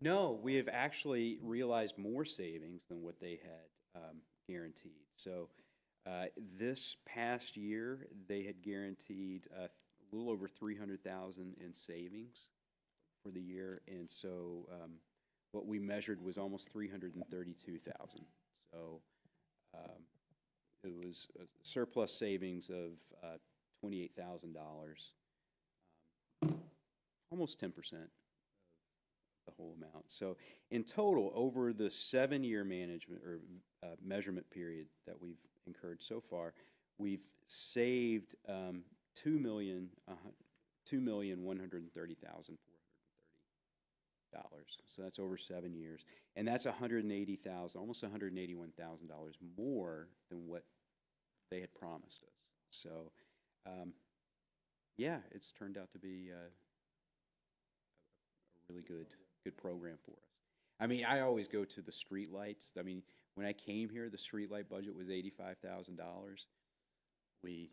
No, we have actually realized more savings than what they had guaranteed. So this past year, they had guaranteed a little over $300,000 in savings for the year, and so what we measured was almost $332,000. So it was a surplus savings of $28,000, almost 10% of the whole amount. So in total, over the 7-year management or measurement period that we've incurred so far, we've saved $2,130,430. So that's over 7 years, and that's $180,000, almost $181,000 more than what they had promised us. So, yeah, it's turned out to be a really good program for us. I mean, I always go to the street lights. I mean, when I came here, the street light budget was $85,000. We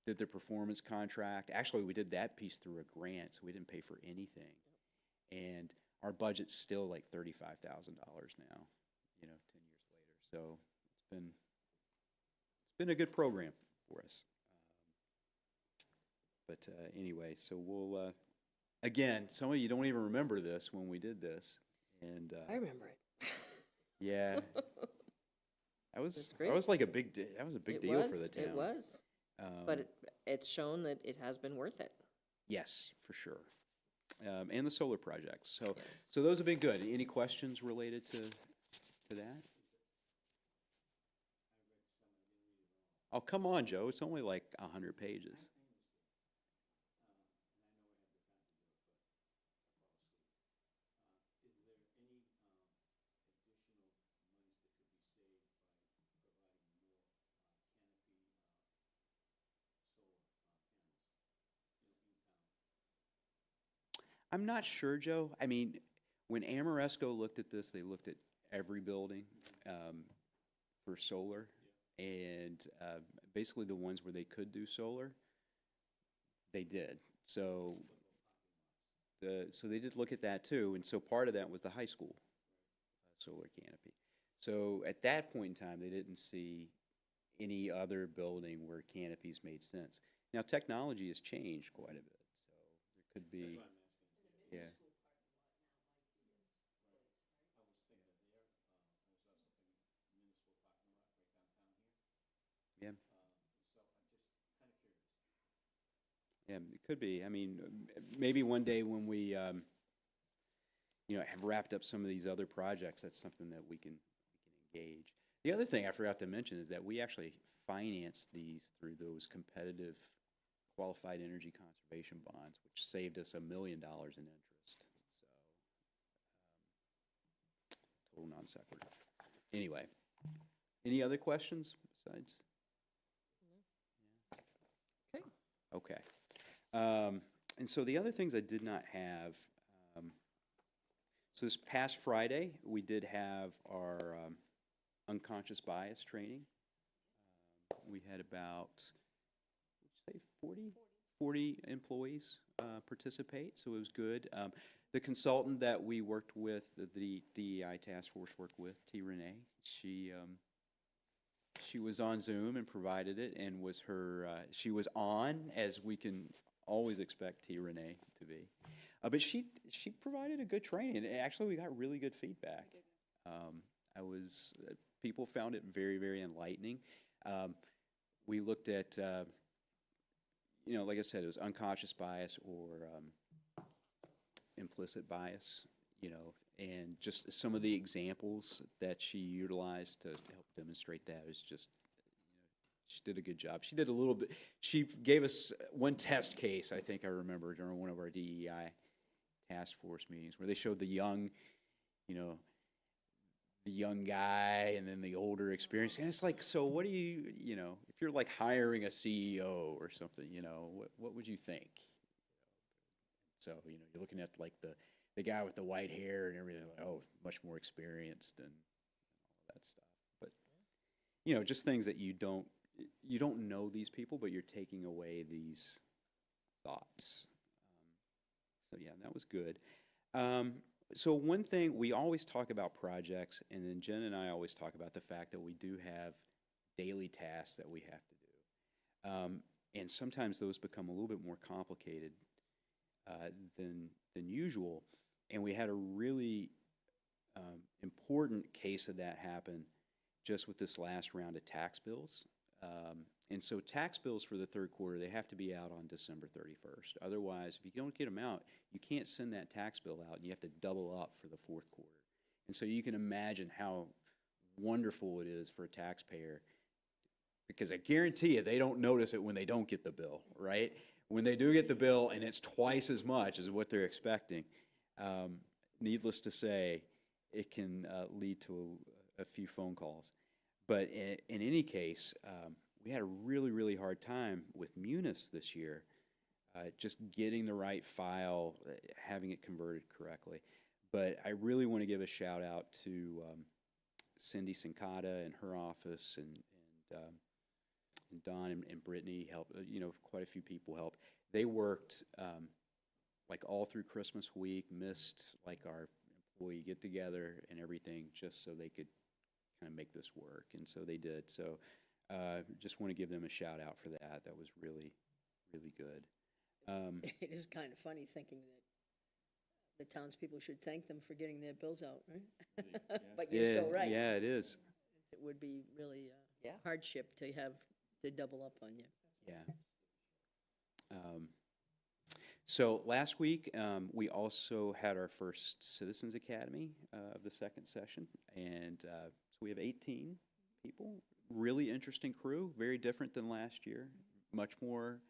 did the performance contract. Actually, we did that piece through a grant, so we didn't pay for anything. And our budget's still like $35,000 now, 10 years later. So it's been a good program for us. But anyway, so we'll again, some of you don't even remember this when we did this, and I remember it. yeah, that was That's great. that was like a big that was a big deal for the town. It was, but it's shown that it has been worth it. Yes, for sure. And the solar projects. So, Yes. so those have been good. Any questions related to that? Oh, come on, Joe. It's only like 100 pages. I'm not sure, Joe. I mean, when Amoresco looked at this, they looked at every building for solar, and basically the ones where they could do solar, they did. So they did look at that too, and so part of that was the high school solar canopy. So at that point in time, they didn't see any other building where canopies made sense. Now, technology has changed quite a bit, so there could be. Yeah. Yeah. Yeah, it could be. I mean, maybe one day when we, have wrapped up some of these other projects, that's something that we can engage. The other thing I forgot to mention is that we actually finance these through those competitive qualified energy conservation bonds, which saved us $1 million in interest. So, total non sequitur. Anyway, any other questions besides? Okay. Okay. And so the other things I did not have, so this past Friday, we did have our unconscious bias training. We had about, say 40 employees participate, so it was good. The consultant that we worked with, the DEI task force worked with, T. Renee, she was on Zoom and provided it, and she was on, as we can always expect T. Renee to be. But she provided a good training, and actually we got really good feedback. People found it very, very enlightening. We looked at you know, like I said, it was unconscious bias or implicit bias, you know, and just some of the examples that she utilized to help demonstrate that is just, you know, she did a good job. She did a little bit, she gave us one test case, I think I remember, during one of our DEI task force meetings, where they showed the young, you know, the young guy and then the older experience. And it's like, so what do you, you know, if you're like hiring a CEO or something, you know, what would you think? So, you know, you're looking at like the guy with the white hair and everything, like, oh, much more experienced and all that stuff. But, you know, just things that you don't know these people, but you're taking away these thoughts. So yeah, that was good. So one thing, we always talk about projects, and then Jen and I always talk about the fact that we do have daily tasks that we have to do. And sometimes those become a little bit more complicated than usual. And we had a really important case of that happen just with this last round of tax bills. And so tax bills for the third quarter, they have to be out on December 31st. Otherwise, if you don't get them out, you can't send that tax bill out, and you have to double up for the fourth quarter. And so you can imagine how wonderful it is for a taxpayer, because I guarantee you they don't notice it when they don't get the bill, right? When they do get the bill and it's twice as much as what they're expecting, needless to say, it can lead to a few phone calls. But in any case, we had a really, really hard time with Munis this year, just getting the right file, having it converted correctly. But I really want to give a shout out to Cindy Sincata and her office, and Don and Brittany helped. You know, quite a few people helped. They worked like all through Christmas week, missed like our employee get together and everything, just so they could kind of make this work, and so they did. So just want to give them a shout out for that. That was really, really good. It is kind of funny thinking that the townspeople should thank them for getting their bills out, right? But you're so right. Yeah, it is. It would be really hardship to have to double up on you. Yeah. So last week, we also had our first Citizens Academy of the second session, and so we have 18 people. Really interesting crew, very different than last year, much more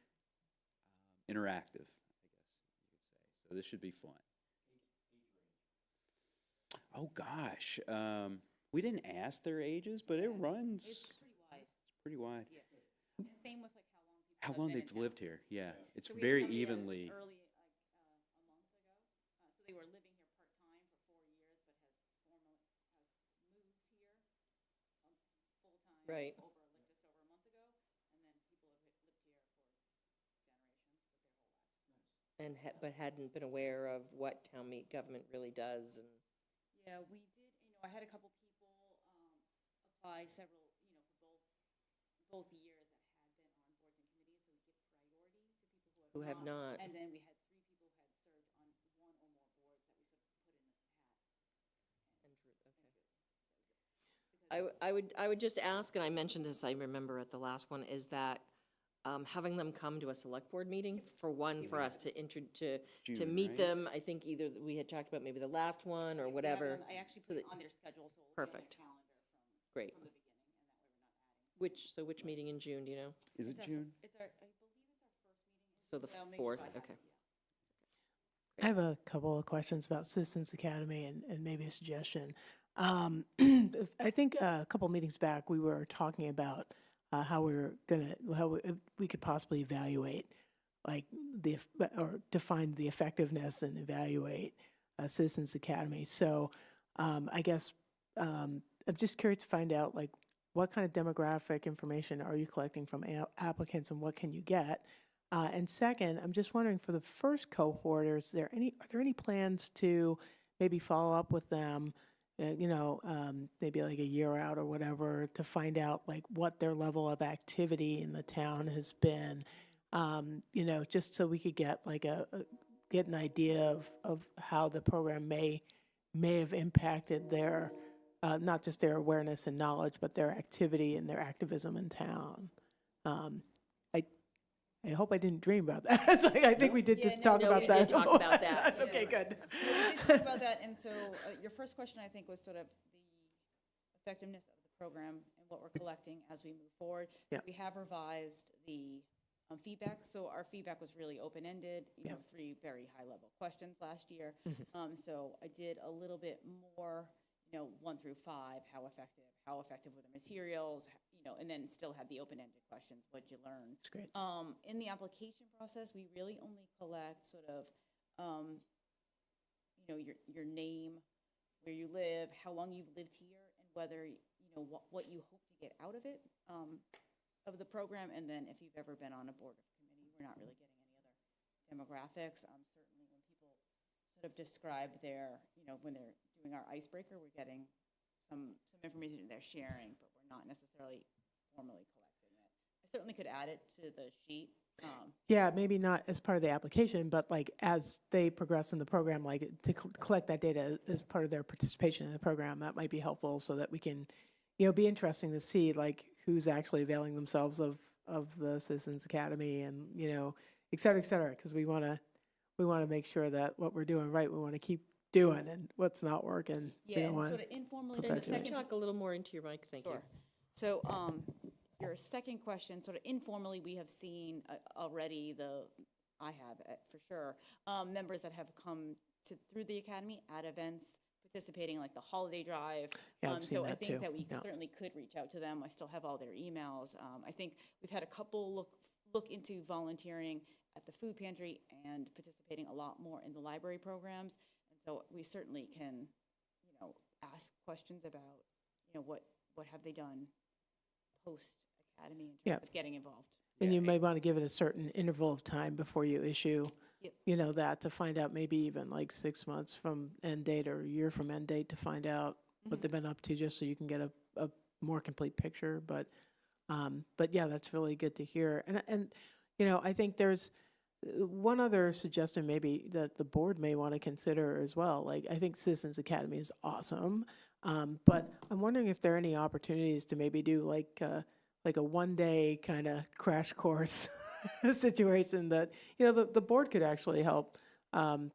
interactive, I guess you could say. So this should be fun. Oh gosh, we didn't ask their ages, but it runs. It's pretty wide. It's pretty wide. Yeah. And same with like How long they've lived here? Yeah, it's So we had very somebody as evenly. early, like, a month ago. So they were living here part-time for 4 years, but has moved here full-time. Right. Just over a month ago. And then people have lived here for generations, but their whole lives. And but hadn't been aware of what town government really does. And Yeah, we did, you know, I had a couple people apply several, you know, for both years that had been on boards and committees, so we give priority to people who have not. And then we had 3 people who had served on one or more boards that we sort of put in the hat. I would just ask, and I mentioned this, I remember at the last one, is that having them come to a select board meeting, for us to June, meet right? them. I think either we had talked about maybe the last one or whatever. I actually so put it that- on their schedule, so we'll be on Perfect. their calendar Great. from the beginning, and that way we're not adding. Which meeting in June, do you know? Is it June? It's our, I believe it's our first meeting. So the I'll make sure 4th, I have okay. it, yeah. I have a couple of questions about Citizens Academy and maybe a suggestion. I think a couple meetings back, we were talking about how we could possibly evaluate, like or define the effectiveness and evaluate Citizens Academy. So I guess I'm just curious to find out, like, what kind of demographic information are you collecting from applicants, and what can you get? And second, I'm just wondering, for the first cohort, are there any plans to maybe follow up with them, maybe like a year out or whatever, to find out like what their level of activity in the town has been, just so we could get like get an idea of how the program may have impacted their, not just their awareness and knowledge, but their activity and their activism in town. I hope I didn't dream about that. It's like, I think we did just talk no, about we that. did talk about that. That's okay, good. We did talk about that, and so your first question, I think, was sort of the effectiveness of the program and what we're collecting as we move forward. Yeah. We have revised the feedback, so our feedback was really open-ended, you know, 3 very high-level questions last year. So I did a little bit more, you know, 1 through 5, how effective were the materials, you know, and then still had the open-ended questions, what'd you learn? That's great. In the application process, we really only collect sort of, you know, your name, where you live, how long you've lived here, and whether, you know, what you hope to get out of it, of the program, and then if you've ever been on a board of committee. We're not really getting any other demographics. Certainly when people sort of describe their, you know, when they're doing our icebreaker, we're getting some information they're sharing, but we're not necessarily formally collecting it. I certainly could add it to the sheet. Yeah, maybe not as part of the application, but like as they progress in the program, like to collect that data as part of their participation in the program, that might be helpful so that we can, you know, be interesting to see like who's actually availing themselves of the Citizens Academy and, you know, et cetera, because we want to make sure that what we're doing right, we want to keep doing, and what's not working, we Yeah, don't and want sort of informally, perpetuate. the Can you second talk a little more into your mic? Thank you. Sure. So, your second question, sort of informally, we have seen already I have for sure, members that have come through the academy at events, participating like the holiday drive. Yeah, I've seen So I that think too. that we Yeah. certainly could reach out to them. I still have all their emails. I think we've had a couple look into volunteering at the food pantry and participating a lot more in the library programs. And so we certainly can, you know, ask questions about, you know, what have they done post-academy in terms Yeah. of getting involved. And you may want to give it a certain interval of time before you issue, Yep. you know, that to find out maybe even like 6 months from end date or a year from end date to find out what they've been up to, just so you can get a more complete picture. But yeah, that's really good to hear. And you know, I think there's one other suggestion maybe that the board may want to consider as well. Like, I think Citizens Academy is awesome, but I'm wondering if there are any opportunities to maybe do like a 1-day kind of crash course situation that, you know, the board could actually help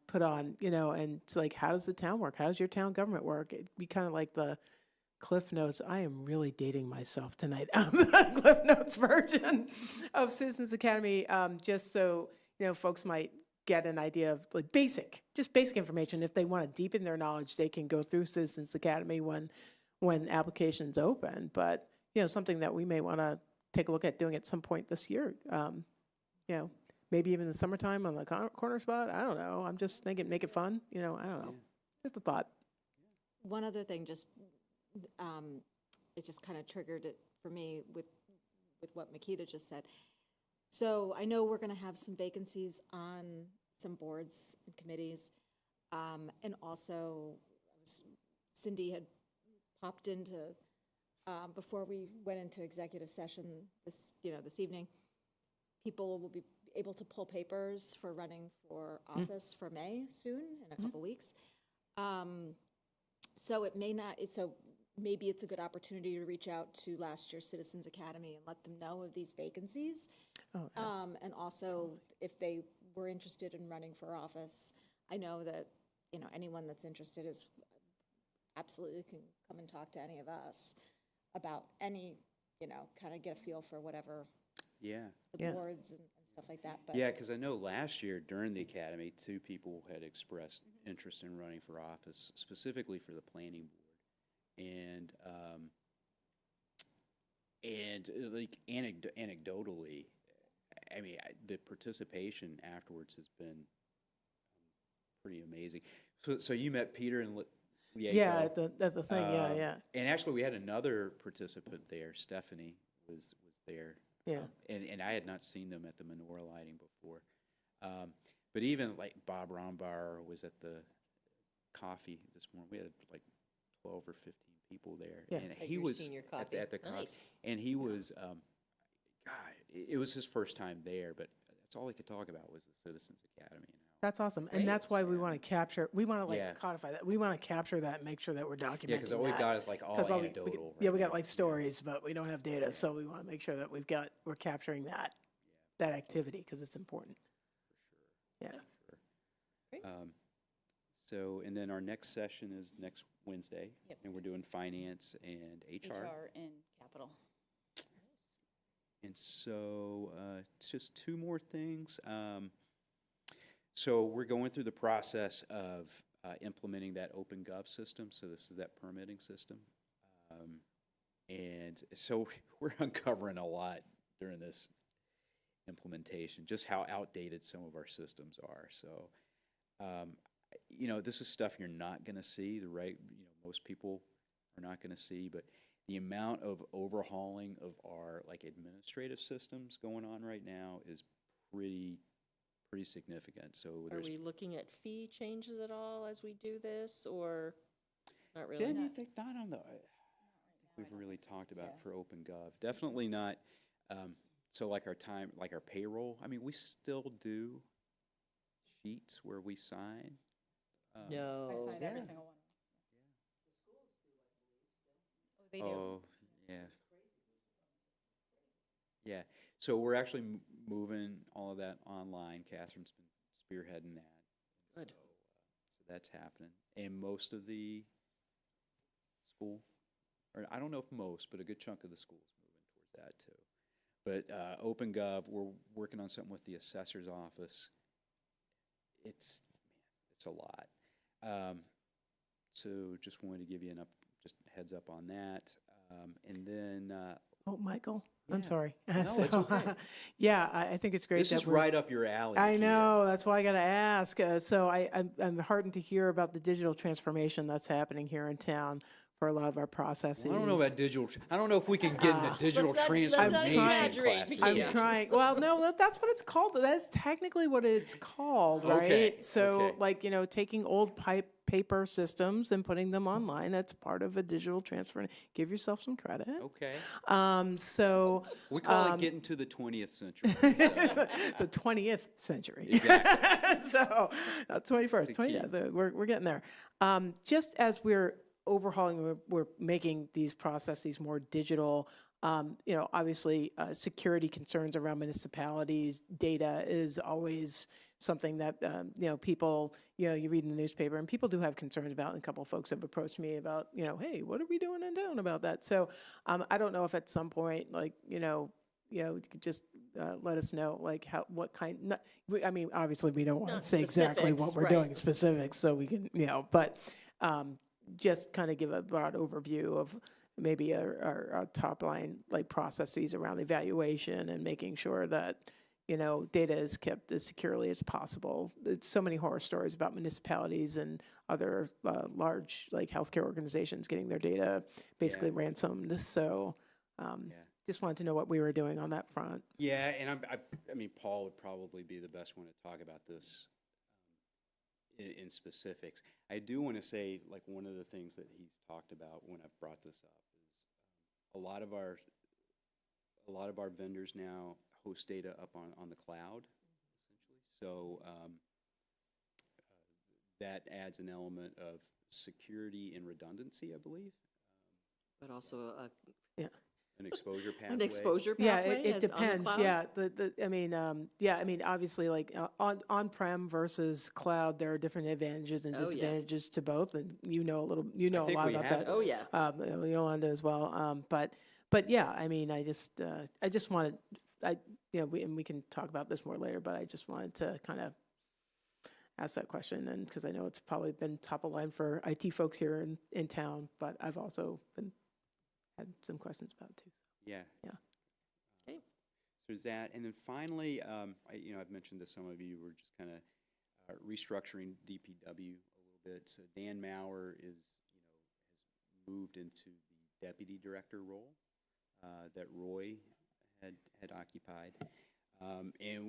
put on, you know, and it's like, how does the town work? How does your town government work? It'd be kind of like the Cliff Notes. I am really dating myself tonight. The Cliff Notes version of Citizens Academy, just so, you know, folks might get an idea of like basic information. If they want to deepen their knowledge, they can go through Citizens Academy when applications open. But, you know, something that we may want to take a look at doing at some point this year. You know, maybe even in the summertime on the corner spot. I don't know. I'm just thinking, make it fun. You know, I don't know. Just a thought. One other thing, just, it just kind of triggered it for me with what Makita just said. So I know we're going to have some vacancies on some boards and committees. And also, Cindy had popped into, before we went into executive session this evening, people will be able to pull papers for running for office for May soon, in a couple weeks. So it may not, so maybe it's a good opportunity to reach out to last year's Citizens Academy and let them know of these vacancies. And also, if they were interested in running for office, I know that, you know, anyone that's interested is absolutely can come and talk to any of us about any, you know, kind of get a feel for whatever the boards and stuff like that. But Yeah, because I know last year during the academy, 2 people had expressed interest in running for office, specifically for the planning board. And like anecdotally, I mean, the participation afterwards has been pretty amazing. So you met Peter and Yeah, that's the thing. Yeah. And actually, we had another participant there. Stephanie was there. Yeah. And I had not seen them at the menorah lighting before. But even like Bob Rombar was at the coffee this morning. We had like 12 or 15 people there. Yeah. And At he your was senior at coffee. the coffee. Nice. And he was, God, it was his first time there, but that's all he could talk about was the Citizens Academy. That's awesome. Great. And that's why we want to capture, we want to Yeah. codify that. We want to capture that and make sure that we're documenting Yeah, because all we've that. got is like all 'Cause anecdotal. we right got now. like stories, but we don't have data, so we want to make sure that we're capturing that. that activity, because it's important. Yeah. Great. So, and then our next session is next Wednesday, Yep. and we're doing finance and HR. HR and capital. And so, just two more things. So we're going through the process of implementing that OpenGov system. So this is that permitting system. And so we're uncovering a lot during this implementation, just how outdated some of our systems are. So, you know, this is stuff you're not going to see, most people are not going to see, but the amount of overhauling of our like administrative systems going on right now is pretty significant. So Are there's, we looking at fee changes at all as we do this, or not really? Jen, you think not on the, I think we've really talked about for OpenGov. Definitely not. So like our payroll, I mean, we still do sheets where we sign. No. I signed every single one. Oh, they do. Oh, yeah. Yeah, so we're actually moving all of that online. Catherine's been spearheading that. Good. So that's happening. And most of the school, or I don't know if most, but a good chunk of the school is moving towards that too. But OpenGov, we're working on something with the assessor's office. It's a lot. So just wanted to give you just heads up on that. And then Oh, Michael, Yeah. I'm sorry. No, it's okay. Yeah, I think it's great this that is we're. right up your alley. I here. know, that's why I got to ask. So I'm heartened to hear about the digital transformation that's happening here in town for a lot of our processes. Well, I don't know about digital. I don't know if we can get into digital let's not transformation exaggerate, class. I'm Yeah. trying. Well, no, that's what it's called. That's technically what it's called, right? Okay, So, okay. like, taking old paper systems and putting them online, that's part of a digital transfer. Give yourself some credit. Okay. So, We call it getting to the 20th century. the 20th century. Exactly. So, 21st, The 20, key. yeah, we're getting there. Just as we're overhauling, we're making these processes more digital. Obviously, security concerns around municipalities, data is always something that, people, you read in the newspaper, and people do have concerns about, and a couple of folks have approached me about, hey, what are we doing in town about that? So I don't know if at some point, you could just let us know, like, what kind, obviously, we don't want to Not say exactly what specifics, we're right. doing specifics, so we can, but just kind of give a broad overview of maybe our top line, like, processes around evaluation and making sure that, data is kept as securely as possible. There's so many horror stories about municipalities and other large, like, healthcare organizations getting their data basically ransomed. So just wanted to know what we were doing on that front. Yeah, and I mean, Paul would probably be the best one to talk about this in specifics. I do want to say, like, one of the things that he's talked about when I've brought this up is a lot of our vendors now host data up on the cloud, essentially. So that adds an element of security and redundancy, I believe. But also An exposure pathway. an exposure Yeah, pathway. it as on the depends. cloud? Yeah, obviously, like, on-prem versus cloud, there are different advantages and Oh, yeah. disadvantages to both, and a lot think about we that. have Oh, yeah. Yolanda as well. But yeah, I just wanted, and we can talk about this more later, but I just wanted to kind of ask that question, and because I know it's probably been top of line for IT folks here in town, but I've also had some questions about it too. Yeah. Yeah. Okay. So there's that, and then finally, I've mentioned to some of you, we're just kind of restructuring DPW a little bit. So Dan Maurer has moved into the deputy director role that Roy had occupied, and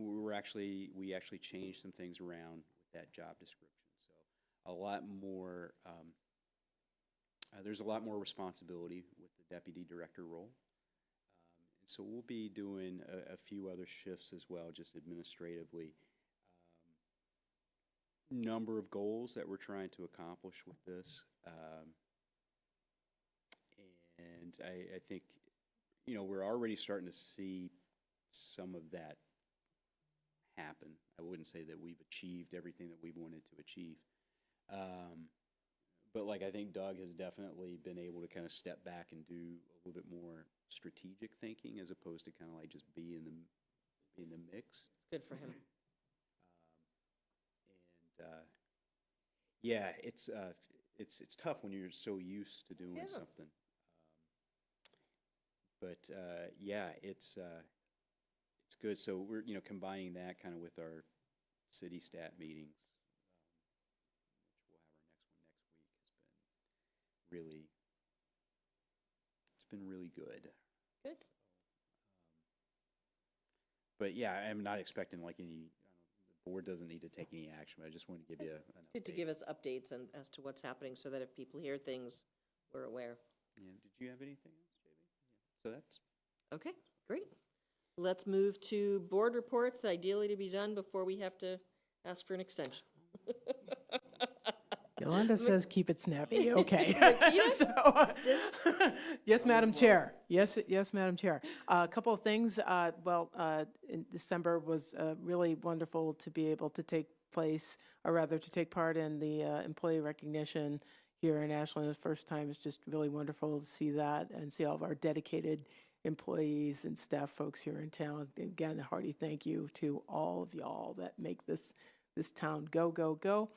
we actually changed some things around with that job description. So a lot more. There's a lot more responsibility with the deputy director role. And so we'll be doing a few other shifts as well, just administratively. Number of goals that we're trying to accomplish with this. And I think, we're already starting to see some of that happen. I wouldn't say that we've achieved everything that we wanted to achieve. But like, I think Doug has definitely been able to kind of step back and do a little bit more strategic thinking as opposed to kind of like just be in the mix. It's good for him. Yeah, it's tough when you're so used to doing Yeah. something. But yeah, it's good. So we're combining that kind of with our city stat meetings, which we'll have our next one next week. It's been really good. Good. But yeah, I'm not expecting like any. The board doesn't need to take any action. But I just want to give you an Good to update. give us updates and as to what's happening so that if people hear things, we're aware. Yeah. Did you have anything else, JB? Yeah. So that's. Okay, great. Let's move to board reports, ideally to be done before we have to ask for an extension. Yolanda says keep it snappy, okay. Marquita? So, yes, Madam Chair. Yes, Madam Chair. A couple of things. In December was really wonderful to be able to take part in the employee recognition here in Ashland. The first time, it's just really wonderful to see that and see all of our dedicated employees and staff folks here in town. Again, a hearty thank you to all of y'all that make this town go, go, go.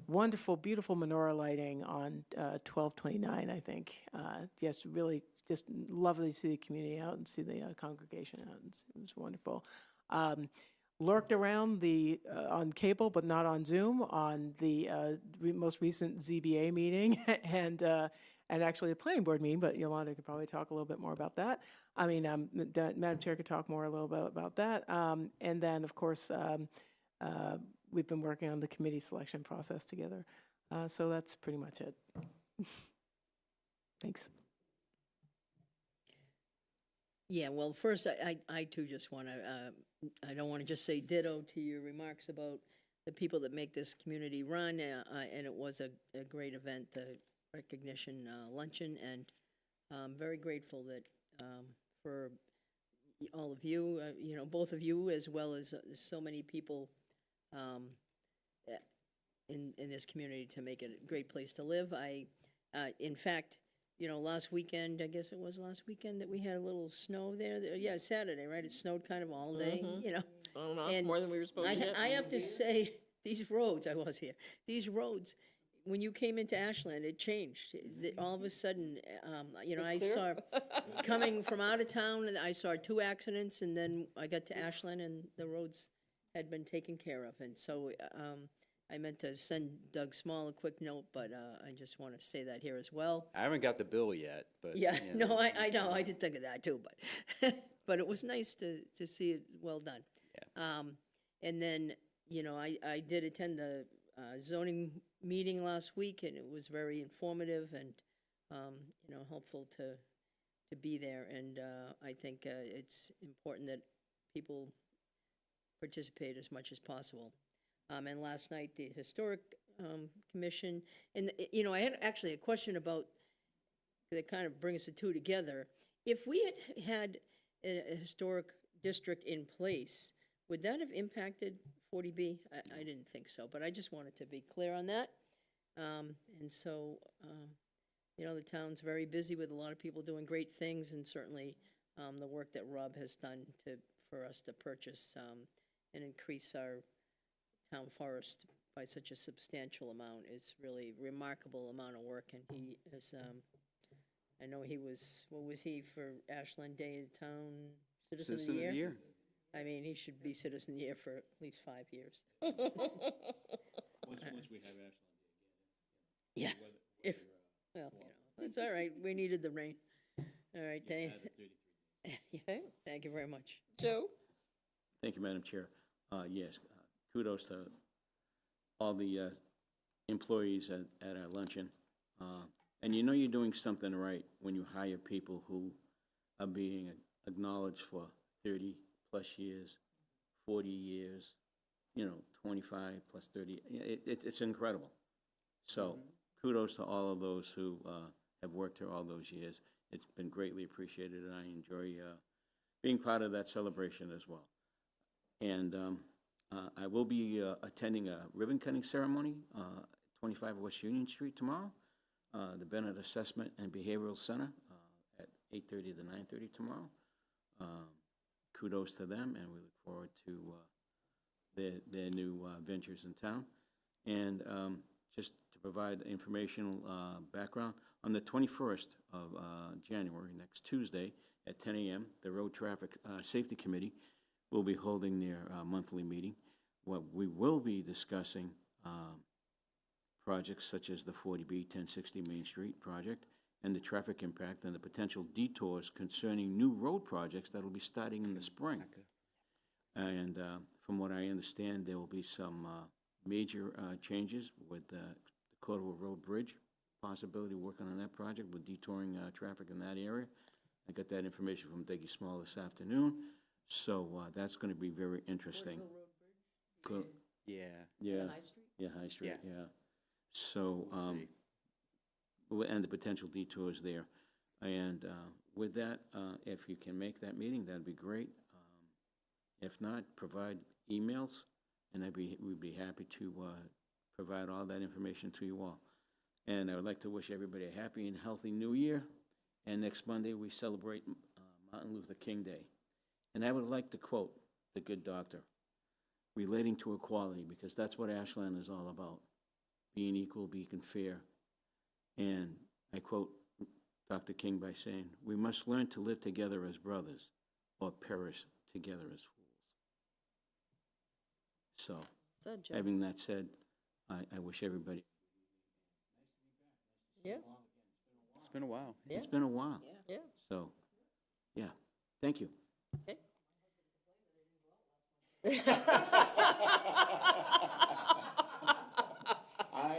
Wonderful, beautiful menorah lighting on 12/29, I think. Yes, really just lovely to see the community out and see the congregation out. It was wonderful. Lurked around on cable, but not on Zoom, on the most recent ZBA meeting and actually a planning board meeting, but Yolanda could probably talk a little bit more about that. I mean, Madam Chair could talk more a little bit about that. And then, of course, we've been working on the committee selection process together. So that's pretty much it. Thanks. Yeah, well, first, I too just want to, I don't want to just say ditto to your remarks about the people that make this community run, and it was a great event, the recognition luncheon, and I'm very grateful that for all of you, both of you, as well as so many people in this community to make it a great place to live. In fact, last weekend, I guess it was last weekend that we had a little snow there. Yeah, Saturday, right? It snowed kind of all day, On and off, And more than we were supposed to get. I have to say, these roads, these roads, when you came into Ashland, it changed. All of a sudden, I saw, coming from out of town, I saw 2 accidents, and then I got to Ashland, and the roads had been taken care of. And so I meant to send Doug Small a quick note, but I just want to say that here as well. I haven't got the bill yet, but Yeah, no, I know, I did think of that too, but but it was nice to see it well done. Yeah. And then, I did attend the zoning meeting last week, and it was very informative and, helpful to be there. And I think it's important that people participate as much as possible. And last night, the Historic Commission, and, I had actually a question about, that kind of brings the two together. If we had a historic district in place, would that have impacted 40B? I didn't think so, but I just wanted to be clear on that. And so, the town's very busy with a lot of people doing great things, and certainly the work that Rob has done for us to purchase and increase our town forest by such a substantial amount is really remarkable amount of work. And he is, I know he was, what was he for Ashland Day in Town Citizen of the Year? I mean, he should be Citizen of the Year for at least 5 years. Once we have Ashland. Yeah, well, that's all right. We needed the rain. All right, thank you very much. Joe? Thank you, Madam Chair. Yes, kudos to all the employees at our luncheon. And you're doing something right when you hire people who are being acknowledged for 30-plus years, 40 years, 25 plus 30. It's incredible. So kudos to all of those who have worked here all those years. It's been greatly appreciated, and I enjoy being part of that celebration as well. And I will be attending a ribbon cutting ceremony, 25 West Union Street tomorrow, the Bennett Assessment and Behavioral Center at 8:30 to 9:30 tomorrow. Kudos to them, and we look forward to their new ventures in town. And just to provide informational background, on the 21st of January, next Tuesday at 10 a.m., the Road Traffic Safety Committee will be holding their monthly meeting. What we will be discussing projects such as the 40B 1060 Main Street project and the traffic impact and the potential detours concerning new road projects that will be starting in the spring. And from what I understand, there will be some major changes with the Cordova Road Bridge, possibility working on that project with detouring traffic in that area. I got that information from Dougie Small this afternoon, so that's going to be very interesting. Yeah. Yeah. High Street? Yeah, High Street, Yeah. yeah. So, We'll see. and the potential detours there. And with that, if you can make that meeting, that'd be great. If not, provide emails, and we'd be happy to provide all that information to you all. And I would like to wish everybody a happy and healthy New Year. And next Monday, we celebrate Martin Luther King Day. And I would like to quote the good doctor, relating to equality, because that's what Ashland is all about, being equal, being fair. And I quote Dr. King by saying, "We must learn to live together as brothers or perish together as fools." So, Said, Joe. having that said, I wish everybody. Yeah, It's been a while. It's been a while. yeah. So, yeah, thank you. Okay.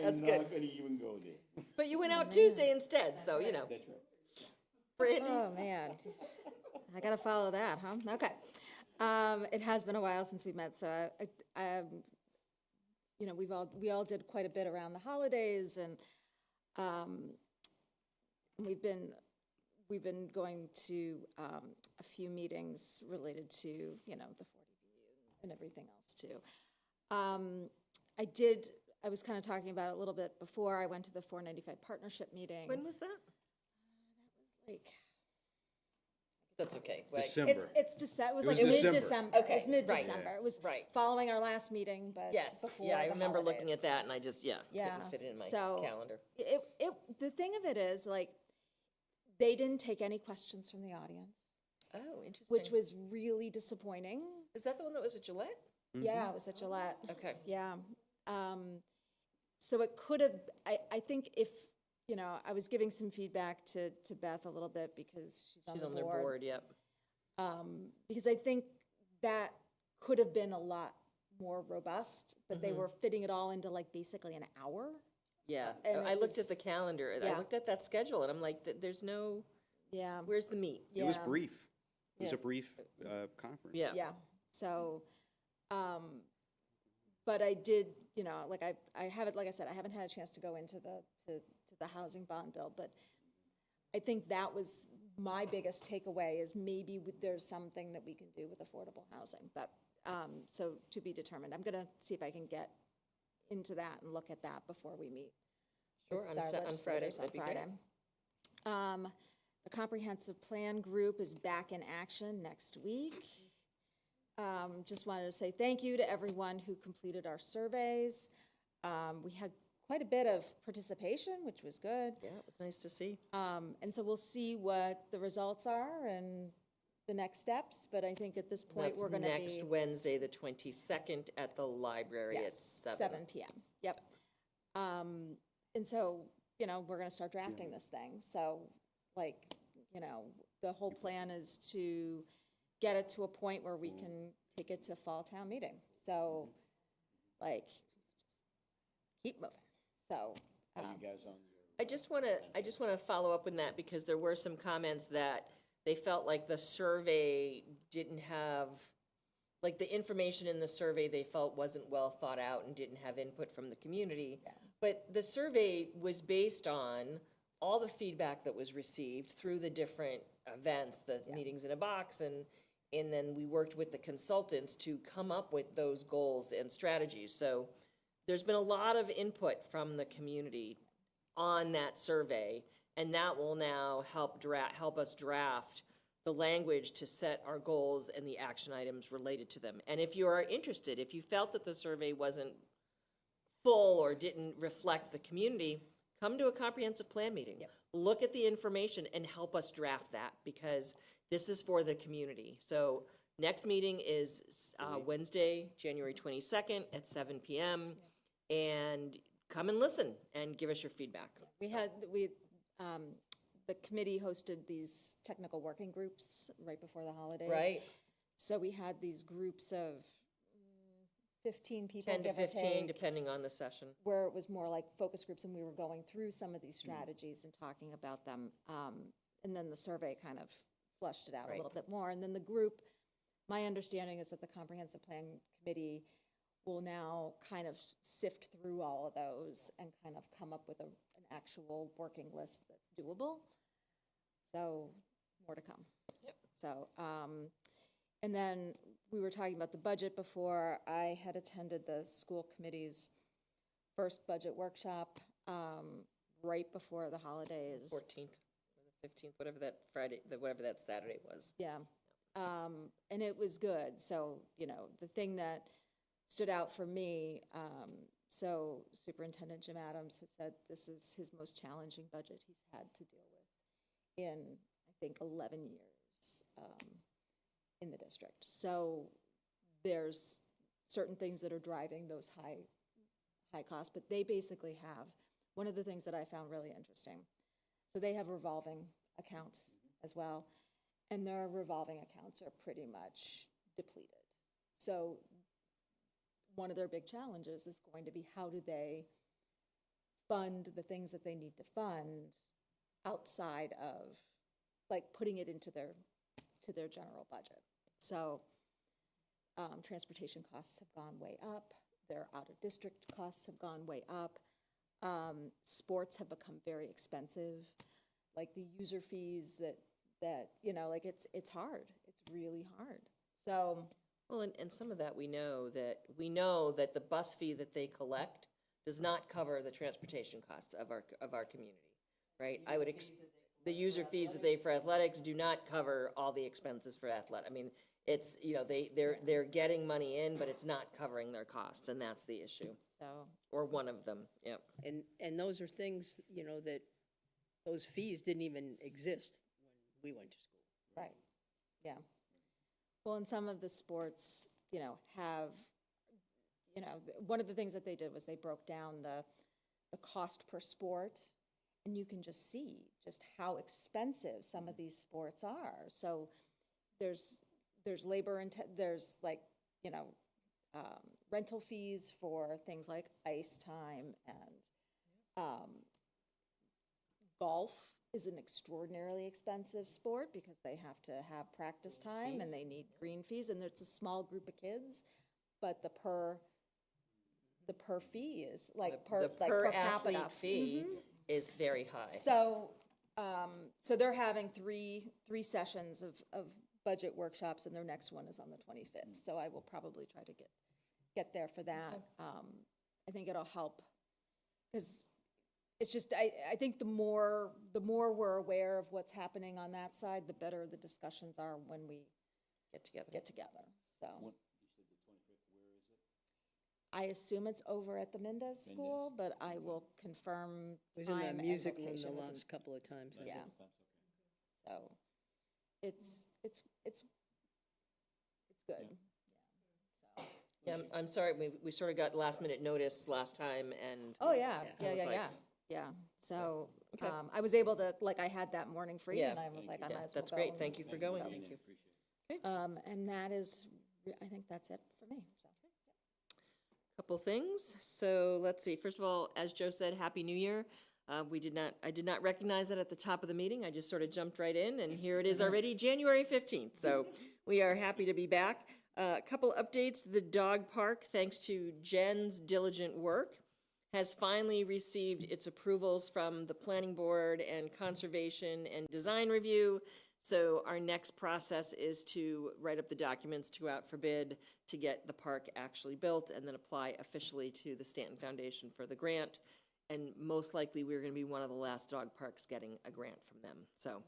That's good. I'm not going to even go there. But you went out Tuesday instead, so, you know. That's right. Brandy? Oh, man. I gotta follow that, huh? Okay. It has been a while since we met, so you know, we all did quite a bit around the holidays, and we've been going to a few meetings related to, you know, the 40B and everything else too. I was kind of talking about it a little bit before. I went to the 495 partnership meeting. When was that? Like, That's okay. December. it's December. It was It was like December. mid-December. Okay, It was mid-December. right, It was right. following our last meeting, but Yes, before yeah, I the remember looking holidays. at that, and I just, Yeah, couldn't fit it in my so calendar. the thing of it is, like, they didn't take any questions from the audience, Oh, interesting. which was really disappointing. Is that the one that was at Gillette? Yeah, it was at Gillette. Okay. Yeah. So it could have, I think if, you know, I was giving some feedback to Beth a little bit because she's She's on on the their board, yep. Because I think that could have been a lot more robust, but they were fitting it all into like basically an hour. Yeah, And I it looked at the was- calendar, and I yeah. looked at that schedule, and I'm like, there's no, Yeah. where's the meat? It was Yeah. brief. It was Yeah. a brief conference. Yeah. Yeah, so, but I did, you know, like I haven't, like I said, I haven't had a chance to go into to the housing bond bill, but I think that was my biggest takeaway is maybe there's something that we can do with affordable housing, but, so to be determined. I'm gonna see if I can get into that and look at that before we meet. Sure, with on our Friday, legislators that'd be great. Friday. The comprehensive plan group is back in action next week. Just wanted to say thank you to everyone who completed our surveys. We had quite a bit of participation, which was good. Yeah, it was nice to see. And so we'll see what the results are and the next steps, but I think at this point, That's we're gonna be. next Wednesday, the 22nd, at the library at Yes, 7. 7 PM, yep. And so, you know, we're gonna start drafting this thing, so, like, you know, the whole plan is to get it to a point where we can take it to fall town meeting, so, like, keep moving, so. I just want to follow up on that, because there were some comments that they felt like the survey didn't have, like, the information in the survey they felt wasn't well thought out and didn't have input from the community. Yeah. But the survey was based on all the feedback that was received through the different events, the meetings in a box, and And then we worked with the consultants to come up with those goals and strategies. So there's been a lot of input from the community on that survey, and that will now help us draft the language to set our goals and the action items related to them. And if you are interested, if you felt that the survey wasn't full or didn't reflect the community, come to a comprehensive plan meeting. Look at the information and help us draft that, because this is for the community. So next meeting is Wednesday, January 22nd at 7 p.m. And come and listen and give us your feedback. The committee hosted these technical working groups right before the holidays. Right? So we had these groups of 15 people, 10 to give or 15, take, depending on the session. where it was more like focus groups, and we were going through some of these strategies and talking about them. And then the survey kind of flushed it out a Right. little bit more. And then the group, my understanding is that the Comprehensive Plan Committee will now kind of sift through all of those and kind of come up with an actual working list that's doable. So more to come. Yep. So, and then we were talking about the budget before. I had attended the school committee's first budget workshop right before the holidays. 14th, or the 15th, whatever that Friday, whatever that Saturday was. Yeah. And it was good. So, the thing that stood out for me, so Superintendent Jim Adams had said this is his most challenging budget he's had to deal with in, I think, 11 years in the district. So there's certain things that are driving those high costs, but they basically have, one of the things that I found really interesting, so they have revolving accounts as well, and their revolving accounts are pretty much depleted. So one of their big challenges is going to be, how do they fund the things that they need to fund outside of, like, putting it into their general budget. So transportation costs have gone way up, their out-of-district costs have gone way up, sports have become very expensive, like the user fees that like it's hard, it's really hard. So Well, and some of that we know that the bus fee that they collect does not cover the transportation costs of our community, right? The user fees that they for athletics do not cover all the expenses for athletic. I mean, it's, they're getting money in, but it's not covering their costs, and that's the issue. So Or one of them, yep. And those are things, that those fees didn't even exist when we went to school. right, yeah. Well, and some of the sports, have, one of the things that they did was they broke down the cost per sport, and you can just see just how expensive some of these sports are. So there's labor and there's rental fees for things like ice time, and golf is an extraordinarily expensive sport because they have to have practice time and they need green fees, and there's a small group of kids, but the per fee is The per athlete capita fee is very high. So, so they're having three sessions of budget workshops, and their next one is on the 25th. So I will probably try to get there for that. I think it'll help, because it's just, I think the more we're aware of what's happening on that side, the better the discussions are when we Get together. So. I assume it's over at the Mendez School, but I will confirm It was in time the and music room location. the last couple of times. I Yeah. think. So it's good. So. Yeah, I'm sorry, we sort of got last minute notice last time, and. Oh, yeah, I was like- yeah. So, Okay. I was able to, I had that morning free, Yeah. and I was like, I Yeah, might as well that's go. great. and- Thank you for going. so- Thank you. And that is, I think that's it for me, so. Couple things. So let's see. First of all, as Joe said, Happy New Year. I did not recognize that at the top of the meeting. I just sort of jumped right in, and here it is already, January 15th. So we are happy to be back. A couple updates. The dog park, thanks to Jen's diligent work, has finally received its approvals from the Planning Board and Conservation and Design Review. So our next process is to write up the documents to go out for bid to get the park actually built and then apply officially to the Stanton Foundation for the grant. And most likely, we're going to be one of the last dog parks getting a grant from them. So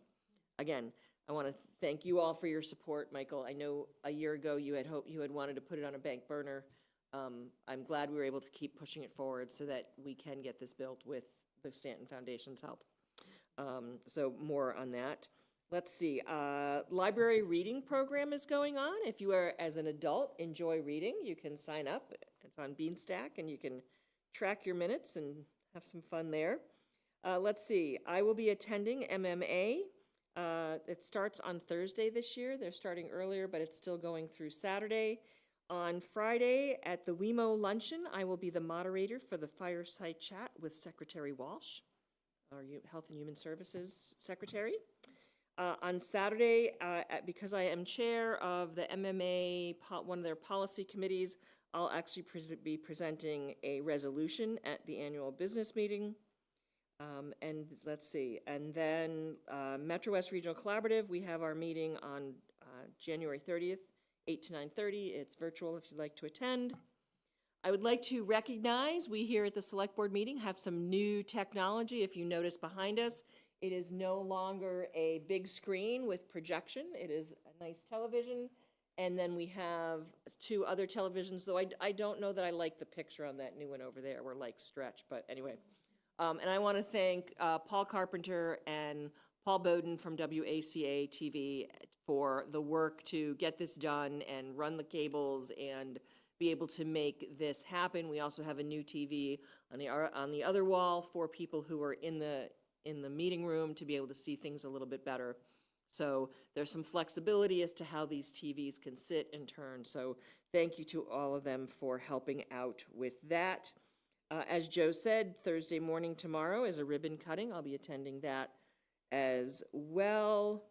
again, I want to thank you all for your support, Michael. I know a year ago you had wanted to put it on a bank burner. I'm glad we were able to keep pushing it forward so that we can get this built with the Stanton Foundation's help. So more on that. Let's see, library reading program is going on. If you are, as an adult, enjoy reading, you can sign up. It's on Beanstack, and you can track your minutes and have some fun there. Let's see, I will be attending MMA. It starts on Thursday this year. They're starting earlier, but it's still going through Saturday. On Friday at the WeMo Luncheon, I will be the moderator for the fireside chat with Secretary Walsh, our Health and Human Services Secretary. On Saturday, because I am chair of the MMA, one of their policy committees, I'll actually be presenting a resolution at the annual business meeting. And let's see, and then Metro West Regional Collaborative, we have our meeting on January 30th, 8 to 9:30. It's virtual if you'd like to attend. I would like to recognize, we here at the Select Board meeting have some new technology. If you notice behind us, it is no longer a big screen with projection. It is a nice television. And then we have 2 other televisions, though I don't know that I like the picture on that new one over there. We're like stretch, but anyway. And I want to thank Paul Carpenter and Paul Bowden from WACA-TV for the work to get this done and run the cables and be able to make this happen. We also have a new TV on the other wall for people who are in the meeting room to be able to see things a little bit better. So there's some flexibility as to how these TVs can sit and turn. So thank you to all of them for helping out with that. As Joe said, Thursday morning tomorrow is a ribbon cutting. I'll be attending that as well.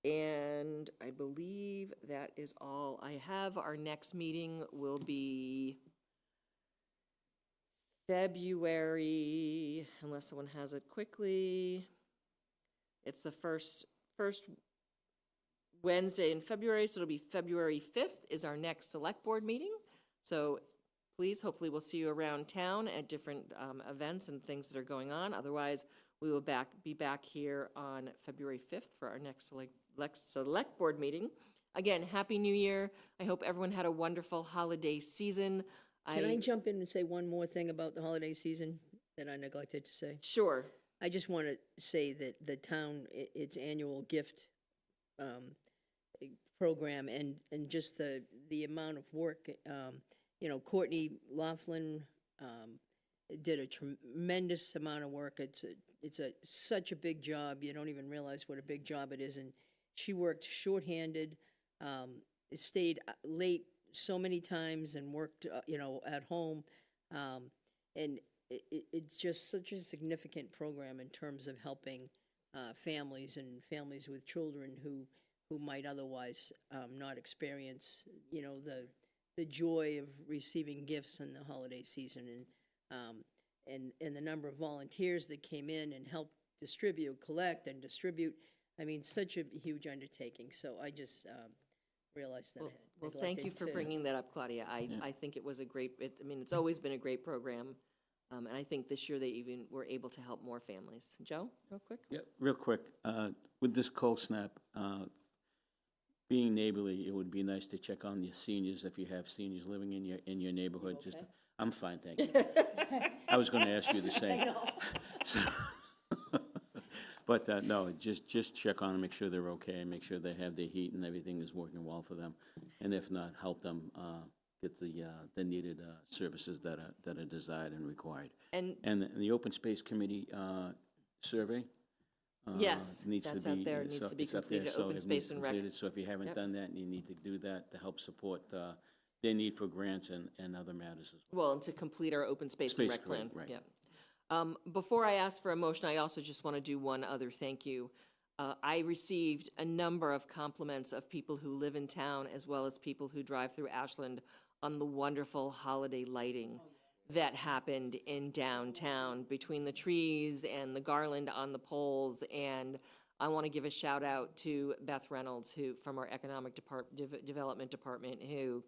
And I believe that is all I have. Our next meeting will be February, unless someone has it quickly. It's the first Wednesday in February, so it'll be February 5th is our next Select Board meeting. So please, hopefully we'll see you around town at different events and things that are going on. Otherwise, we will be back here on February 5th for our next Select Board meeting. Again, Happy New Year. I hope everyone had a wonderful holiday season. Can I jump in and say one more thing about the holiday season that I neglected to say? Sure. I just want to say that the town, its annual gift program and just the amount of work, you know, Courtney Laughlin did a tremendous amount of work. It's such a big job. You don't even realize what a big job it is. And she worked shorthanded, stayed late so many times and worked, you know, at home. And it's just such a significant program in terms of helping families and families with children who might otherwise not experience, you know, the joy of receiving gifts in the holiday season. And the number of volunteers that came in and helped collect and distribute. I mean, such a huge undertaking. So I just realized that. Well, thank you for bringing that up, Claudia. I think it was a great, I mean, it's always been a great program. And I think this year they even were able to help more families. Joe, real quick? Yeah, real quick. With this cold snap, being neighborly, it would be nice to check on your seniors if you have seniors living in your neighborhood. Okay? I'm fine, thank you. I was going to ask you the same. I know. So, but no, just check on them, make sure they're okay, and make sure they have their heat and everything is working well for them. And if not, help them get the needed services that are desired and required. And the Open Space Committee survey. Yes, needs that's to be, out there. It needs to be it's up there, completed, so Open it Space needs and Rec. completed. So if you haven't done that, you need to do that to help support their need for grants and other matters as well. Well, and to complete our open space and rec plan. Right. Yeah. Before I ask for a motion, I also just want to do one other thank you. I received a number of compliments of people who live in town as well as people who drive through Ashland on the wonderful holiday lighting that happened in downtown between the trees and the garland on the poles. And I want to give a shout out to Beth Reynolds, who, from our Economic Development Department, who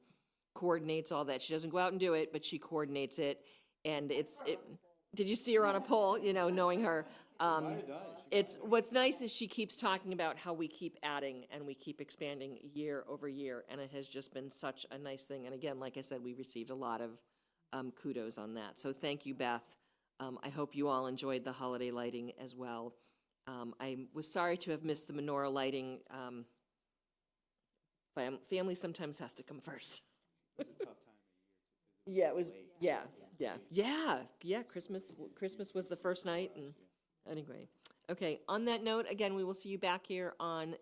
coordinates all that. She doesn't go out and do it, but she coordinates it. And did you see her on a pole, you know, knowing her? What's nice is she keeps talking about how we keep adding and we keep expanding year over year, and it has just been such a nice thing. And again, like I said, we received a lot of kudos on that. So thank you, Beth. I hope you all enjoyed the holiday lighting as well. I was sorry to have missed the menorah lighting. Family sometimes has to come first. Yeah, it was, yeah. Christmas was the first night, and anyway. Okay, on that note, again, we will see you back here on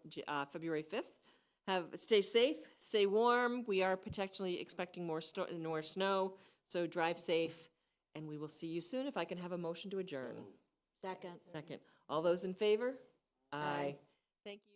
February 5th. Stay safe, stay warm. We are potentially expecting more snow, so drive safe, and we will see you soon. If I can have a motion to adjourn. Second. Second. All those in favor? Aye. Thank you.